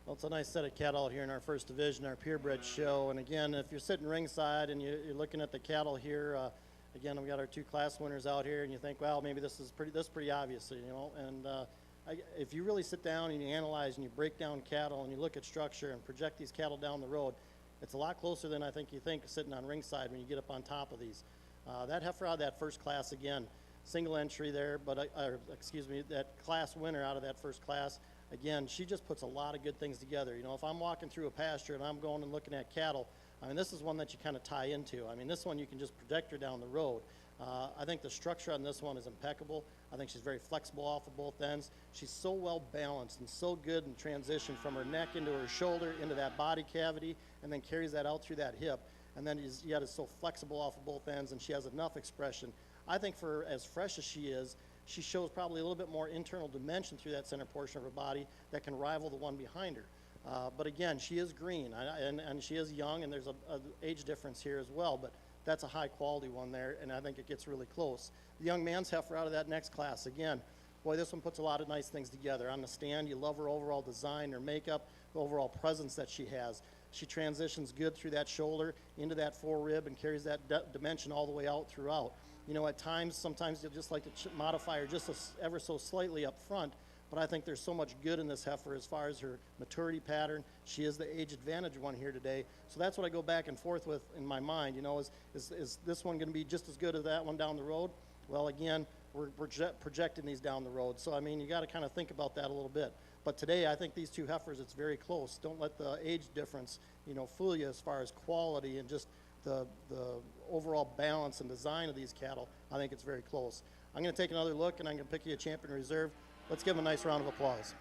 Well, it's a nice set of cattle here in our first division, our purebred show. And again, if you're sitting ringside and you're looking at the cattle here, again, we've got our two class winners out here, and you think, well, maybe this is pretty obvious, you know. And if you really sit down and you analyze and you break down cattle and you look at structure and project these cattle down the road, it's a lot closer than I think you think sitting on ringside when you get up on top of these. That heifer out of that first class, again, single entry there, but excuse me, that class winner out of that first class. Again, she just puts a lot of good things together. You know, if I'm walking through a pasture and I'm going and looking at cattle, I mean, this is one that you kind of tie into. I mean, this one you can just project her down the road. I think the structure on this one is impeccable. I think she's very flexible off of both ends. She's so well balanced and so good in transition from her neck into her shoulder, into that body cavity, and then carries that out through that hip. And then yet is so flexible off of both ends, and she has enough expression. I think for as fresh as she is, she shows probably a little bit more internal dimension through that center portion of her body that can rival the one behind her. But again, she is green, and she is young, and there's a age difference here as well, but that's a high quality one there, and I think it gets really close. The young man's heifer out of that next class, again, boy, this one puts a lot of nice things together. On the stand, you love her overall design, her makeup, the overall presence that she has. She transitions good through that shoulder into that forerib and carries that dimension all the way out throughout. You know, at times, sometimes you'll just like to modify her just ever so slightly up front, but I think there's so much good in this heifer as far as her maturity pattern. She is the age advantage one here today. So that's what I go back and forth with in my mind, you know, is this one going to be just as good as that one down the road? Well, again, we're projecting these down the road. So, I mean, you got to kind of think about that a little bit. But today, I think these two heifers, it's very close. Don't let the age difference, you know, fool you as far as quality and just the overall balance and design of these cattle. I think it's very close. I'm going to take another look, and I'm going to pick you a champion reserve. Let's give them a nice round of applause.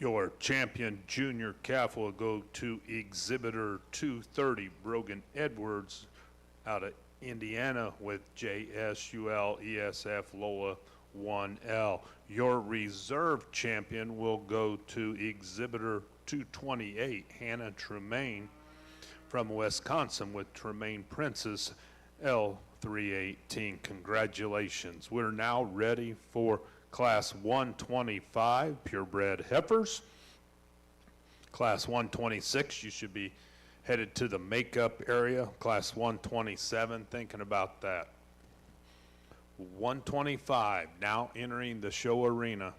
Your champion junior calf will go to exhibitor 230, Brogan Edwards, out of Indiana with JSUL ESF Lola 1L. Your reserve champion will go to exhibitor 228, Hannah Tremaine from Wisconsin with Tremaine Princess L318. Congratulations. We're now ready for Class 125 purebred heifers. Class 126, you should be headed to the makeup area. Class 127, thinking about that. 125 now entering the show arena.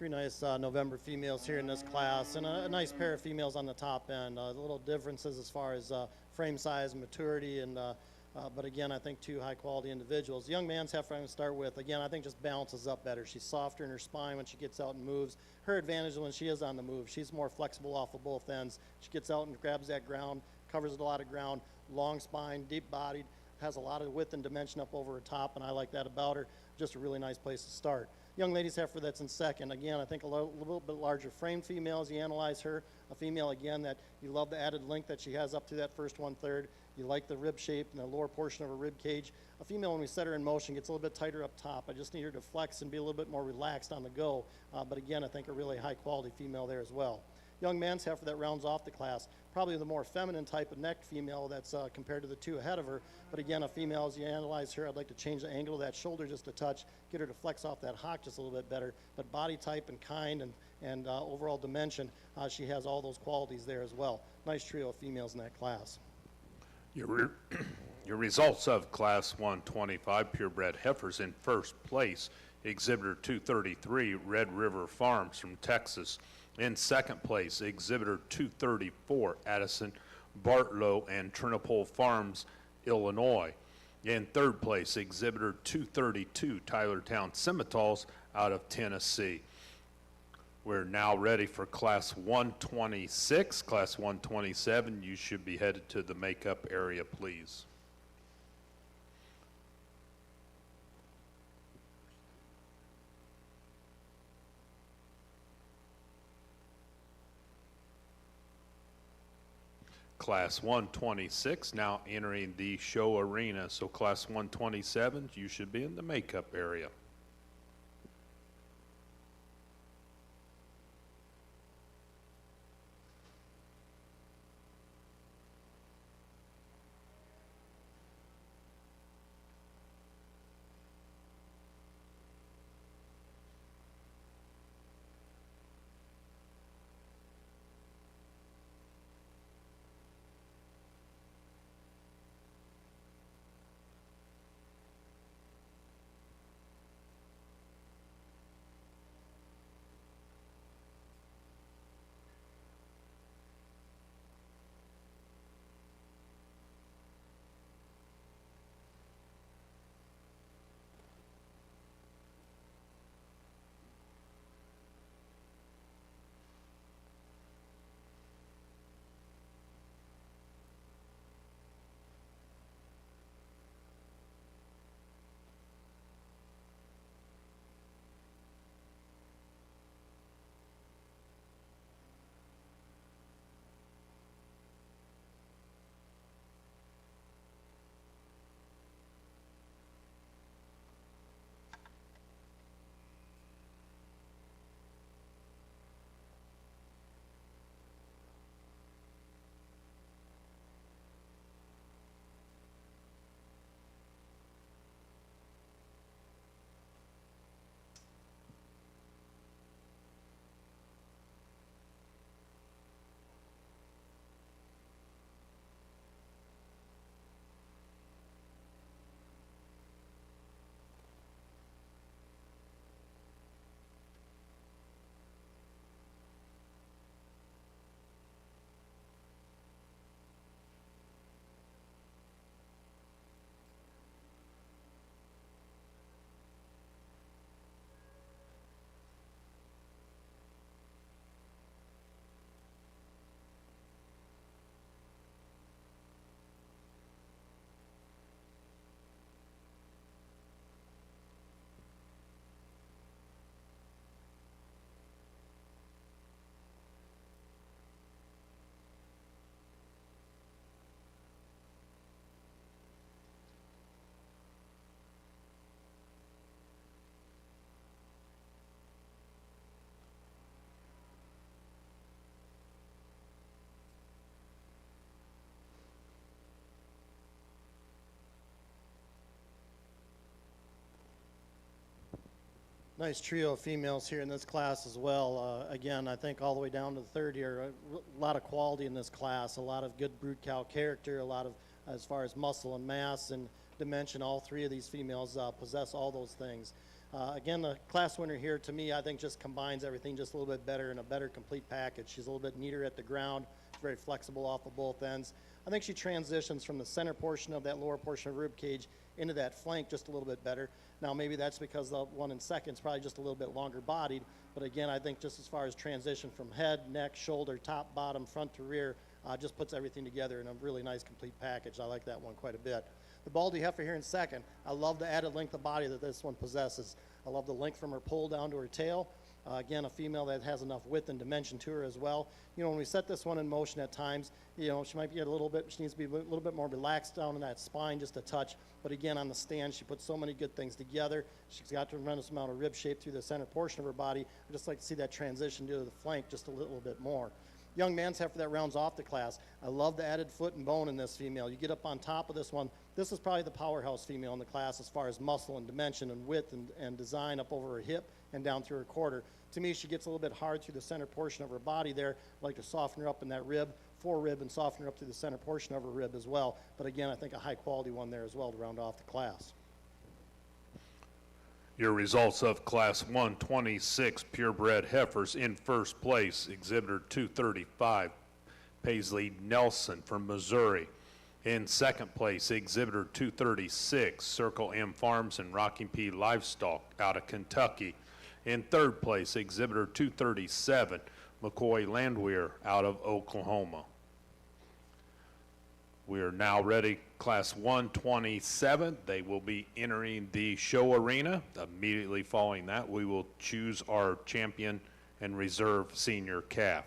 Three nice November females here in this class, and a nice pair of females on the top end. The little differences as far as frame size and maturity, and but again, I think two high-quality individuals. The young man's heifer I'm going to start with, again, I think just balances up better. She's softer in her spine when she gets out and moves. Her advantage is when she is on the move. She's more flexible off of both ends. She gets out and grabs that ground, covers a lot of ground, long spine, deep-bodied, has a lot of width and dimension up over her top, and I like that about her. Just a really nice place to start. Young lady's heifer that's in second, again, I think a little bit larger frame female as you analyze her. A female, again, that you love the added length that she has up to that first 1/3. You like the rib shape and the lower portion of her rib cage. A female, when we set her in motion, gets a little bit tighter up top. I just need her to flex and be a little bit more relaxed on the go. But again, I think a really high-quality female there as well. Young man's heifer that rounds off the class, probably the more feminine type of necked female that's compared to the two ahead of her. But again, a female, as you analyze her, I'd like to change the angle of that shoulder just a touch, get her to flex off that hock just a little bit better. But body type and kind and overall dimension, she has all those qualities there as well. Nice trio of females in that class. Your results of Class 125 purebred heifers: in first place, Exhibitor 233, Red River Farms from Texas. In second place, Exhibitor 234, Addison Bartlow and Trinopole Farms, Illinois. In third place, Exhibitor 232, Tylertown Simmentals out of Tennessee. We're now ready for Class 126. Class 127, you should be headed to the makeup area, please. Class 126 now entering the show arena. So Class 127, you should be in the makeup area. Nice trio of females here in this class as well. Again, I think all the way down to the third year, a lot of quality in this class, a lot of good brood cow character, a lot of, as far as muscle and mass and dimension, all three of these females possess all those things. Again, the class winner here, to me, I think just combines everything just a little bit better in a better complete package. She's a little bit neater at the ground. She's very flexible off of both ends. I think she transitions from the center portion of that lower portion of rib cage into that flank just a little bit better. Now, maybe that's because the one in second is probably just a little bit longer bodied, but again, I think just as far as transition from head, neck, shoulder, top, bottom, front to rear, just puts everything together in a really nice complete package. I like that one quite a bit. The Baldy heifer here in second, I love the added length of body that this one possesses. I love the length from her poll down to her tail. Again, a female that has enough width and dimension to her as well. You know, when we set this one in motion at times, you know, she might be a little bit, she needs to be a little bit more relaxed down in that spine, just a touch. But again, on the stand, she puts so many good things together. She's got a tremendous amount of rib shape through the center portion of her body. I just like to see that transition to the flank just a little bit more. Young man's heifer that rounds off the class. I love the added foot and bone in this female. You get up on top of this one. This is probably the powerhouse female in the class as far as muscle and dimension and width and design up over her hip and down through her quarter. To me, she gets a little bit hard through the center portion of her body there. I like to soften her up in that rib, forerib, and soften her up through the center portion of her rib as well. But again, I think a high quality one there as well to round off the class. Your results of Class 126 purebred heifers: in first place, exhibitor 235, Paisley Nelson from Missouri. In second place, exhibitor 236, Circle M Farms and Rocking P Livestock out of Kentucky. In third place, exhibitor 237, McCoy Landwehr out of Oklahoma. We are now ready, Class 127. They will be entering the show arena. Immediately following that, we will choose our champion and reserve senior calf.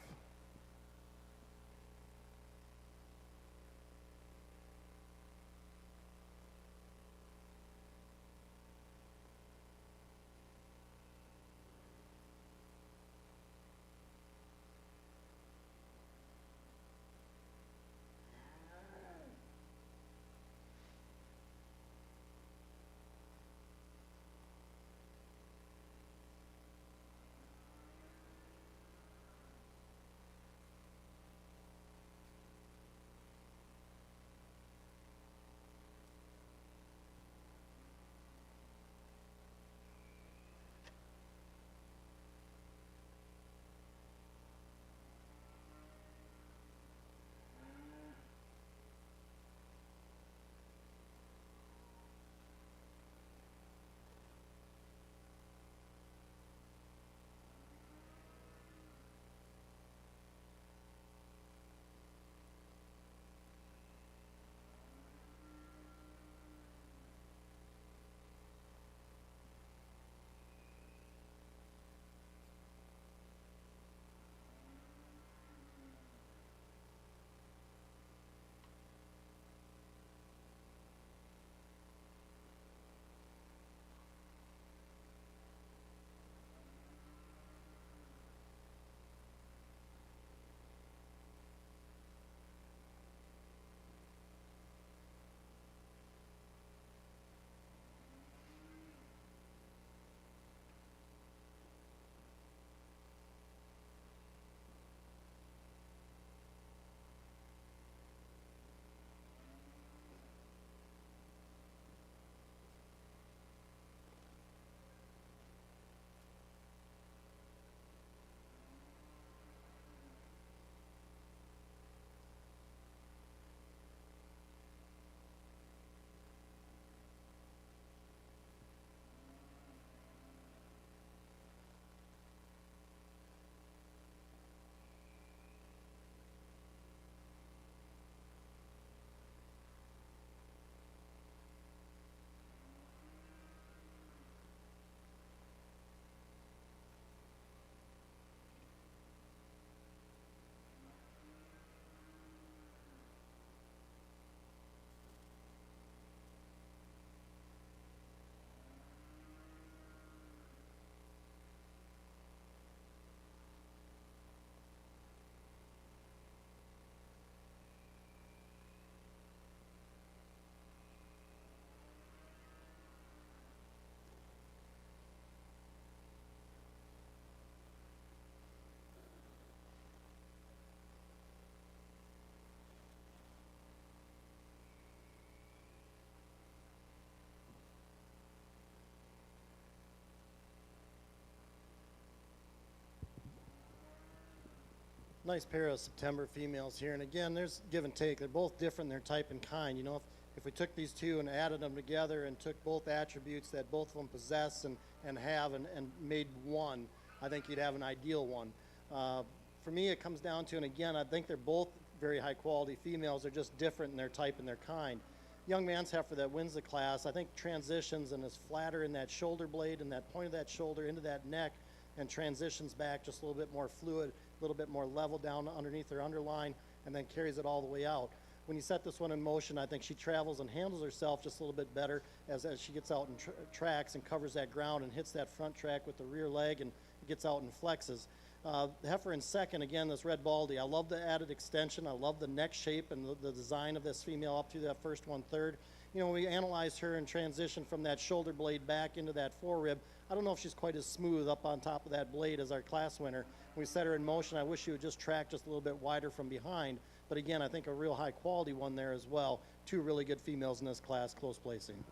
nice pair of September females here, and again, there's give and take. They're both different in their type and kind. You know, if we took these two and added them together and took both attributes that both of them possess and have and made one, I think you'd have an ideal one. For me, it comes down to, and again, I think they're both very high quality females. They're just different in their type and their kind. Young man's heifer that wins the class, I think transitions and is flatter in that shoulder blade and that point of that shoulder into that neck, and transitions back just a little bit more fluid, a little bit more level down underneath her underline, and then carries it all the way out. When you set this one in motion, I think she travels and handles herself just a little bit better as she gets out and tracks and covers that ground and hits that front track with the rear leg and gets out and flexes. The heifer in second, again, this red baldy. I love the added extension. I love the neck shape and the design of this female up through that first 1/3. You know, when we analyzed her and transition from that shoulder blade back into that forerib, I don't know if she's quite as smooth up on top of that blade as our class winner. When we set her in motion, I wish she would just track just a little bit wider from behind. But again, I think a real high quality one there as well. Two really good females in this class, close placing.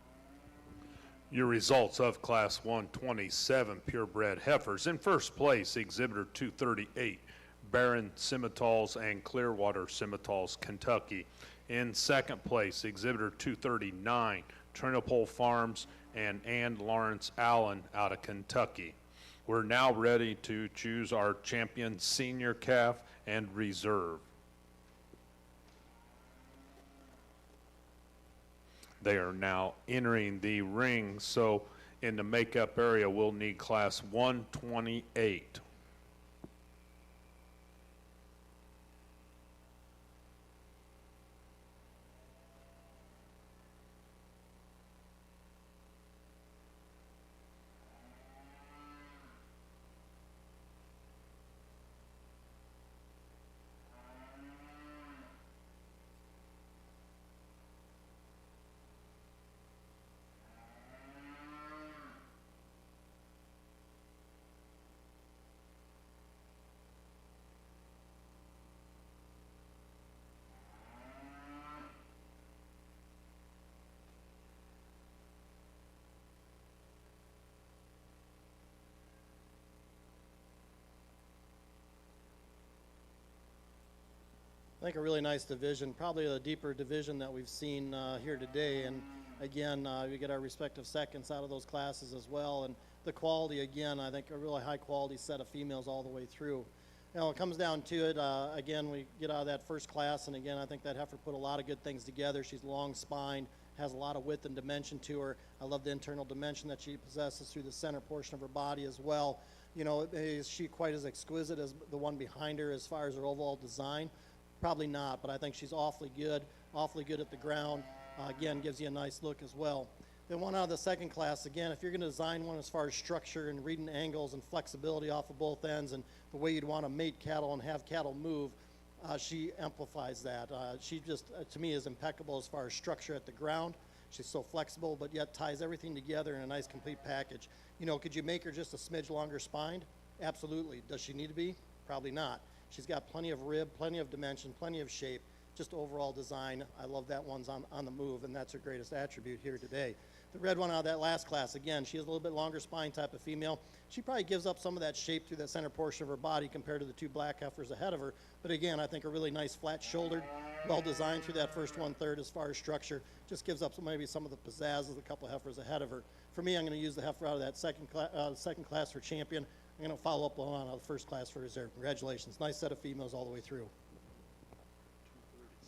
Your results of Class 127 purebred heifers. In first place, Exhibitor 238, Barron Simmentals and Clearwater Simmentals, Kentucky. In second place, Exhibitor 239, Trinopole Farms and Lawrence Allen out of Kentucky. We're now ready to choose our champion senior calf and reserve. They are now entering the ring, so in the makeup area, we'll need Class 128. I think a really nice division, probably the deeper division that we've seen here today. And again, we get our respective seconds out of those classes as well. And the quality, again, I think a really high quality set of females all the way through. You know, it comes down to it, again, we get out of that first class, and again, I think that heifer put a lot of good things together. She's long spined, has a lot of width and dimension to her. I love the internal dimension that she possesses through the center portion of her body as well. You know, is she quite as exquisite as the one behind her as far as her overall design? Probably not, but I think she's awfully good at the ground. Again, gives you a nice look as well. Then one out of the second class, again, if you're going to design one as far as structure and reading angles and flexibility off of both ends and the way you'd want to mate cattle and have cattle move, she amplifies that. She just, to me, is impeccable as far as structure at the ground. She's so flexible, but yet ties everything together in a nice complete package. You know, could you make her just a smidge longer spined? Absolutely. Does she need to be? Probably not. She's got plenty of rib, plenty of dimension, plenty of shape, just overall design. I love that one's on the move, and that's her greatest attribute here today. The red one out of that last class, again, she has a little bit longer spine type of female. She probably gives up some of that shape through that center portion of her body compared to the two black heifers ahead of her. But again, I think a really nice flat-shouldered, well-designed through that first 1/3 as far as structure. Just gives up maybe some of the pizzazz of the couple heifers ahead of her. For me, I'm going to use the heifer out of that second class for champion. I'm going to follow up on the first class for reserve. Congratulations. Nice set of females all the way through.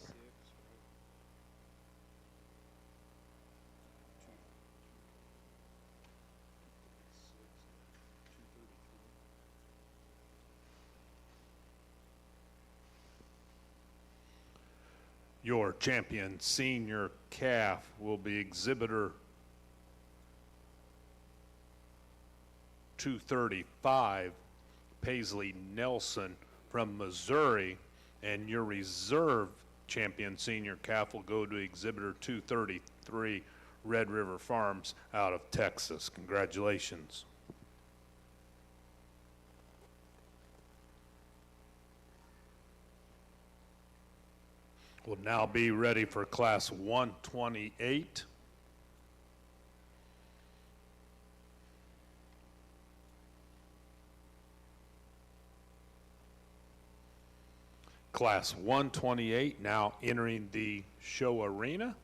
236, right? Your champion senior calf will be Exhibitor 235, Paisley Nelson from Missouri, and your reserve champion senior calf will go to Exhibitor 233, Red River Farms out of Texas. Congratulations. We'll now be ready for Class 128. Class 128 now entering the show arena.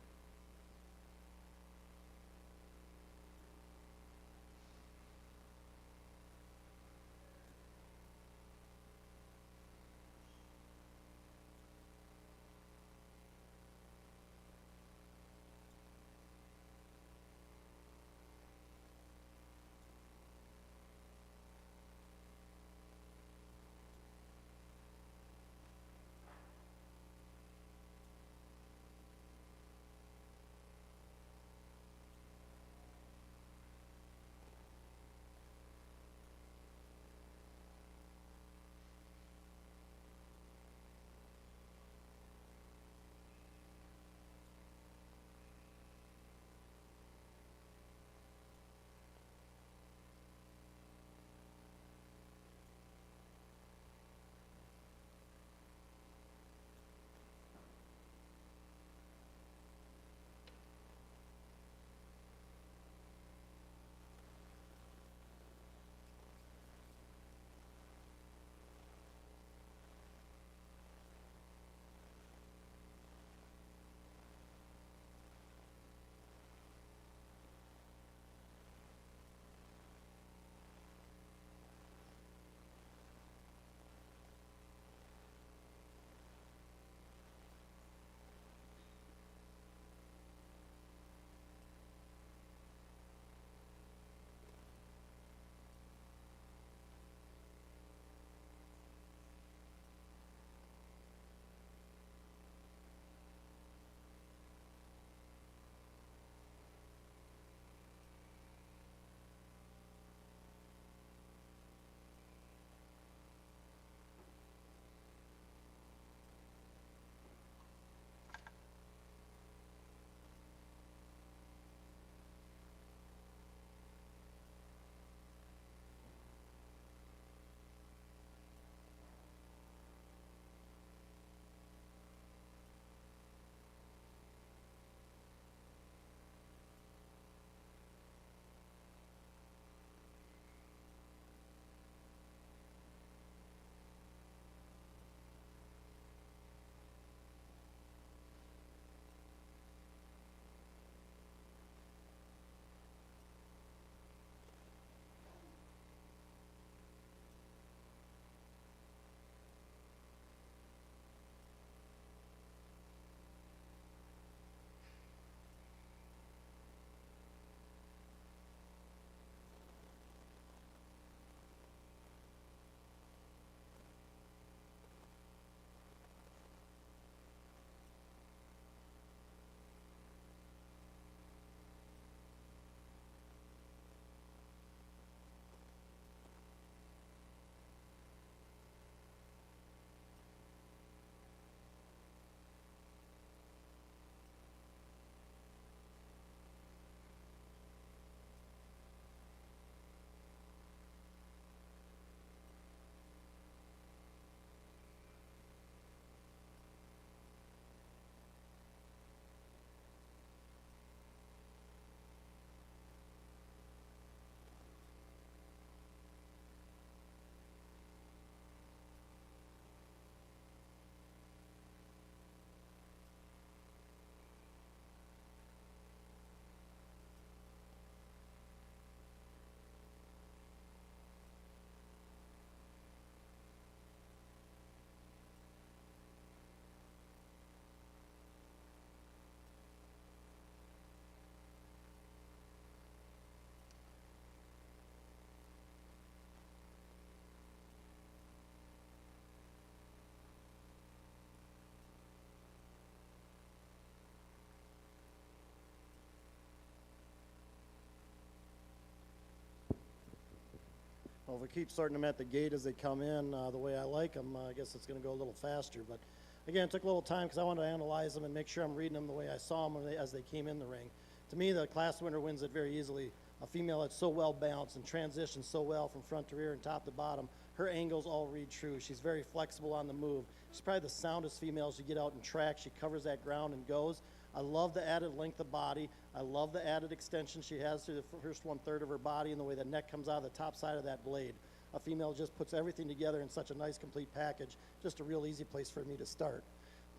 Well, if we keep starting them at the gate as they come in the way I like them, I guess it's going to go a little faster. But again, it took a little time because I wanted to analyze them and make sure I'm reading them the way I saw them as they came in the ring. To me, the class winner wins it very easily. A female that's so well balanced and transitions so well from front to rear and top to bottom. Her angles all read true. She's very flexible on the move. She's probably the soundest female as you get out and track. She covers that ground and goes. I love the added length of body. I love the added extension she has through the first 1/3 of her body and the way the neck comes out of the top side of that blade. a female just puts everything together in such a nice complete package. Just a real easy place for me to start.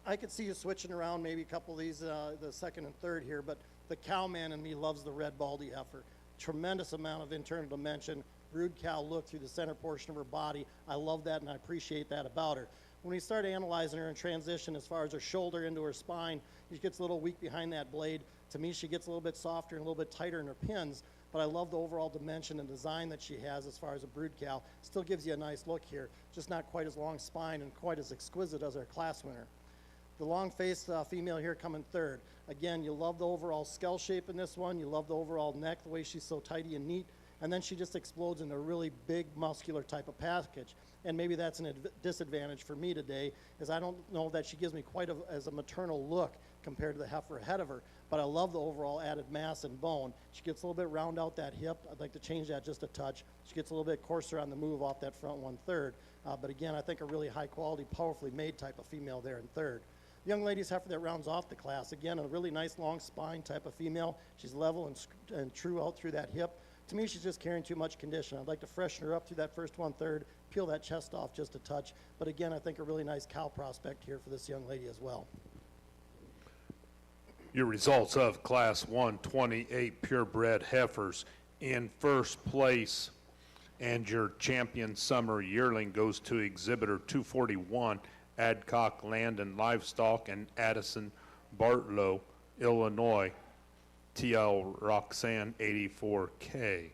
I could see you switching around maybe a couple of these, the second and third here, but the cowman in me loves the red baldy heifer. Tremendous amount of internal dimension, brood cow look through the center portion of her body. I love that and I appreciate that about her. When we start analyzing her in transition as far as her shoulder into her spine, she gets a little weak behind that blade. To me, she gets a little bit softer and a little bit tighter in her pins, but I love the overall dimension and design that she has as far as a brood cow. Still gives you a nice look here, just not quite as long spine and quite as exquisite as our class winner. The long-faced female here coming third. Again, you love the overall skull shape in this one. You love the overall neck, the way she's so tidy and neat. And then she just explodes into a really big, muscular type of package. And maybe that's a disadvantage for me today, is I don't know that she gives me quite as a maternal look compared to the heifer ahead of her. But I love the overall added mass and bone. She gets a little bit round out that hip. I'd like to change that just a touch. She gets a little bit coarser on the move off that front 1/3. But again, I think a really high-quality, powerfully made type of female there in third. Young lady's heifer that rounds off the class. Again, a really nice long spine type of female. She's level and true out through that hip. To me, she's just carrying too much condition. I'd like to freshen her up through that first 1/3, peel that chest off just a touch. But again, I think a really nice cow prospect here for this young lady as well. Your results of Class 128 purebred heifers. In first place, and your champion summer yearling goes to exhibitor 241, Adcock Land and Livestock, and Addison Bartlow, Illinois, TL Roxanne 84K.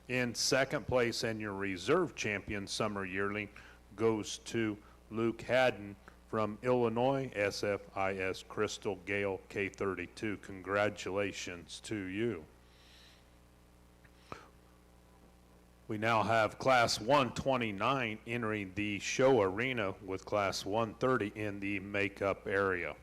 In second place, and your reserve champion summer yearling goes to Luke Haddon from Illinois, SFIS Crystal Gale K32. Congratulations to you. We now have Class 129 entering the show arena with Class 130 in the makeup area.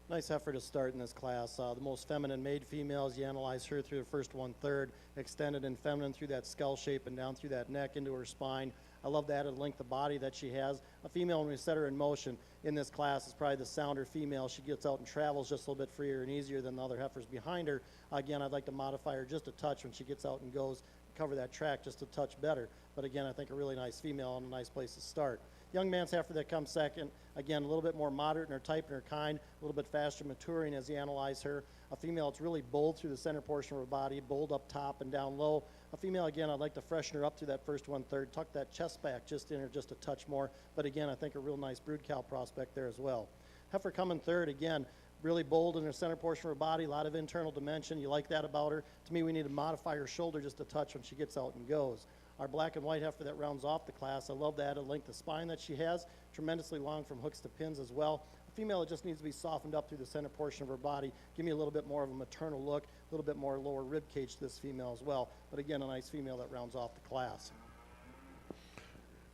Nice effort to start in this class. The most feminine made females, you analyze her through the first 1/3, extended and feminine through that skull shape and down through that neck into her spine. I love the added length of body that she has. A female, when we set her in motion in this class, is probably the sounder female. She gets out and travels just a little bit freer and easier than the other heifers behind her. Again, I'd like to modify her just a touch when she gets out and goes, cover that track just a touch better. But again, I think a really nice female and a nice place to start. Young man's heifer that comes second, again, a little bit more moderate in her type and her kind, a little bit faster maturing as you analyze her. A female that's really bold through the center portion of her body, bold up top and down low. A female, again, I'd like to freshen her up through that first 1/3, tuck that chest back just in her just a touch more. But again, I think a real nice brood cow prospect there as well. Heifer coming third, again, really bold in her center portion of her body, a lot of internal dimension. You like that about her. To me, we need to modify her shoulder just a touch when she gets out and goes. Our black and white heifer that rounds off the class, I love the added length of spine that she has, tremendously long from hooks to pins as well. A female that just needs to be softened up through the center portion of her body. Give me a little bit more of a maternal look, a little bit more lower rib cage to this female as well. But again, a nice female that rounds off the class.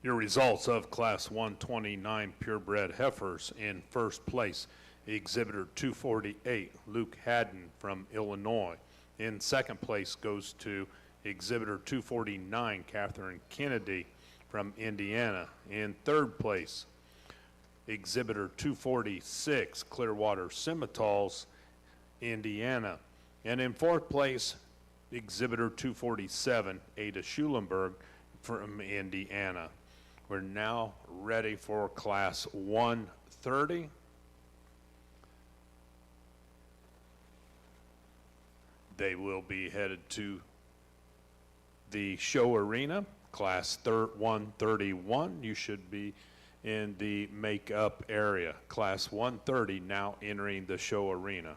Your results of Class 129 purebred heifers: in first place, Exhibitor 248, Luke Haddon from Illinois. In second place goes to Exhibitor 249, Catherine Kennedy from Indiana. In third place, Exhibitor 246, Clearwater Simmentals, Indiana. And in fourth place, Exhibitor 247, Ada Schulenberg from Indiana. We're now ready for Class 130. They will be headed to the show arena, Class 131. You should be in the makeup area. Class 130 now entering the show arena.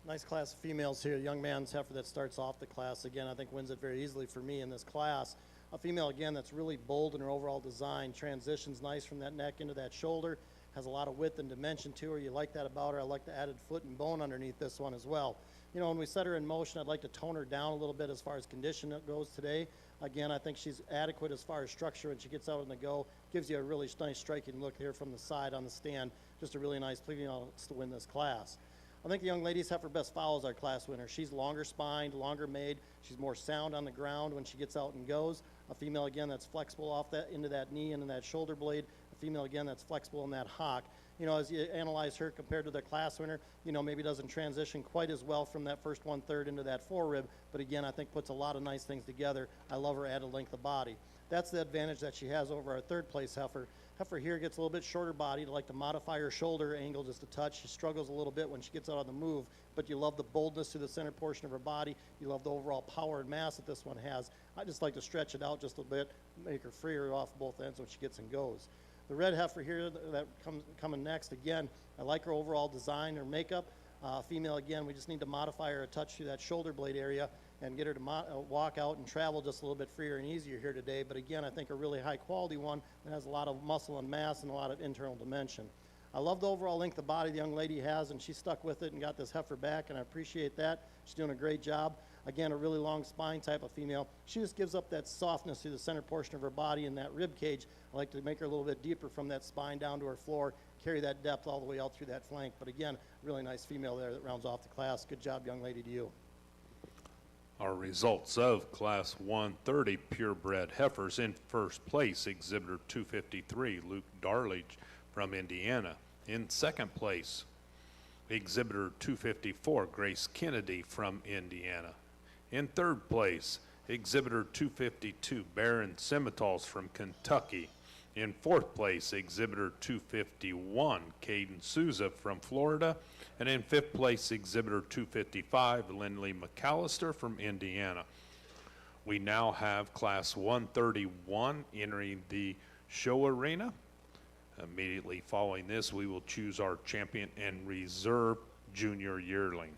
Nice class of females here. Young man's heifer that starts off the class. Again, I think wins it very easily for me in this class. A female, again, that's really bold in her overall design. Transitions nice from that neck into that shoulder. Has a lot of width and dimension to her. You like that about her. I like the added foot and bone underneath this one as well. You know, when we set her in motion, I'd like to tone her down a little bit as far as condition goes today. Again, I think she's adequate as far as structure when she gets out on the go. Gives you a really nice striking look here from the side on the stand. Just a really nice female to win this class. I think the young lady's heifer best follows our class winner. She's longer spined, longer made. She's more sound on the ground when she gets out and goes. A female, again, that's flexible off that into that knee and in that shoulder blade. A female, again, that's flexible in that hock. You know, as you analyze her compared to the class winner, you know, maybe doesn't transition quite as well from that first 1/3 into that forerib, but again, I think puts a lot of nice things together. I love her added length of body. That's the advantage that she has over our third place heifer. Heifer here gets a little bit shorter body. To like to modify her shoulder angle just a touch. She struggles a little bit when she gets out on the move, but you love the boldness to the center portion of her body. You love the overall power and mass that this one has. I just like to stretch it out just a bit, make her freer off both ends when she gets and goes. The red heifer here that coming next, again, I like her overall design, her makeup. Female, again, we just need to modify her a touch through that shoulder blade area and get her to walk out and travel just a little bit freer and easier here today. But again, I think a really high quality one that has a lot of muscle and mass and a lot of internal dimension. I love the overall length of body the young lady has, and she stuck with it and got this heifer back, and I appreciate that. She's doing a great job. Again, a really long spine type of female. She just gives up that softness through the center portion of her body and that rib cage. I like to make her a little bit deeper from that spine down to her floor, carry that depth all the way out through that flank. But again, really nice female there that rounds off the class. Good job, young lady, to you. Our results of Class 130 purebred heifers: in first place, Exhibitor 253, Luke Darlage from Indiana. In second place, Exhibitor 254, Grace Kennedy from Indiana. In third place, Exhibitor 252, Baron Simmentals from Kentucky. In fourth place, Exhibitor 251, Caden Souza from Florida. And in fifth place, Exhibitor 255, Lindley McAllister from Indiana. We now have Class 131 entering the show arena. Immediately following this, we will choose our champion and reserve junior yearling.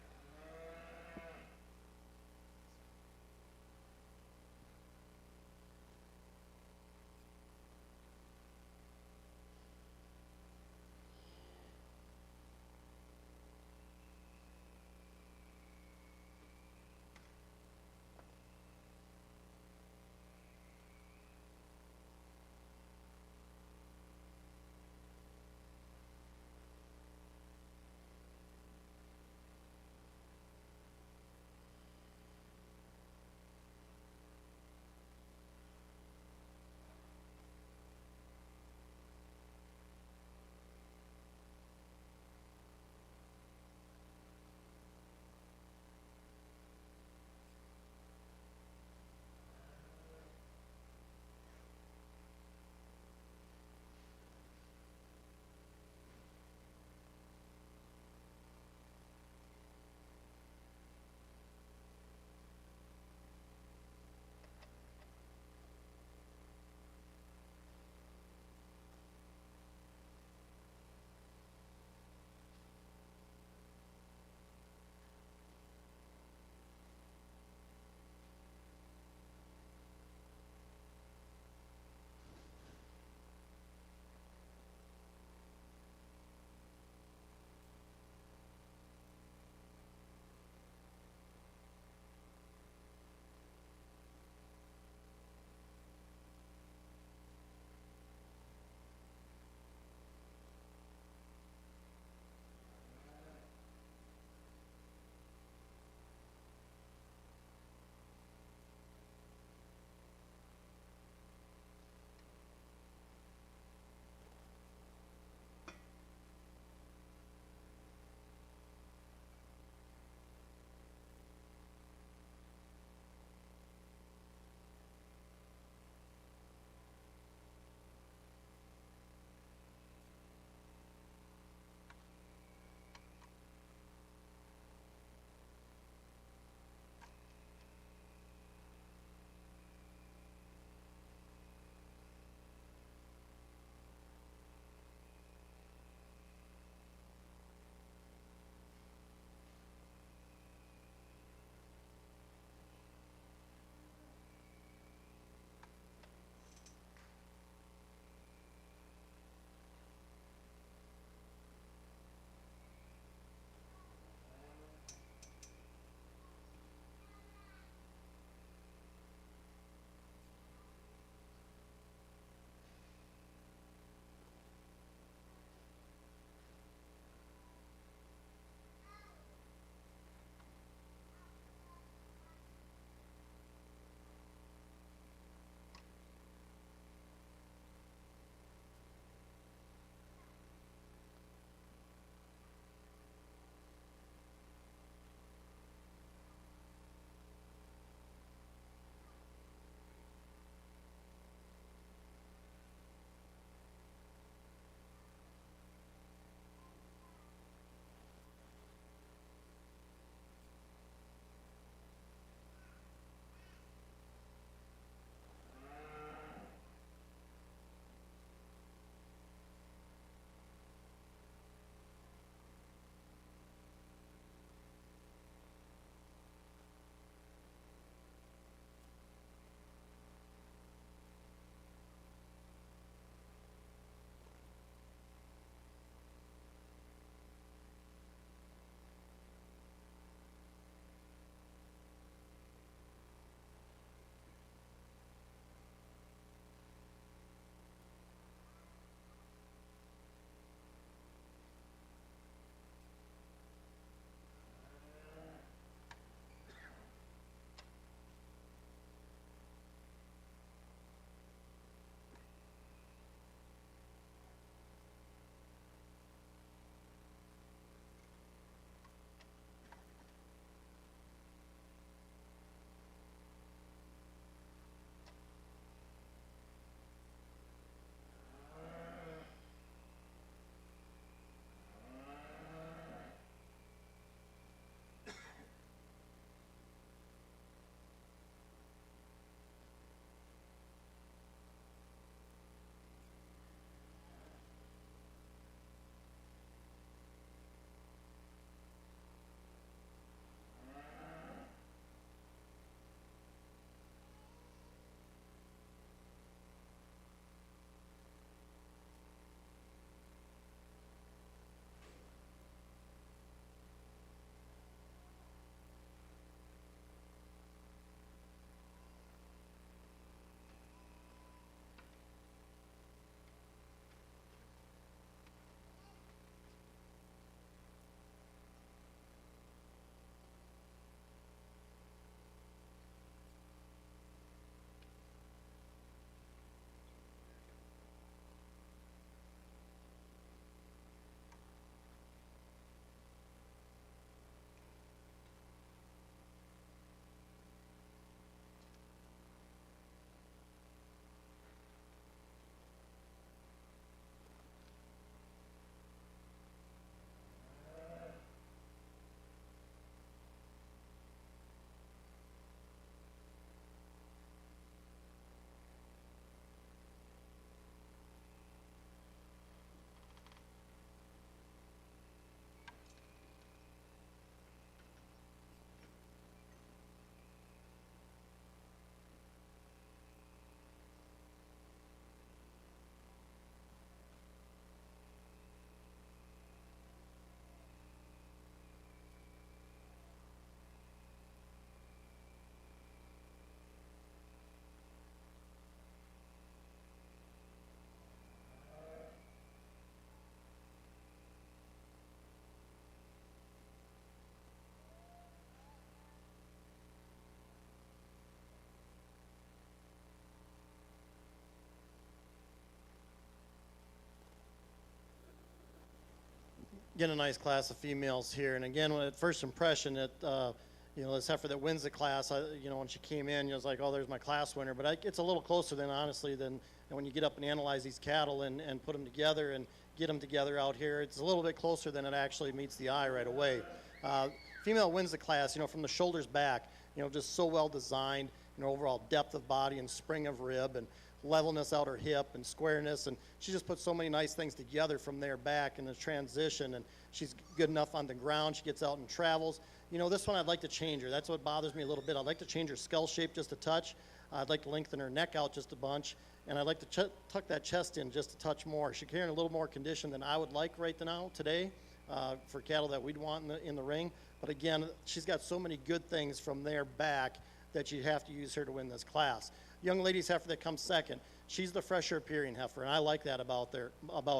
Again, a nice class of females here. And again, at first impression, this heifer that wins the class, when she came in, I was like, oh, there's my class winner. But it's a little closer than, honestly, than when you get up and analyze these cattle and put them together and get them together out here. It's a little bit closer than it actually meets the eye right away. Female wins the class, from the shoulders back, just so well designed, overall depth of body and spring of rib and levelness out her hip and squareness, and she just puts so many nice things together from there back in the transition, and she's good enough on the ground. She gets out and travels. This one I'd like to change her. That's what bothers me a little bit. I'd like to change her skull shape just a touch. I'd like to lengthen her neck out just a bunch, and I'd like to tuck that chest in just a touch more. She's carrying a little more condition than I would like right now today for cattle that we'd want in the ring. But again, she's got so many good things from there back that you have to use her to win this class. Young lady's heifer that comes second, she's the fresher appearing heifer, and I like that about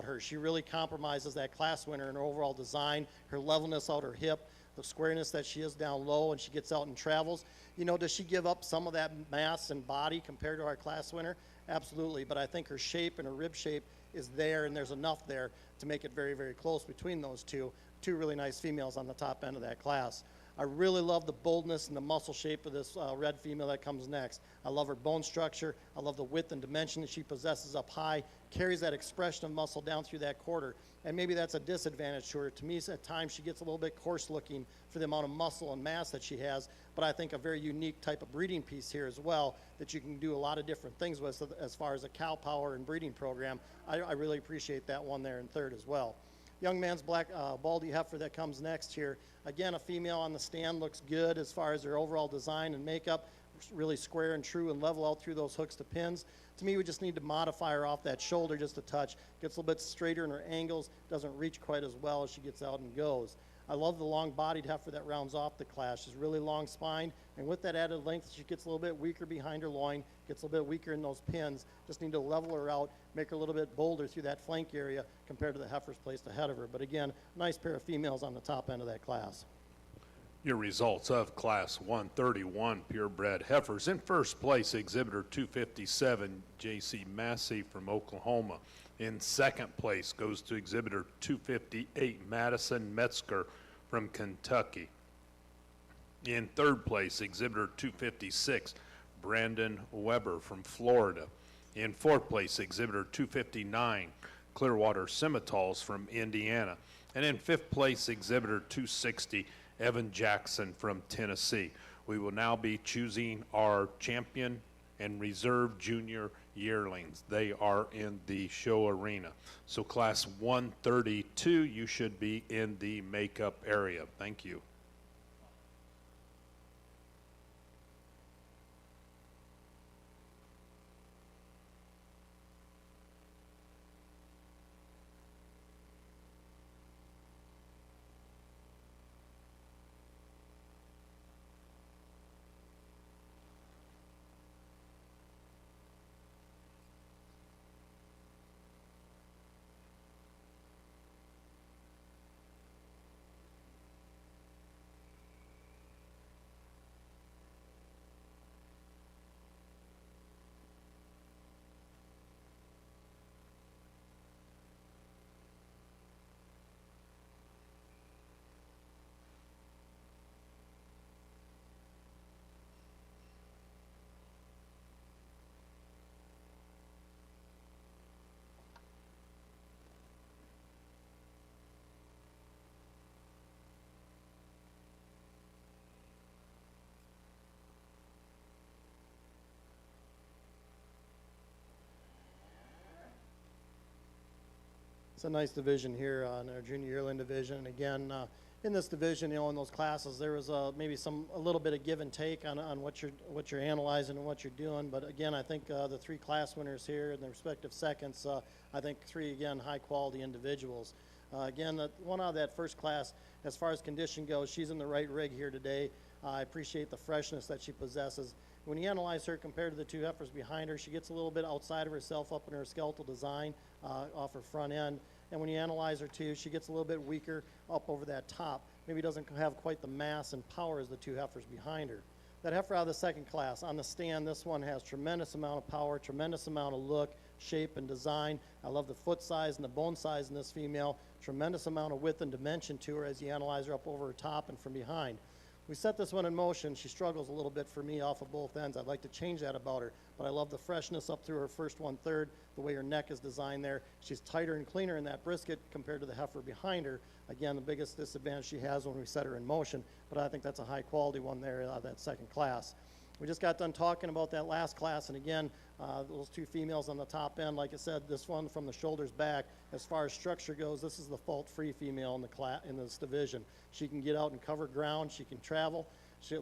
her. She really compromises that class winner in her overall design, her levelness out her hip, the squareness that she is down low, and she gets out and travels. Does she give up some of that mass and body compared to our class winner? Absolutely, but I think her shape and her rib shape is there, and there's enough there to make it very, very close between those two really nice females on the top end of that class. I really love the boldness and the muscle shape of this red female that comes next. I love her bone structure. I love the width and dimension that she possesses up high, carries that expression of muscle down through that quarter, and maybe that's a disadvantage to her. To me, at times she gets a little bit coarse looking for the amount of muscle and mass that she has, but I think a very unique type of breeding piece here as well that you can do a lot of different things with as far as a cow power and breeding program. I really appreciate that one there in third as well. Young man's black baldy heifer that comes next here. Again, a female on the stand, looks good as far as her overall design and makeup, really square and true and level out through those hooks to pins. To me, we just need to modify her off that shoulder just a touch. Gets a little bit straighter in her angles, doesn't reach quite as well as she gets out and goes. I love the long-bodied heifer that rounds off the class. She's really long-spined, and with that added length, she gets a little bit weaker behind her loin, gets a little bit weaker in those pins. Just need to level her out, make her a little bit bolder through that flank area compared to the heifers placed ahead of her. But again, nice pair of females on the top end of that class. Your results of Class 131 purebred heifers. In first place, exhibitor 257, J.C. Massey from Oklahoma. In second place goes to exhibitor 258, Madison Metzger from Kentucky. In third place, exhibitor 256, Brandon Weber from Florida. In fourth place, exhibitor 259, Clearwater Simmentals from Indiana. And in fifth place, exhibitor 260, Evan Jackson from Tennessee. We will now be choosing our champion and reserve junior yearlings. They are in the show arena. So class 132, you should be in the makeup area. Thank you. It's a nice division here in our junior yearling division. And again, in this division, in those classes, there was maybe a little bit of give and take on what you're analyzing and what you're doing. But again, I think the three class winners here and their respective seconds, I think three, again, high quality individuals. Again, one out of that first class, as far as condition goes, she's in the right rig here today. I appreciate the freshness that she possesses. When you analyze her compared to the two heifers behind her, she gets a little bit outside of herself up in her skeletal design off her front end. And when you analyze her too, she gets a little bit weaker up over that top. Maybe doesn't have quite the mass and power as the two heifers behind her. that heifer out of the second class. On the stand, this one has tremendous amount of power, tremendous amount of look, shape, and design. I love the foot size and the bone size in this female. Tremendous amount of width and dimension to her as you analyze her up over her top and from behind. We set this one in motion. She struggles a little bit for me off of both ends. I'd like to change that about her, but I love the freshness up through her first 1/3, the way her neck is designed there. She's tighter and cleaner in that brisket compared to the heifer behind her. Again, the biggest disadvantage she has when we set her in motion, but I think that's a high quality one there, that second class. We just got done talking about that last class, and again, those two females on the top end, like I said, this one from the shoulders back, as far as structure goes, this is the fault-free female in this division. She can get out and cover ground, she can travel.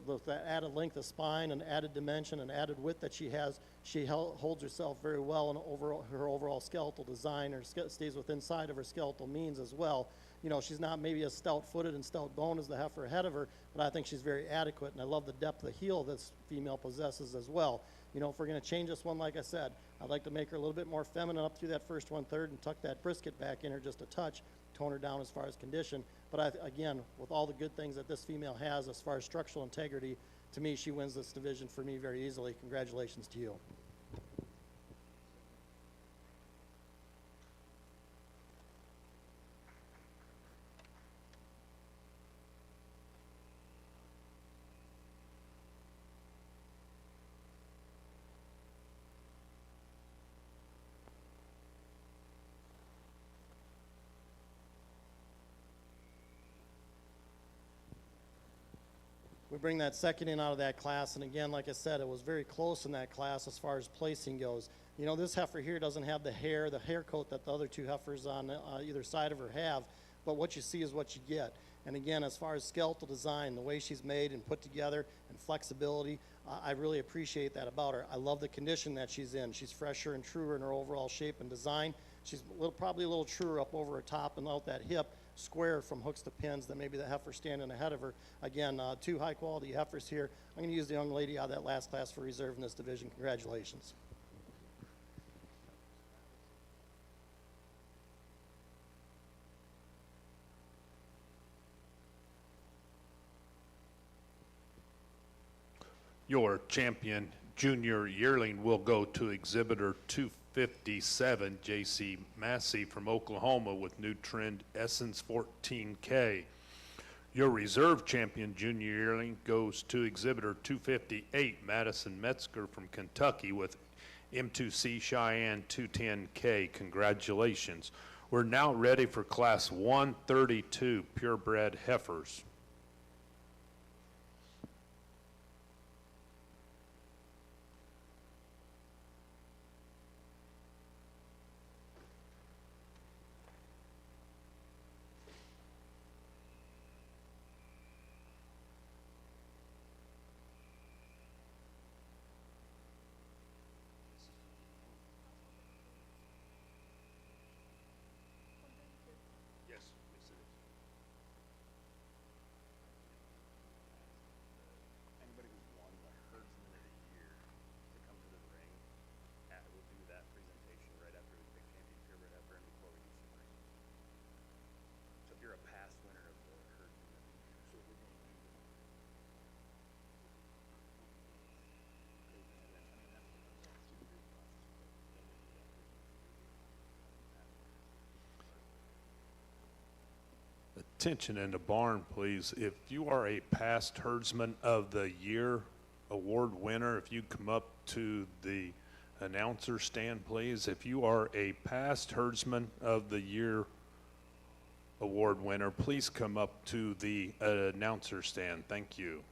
With that added length of spine and added dimension and added width that she has, she holds herself very well in her overall skeletal design, or stays within inside of her skeletal means as well. You know, she's not maybe as stout-footed and stout-boned as the heifer ahead of her, but I think she's very adequate, and I love the depth of heel this female possesses as well. You know, if we're going to change this one, like I said, I'd like to make her a little bit more feminine up through that first 1/3 and tuck that brisket back in her just a touch, tone her down as far as condition. But again, with all the good things that this female has as far as structural integrity, to me, she wins this division for me very easily. Congratulations to you. We bring that second in out of that class, and again, like I said, it was very close in that class as far as placing goes. You know, this heifer here doesn't have the hair coat that the other two heifers on either side of her have, but what you see is what you get. And again, as far as skeletal design, the way she's made and put together, and flexibility, I really appreciate that about her. I love the condition that she's in. She's fresher and truer in her overall shape and design. She's probably a little truer up over her top and out that hip, square from hooks to pins than maybe the heifer standing ahead of her. Again, two high quality heifers here. I'm going to use the young lady out of that last class for reserve in this division. Congratulations. Your champion junior yearling will go to exhibitor 257, J.C. Massey from Oklahoma with new trend Essence 14K. Your reserve champion junior yearling goes to exhibitor 258, Madison Metzger from Kentucky with M2C Cheyenne 210K. Congratulations. We're now ready for class 132 purebred heifers. Anybody who's won the herdsman of the year to come to the ring, we'll do that presentation right after we pick champion purebred heifer and before we do some ring. So if you're a past winner of the herdsman of the year, so we're going to do that. Attention in the barn, please. If you are a past herdsman of the year award winner, if you come up to the announcer stand, please. If you are a past herdsman of the year award winner, please come up to the announcer stand. Thank you.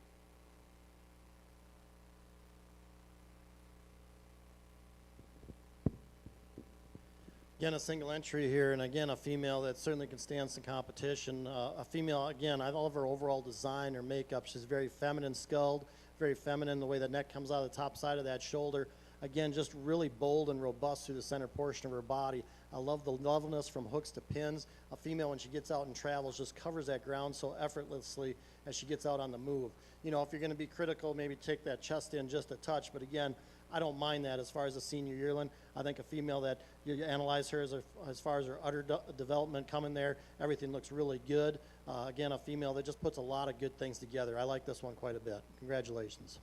Again, a single entry here, and again, a female that certainly can stand some competition. A female, again, I love her overall design, her makeup. She's very feminine skulled, very feminine, the way the neck comes out of the top side of that shoulder. Again, just really bold and robust through the center portion of her body. I love the levelness from hooks to pins. A female, when she gets out and travels, just covers that ground so effortlessly as she gets out on the move. You know, if you're going to be critical, maybe take that chest in just a touch, but again, I don't mind that as far as a senior yearling. I think a female that you analyze her as far as her udder development coming there, everything looks really good. Again, a female that just puts a lot of good things together. I like this one quite a bit. Congratulations.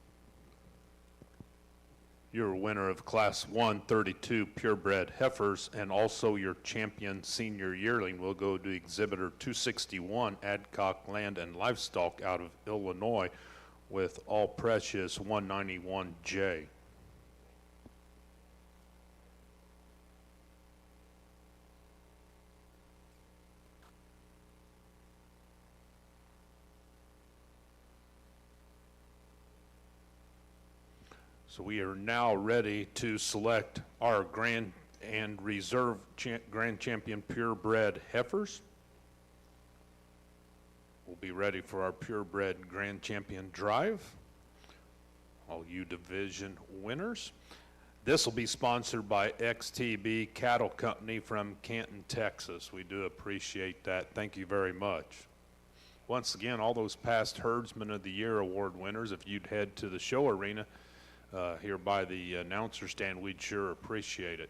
your winner of Class 132 purebred heifers, and also your champion senior yearling will go to exhibitor 261 Adcock Land and Livestock out of Illinois with All Precious 191J. So we are now ready to select our Grand and Reserve Grand Champion purebred heifers. We'll be ready for our purebred Grand Champion drive. All you division winners. This will be sponsored by XTB Cattle Company from Canton, Texas. We do appreciate that. Thank you very much. Once again, all those past Herdsman of the Year award winners, if you'd head to the show arena here by the announcer stand, we'd sure appreciate it.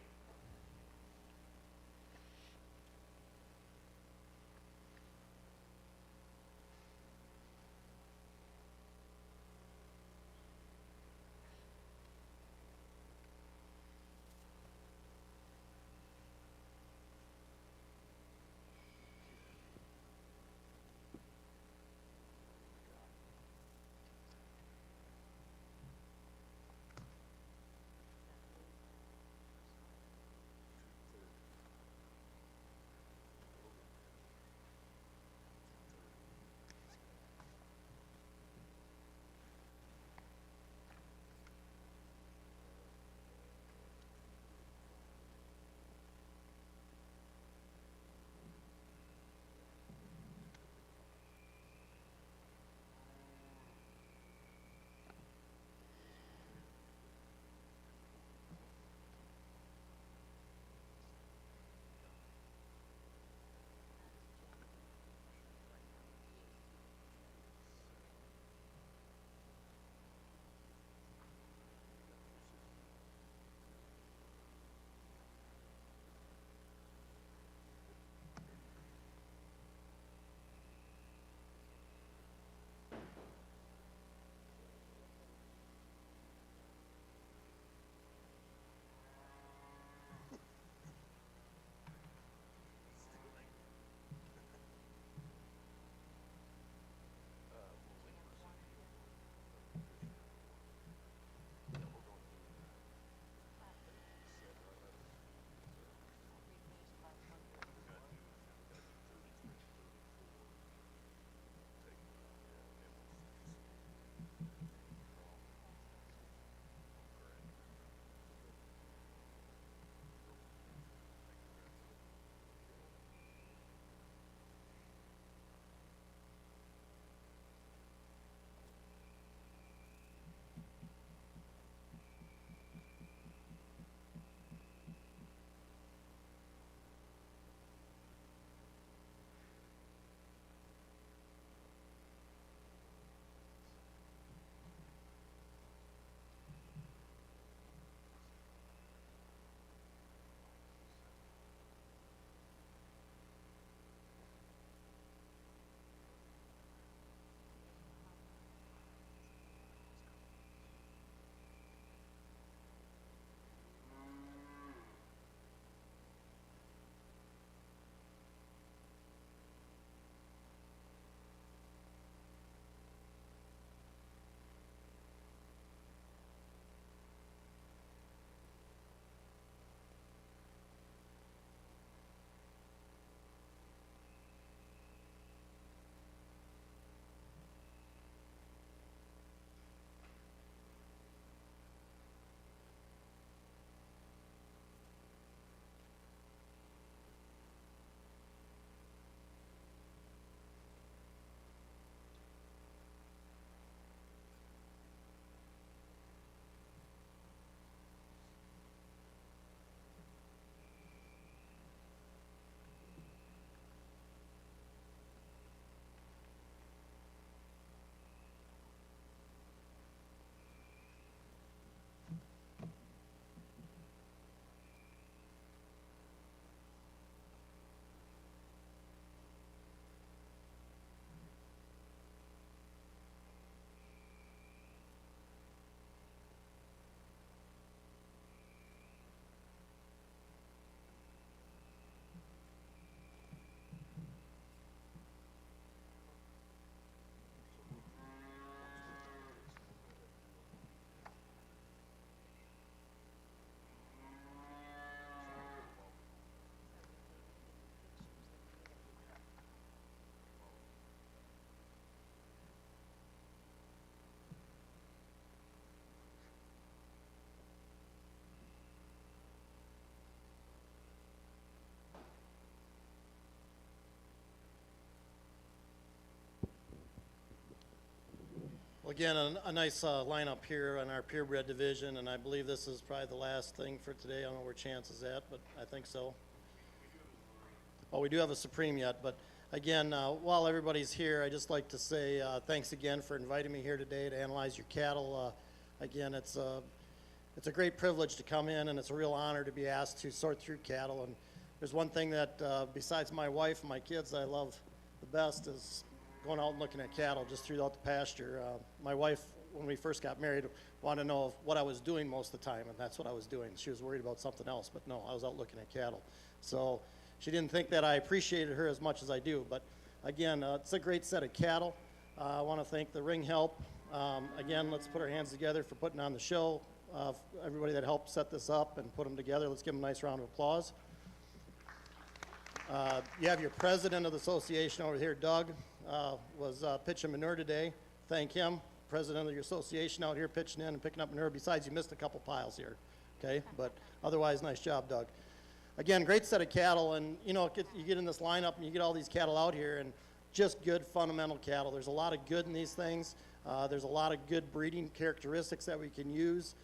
Well, again, a nice lineup here on our purebred division, and I believe this is probably the last thing for today. I don't know where Chance is at, but I think so. Oh, we do have a Supreme yet, but again, while everybody's here, I just like to say thanks again for inviting me here today to analyze your cattle. Again, it's a great privilege to come in, and it's a real honor to be asked to sort through cattle. And there's one thing that, besides my wife and my kids, I love the best is going out and looking at cattle just throughout the pasture. My wife, when we first got married, wanted to know what I was doing most of the time, and that's what I was doing. She was worried about something else, but no, I was out looking at cattle. So she didn't think that I appreciated her as much as I do. But again, it's a great set of cattle. I want to thank the ring help. Again, let's put our hands together for putting on the show. Everybody that helped set this up and put them together, let's give them a nice round of applause. You have your president of the association over here, Doug, was pitching manure today. Thank him. President of your association out here pitching in and picking up manure. Besides, you missed a couple piles here, okay? But otherwise, nice job, Doug. Again, great set of cattle, and you know, you get in this lineup and you get all these cattle out here, and just good fundamental cattle. There's a lot of good in these things. There's a lot of good breeding characteristics that we can use.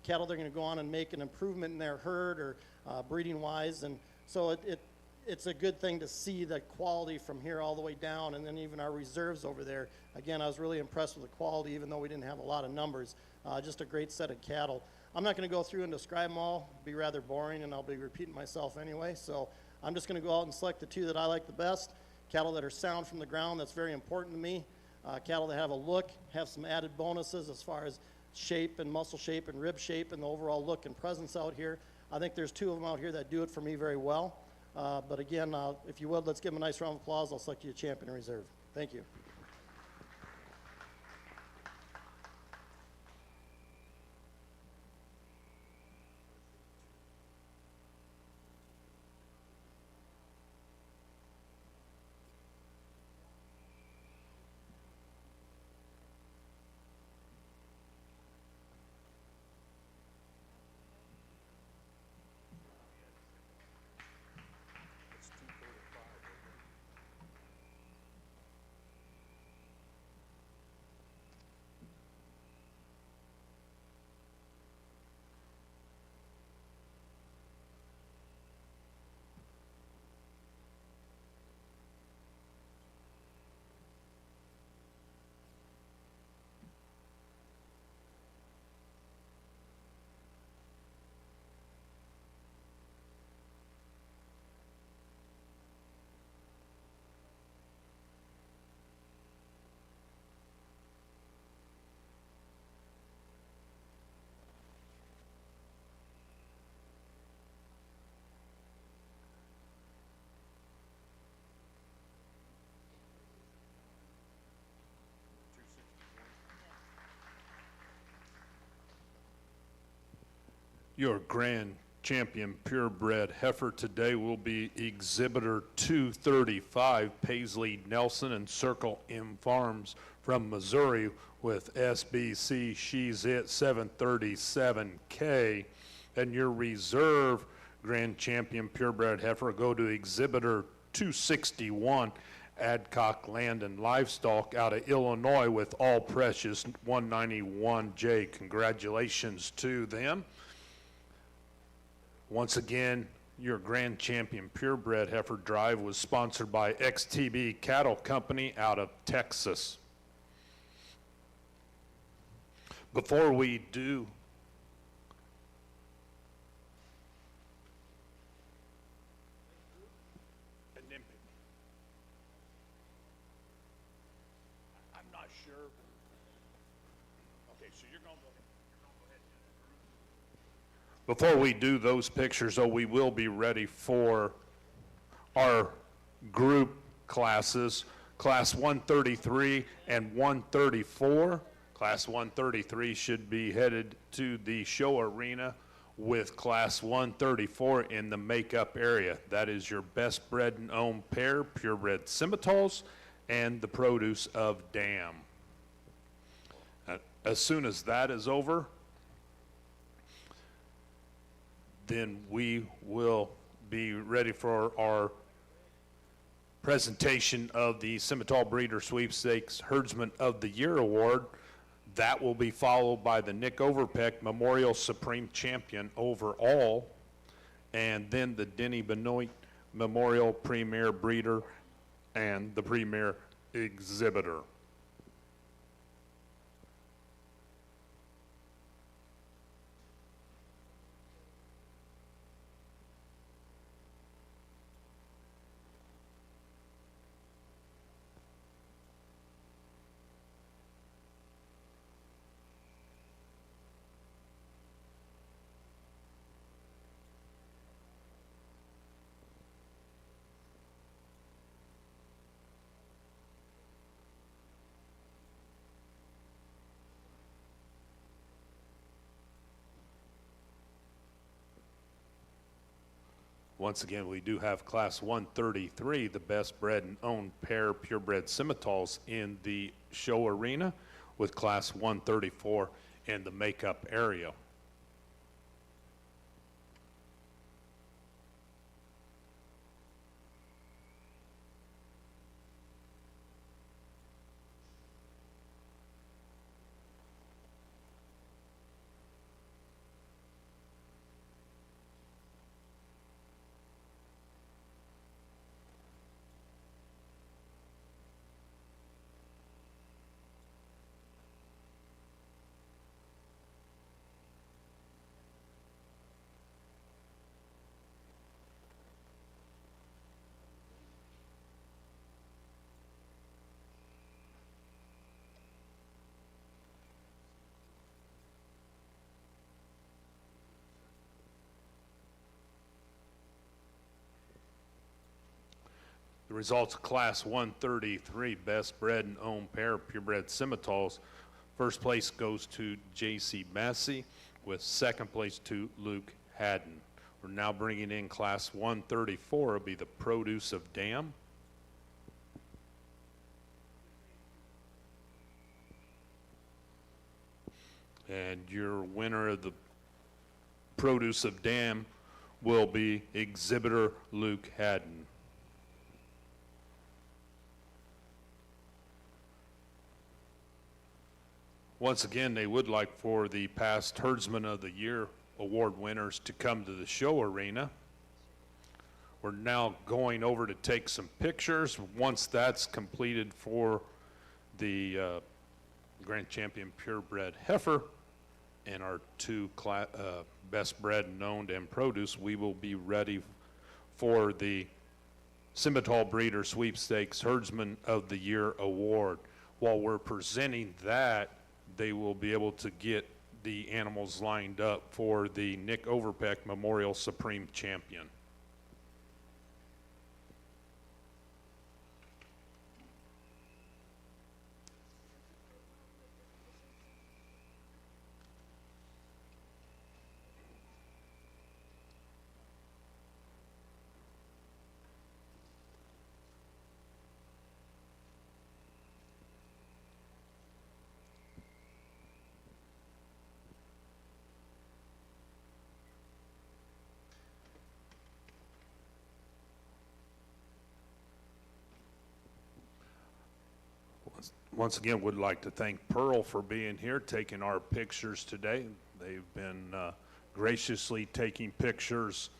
Cattle that are going to go on and make an improvement in their herd or breeding-wise, and so it's a good thing to see the quality from here all the way down, and then even our reserves over there. Again, I was really impressed with the quality, even though we didn't have a lot of numbers. Just a great set of cattle. I'm not going to go through and describe them all. It'd be rather boring, and I'll be repeating myself anyway. So I'm just going to go out and select the two that I like the best. Cattle that are sound from the ground, that's very important to me. Cattle that have a look, have some added bonuses as far as shape and muscle shape and rib shape and the overall look and presence out here. I think there's two of them out here that do it for me very well. But again, if you would, let's give them a nice round of applause. I'll select you a champion in reserve. Thank you. It's 2:35. Your grand champion purebred heifer today will be Exhibitor 235, Paisley Nelson and Circle M Farms from Missouri with SBC She's It 737K. And your reserve grand champion purebred heifer go to Exhibitor 261, Adcock Land and Livestock out of Illinois with All Precious 191J. Congratulations to them. Once again, your grand champion purebred heifer drive was sponsored by XTB Cattle Company out of Texas. Before we do I'm not sure. Okay, so you're going to go ahead. Before we do those pictures, though, we will be ready for our group classes, Class 133 and 134. Class 133 should be headed to the show arena with Class 134 in the makeup area. That is your best bred and owned pair, purebred Simmentals, and the produce of Dam. As soon as that is over, then we will be ready for our presentation of the Simmental Breeder Sweepstakes Herdsman of the Year Award. That will be followed by the Nick Overpeck Memorial Supreme Champion overall, and then the Denny Benoit Memorial Premier Breeder and the Premier Exhibitor. Once again, we do have Class 133, the best bred and owned pair purebred Simmentals in the show arena, with Class 134 in the makeup area. The results of Class 133, best bred and owned pair purebred Simmentals. First place goes to J.C. Massey, with second place to Luke Haddon. We're now bringing in Class 134, it'll be the produce of Dam. And your winner of the produce of Dam will be Exhibitor Luke Haddon. Once again, they would like for the past Herdsman of the Year award winners to come to the show arena. We're now going over to take some pictures. Once that's completed for the Grand Champion Purebred Heifer and our two best bred and owned and produce, we will be ready for the Simmental Breeder Sweepstakes Herdsman of the Year Award. While we're presenting that, they will be able to get the animals lined up for the Nick Overpeck Memorial Supreme Champion. Once again, would like to thank Pearl for being here, taking our pictures today. They've been graciously taking pictures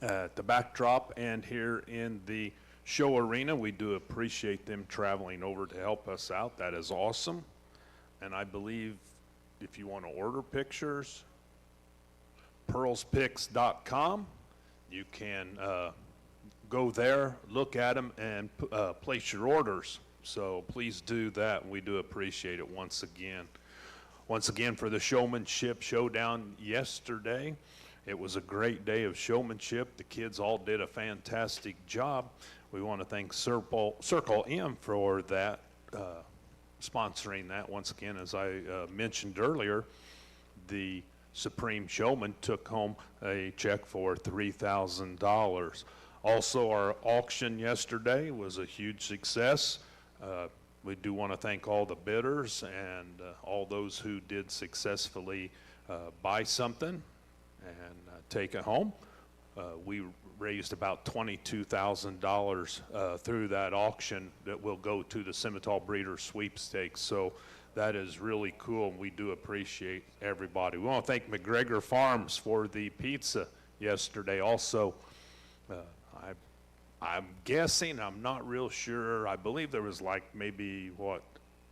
at the backdrop and here in the show arena. We do appreciate them traveling over to help us out. That is awesome. And I believe if you want to order pictures, pearlspics.com, you can go there, look at them, and place your orders. So please do that. We do appreciate it once again. Once again, for the showmanship showdown yesterday, it was a great day of showmanship. The kids all did a fantastic job. We want to thank Circle M for that, sponsoring that. Once again, as I mentioned earlier, the Supreme Showman took home a check for $3,000. Also, our auction yesterday was a huge success. We do want to thank all the bidders and all those who did successfully buy something and take it home. We raised about $22,000 through that auction that will go to the Simmental Breeder Sweepstakes. So that is really cool, and we do appreciate everybody. We want to thank McGregor Farms for the pizza yesterday also. I'm guessing, I'm not real sure, I believe there was like maybe,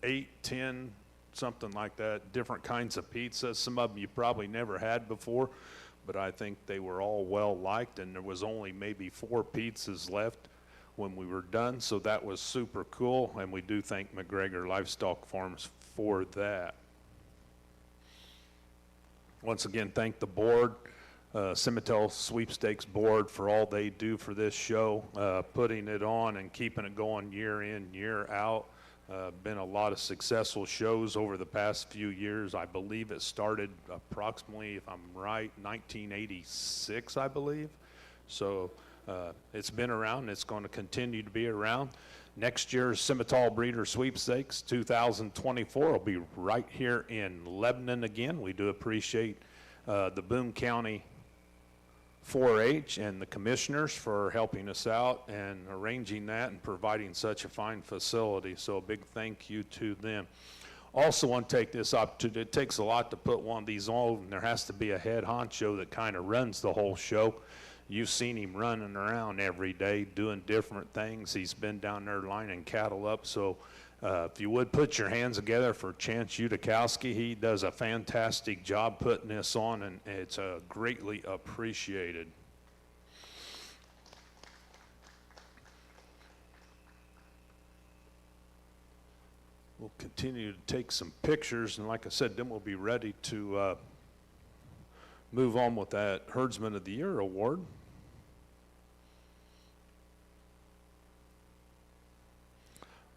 8, 10, something like that, different kinds of pizzas. Some of them you probably never had before, but I think they were all well liked, and there was only maybe 4 pizzas left when we were done, so that was super cool, and we do thank McGregor Livestock Farms for that. Once again, thank the board, Simmental Sweepstakes board, for all they do for this show, putting it on and keeping it going year in, year out. Been a lot of successful shows over the past few years. I believe it started approximately, if I'm right, 1986, I believe. So it's been around. It's going to continue to be around. Next year's Simmental Breeder Sweepstakes 2024 will be right here in Lebanon again. We do appreciate the Boone County 4-H and the commissioners for helping us out and arranging that and providing such a fine facility. So a big thank you to them. Also want to take this opportunity. It takes a lot to put one of these on, and there has to be a head honcho that kind of runs the whole show. You've seen him running around every day doing different things. He's been down there lining cattle up. So if you would put your hands together for Chance Utikowski, he does a fantastic job putting this on, and it's greatly appreciated. We'll continue to take some pictures, and like I said, then we'll be ready to move on with that Herdsman of the Year award.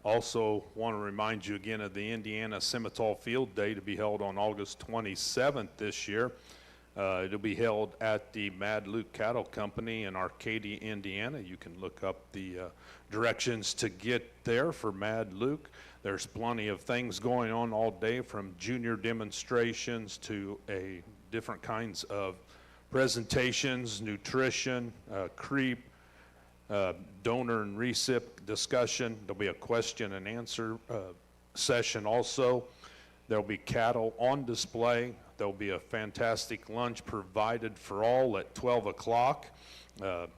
Also want to remind you again of the Indiana Simmental Field Day to be held on August 27th this year. It'll be held at the Mad Luke Cattle Company in Arcadia, Indiana. You can look up the directions to get there for Mad Luke. There's plenty of things going on all day, from junior demonstrations to different kinds of presentations, nutrition, creep, donor and recip discussion. There'll be a question and answer session also. There'll be cattle on display. There'll be a fantastic lunch provided for all at 12 o'clock.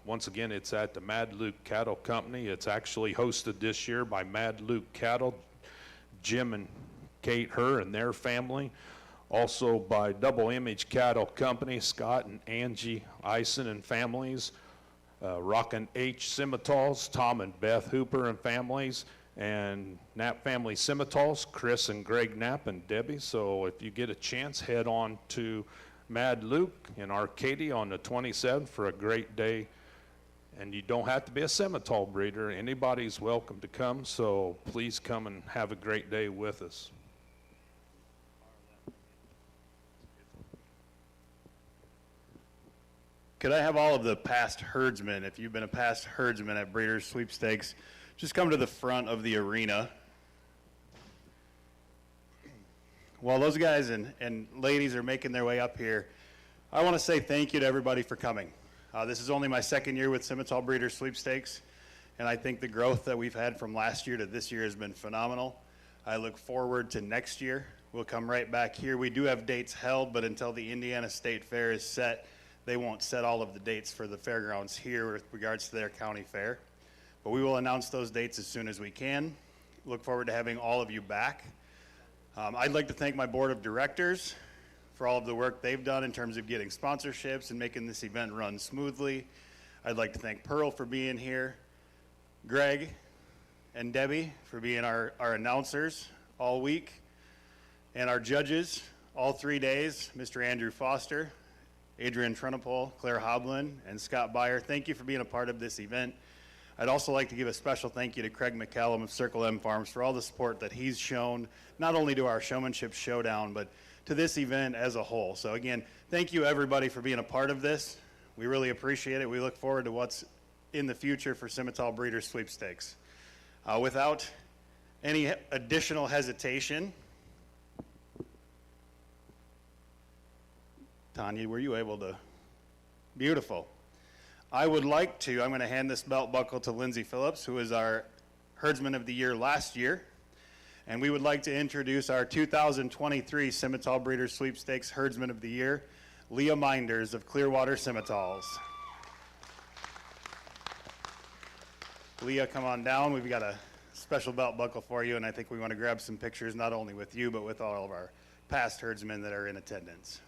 Once again, it's at the Mad Luke Cattle Company. It's actually hosted this year by Mad Luke Cattle, Jim and Kate Herr and their family. Also by Double Image Cattle Company, Scott and Angie Eisen and families. Rockin' H Simmentals, Tom and Beth Hooper and families, and Knapp Family Simmentals, Chris and Greg Knapp and Debbie. So if you get a chance, head on to Mad Luke in Arcadia on the 27th for a great day. And you don't have to be a Simmental breeder. Anybody's welcome to come, so please come and have a great day with us. Could I have all of the past herdsmen, if you've been a past herdsman at Breeders' Sweepstakes, just come to the front of the arena. While those guys and ladies are making their way up here, I want to say thank you to everybody for coming. This is only my second year with Simmental Breeders' Sweepstakes, and I think the growth that we've had from last year to this year has been phenomenal. I look forward to next year. We'll come right back here. We do have dates held, but until the Indiana State Fair is set, they won't set all of the dates for the fairgrounds here with regards to their county fair. But we will announce those dates as soon as we can. Look forward to having all of you back. I'd like to thank my board of directors for all of the work they've done in terms of getting sponsorships and making this event run smoothly. I'd like to thank Pearl for being here, Greg and Debbie for being our announcers all week, and our judges all 3 days, Mr. Andrew Foster, Adrian Trenopole, Claire Hoblin, and Scott Byer. Thank you for being a part of this event. I'd also like to give a special thank you to Craig McCallum of Circle M Farms for all the support that he's shown, not only to our Showmanship Showdown, but to this event as a whole. So again, thank you everybody for being a part of this. We really appreciate it. We look forward to what's in the future for Simmental Breeders' Sweepstakes. Without any additional hesitation, Tanya, were you able to? Beautiful. I'm going to hand this belt buckle to Lindsay Phillips, who is our Herdsman of the Year last year. And we would like to introduce our 2023 Simmental Breeders Sweepstakes Herdsman of the Year, Leah Minders of Clearwater Simmentals. Leah, come on down. We've got a special belt buckle for you, and I think we want to grab some pictures not only with you, but with all of our past herdsmen that are in attendance.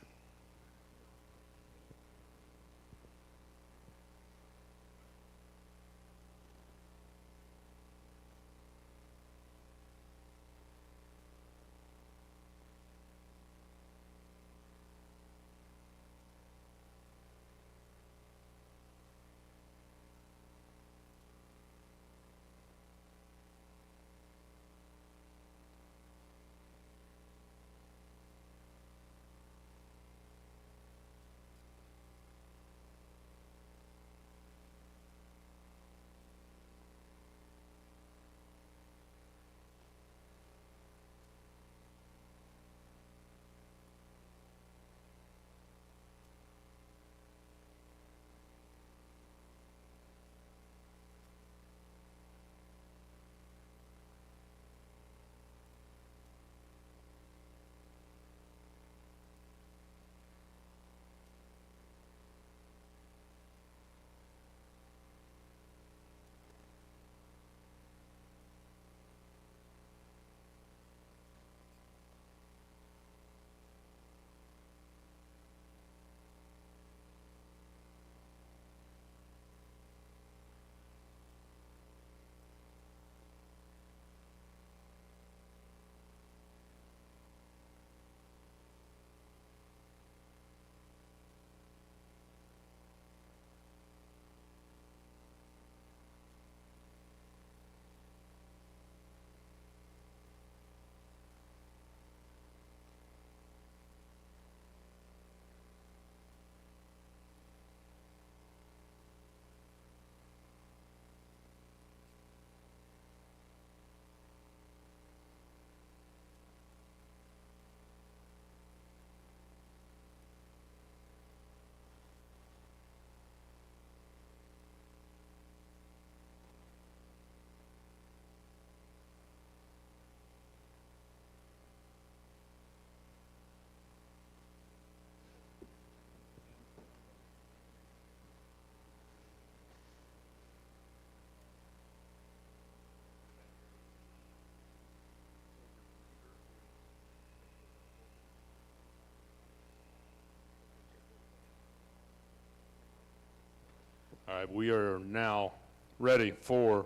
All right, we are now ready for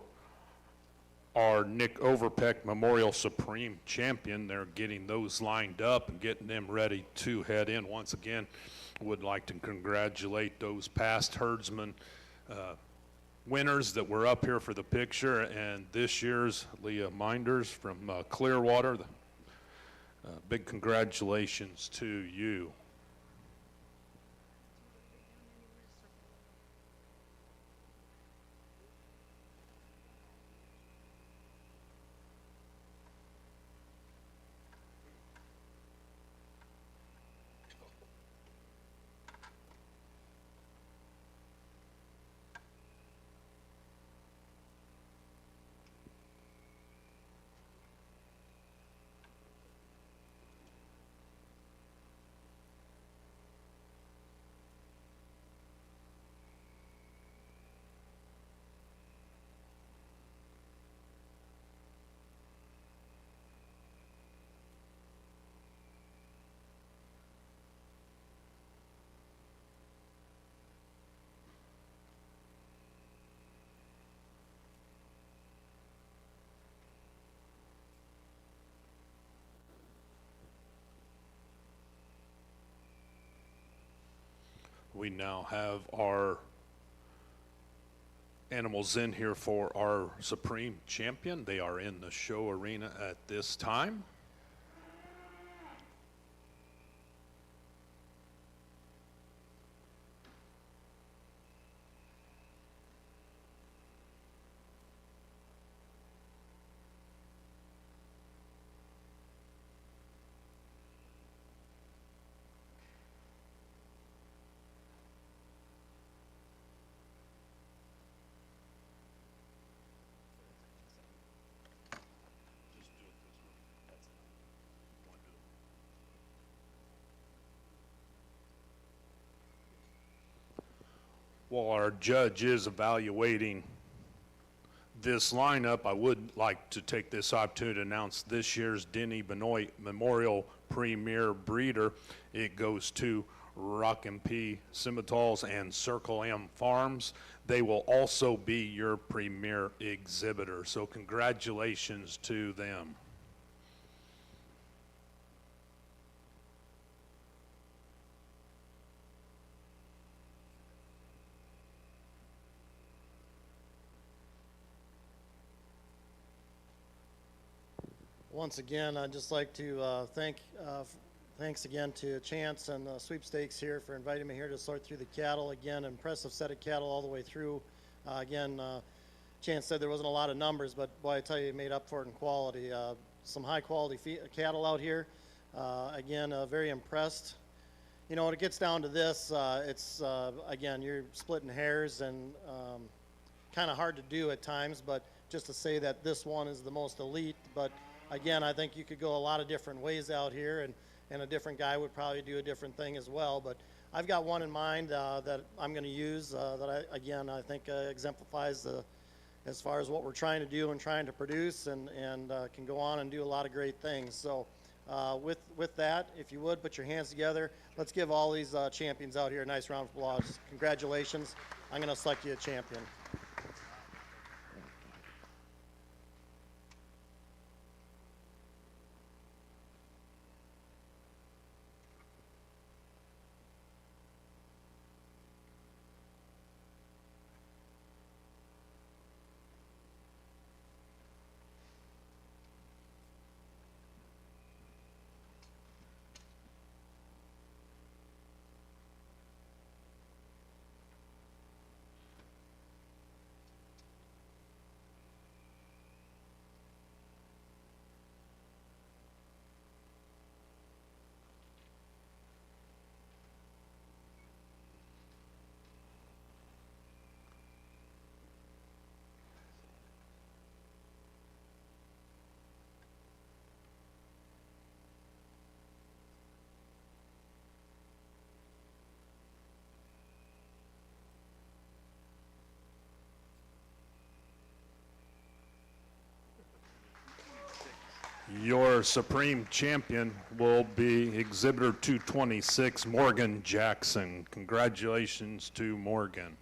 our Nick Overpeck Memorial Supreme Champion. They're getting those lined up and getting them ready to head in. Once again, would like to congratulate those past herdsmen winners that were up here for the picture, and this year's Leah Minders from Clearwater. Big congratulations to you. We now have our animals in here for our Supreme Champion. They are in the show arena at this time. While our judge is evaluating this lineup, I would like to take this opportunity to announce this year's Denny Benoit Memorial Premier Breeder. It goes to Rockin' P Simmentals and Circle M Farms. They will also be your premier exhibitor, so congratulations to them. Once again, I'd just like to thanks again to Chance and Sweepstakes here for inviting me here to sort through the cattle. Again, impressive set of cattle all the way through. Chance said there wasn't a lot of numbers, but boy, I tell you, it made up for it in quality. Some high quality cattle out here. Very impressed. You know, when it gets down to this, again, you're splitting hairs and kind of hard to do at times, but just to say that this one is the most elite. But again, I think you could go a lot of different ways out here, and a different guy would probably do a different thing as well. But I've got one in mind that I'm going to use that I think exemplifies as far as what we're trying to do and trying to produce, and can go on and do a lot of great things. So with that, if you would, put your hands together. Let's give all these champions out here a nice round of applause. Congratulations. I'm going to select you a champion. Your supreme champion will be Exhibitor 226, Morgan Jackson. Congratulations to Morgan.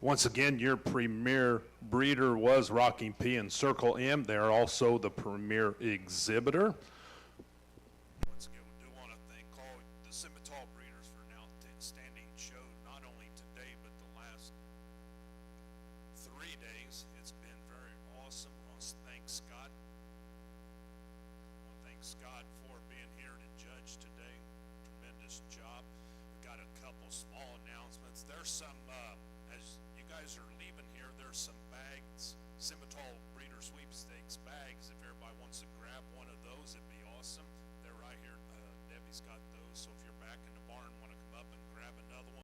Once again, your premier breeder was Rocking P and Circle M. They are also the premier exhibitor. Once again, we do want to thank all the Simmental breeders for an outstanding show, not only today, but the last 3 days. It's been very awesome. I want to thank Scott. Scott for being here to judge today. Tremendous job. We've got a couple small announcements. There's some, as you guys are leaving here, there's some bags, Simmental Breeder Sweepstakes bags. If everybody wants to grab one of those, it'd be awesome. They're right here. Debbie's got those. So if you're back in the barn, want to come up and grab another one.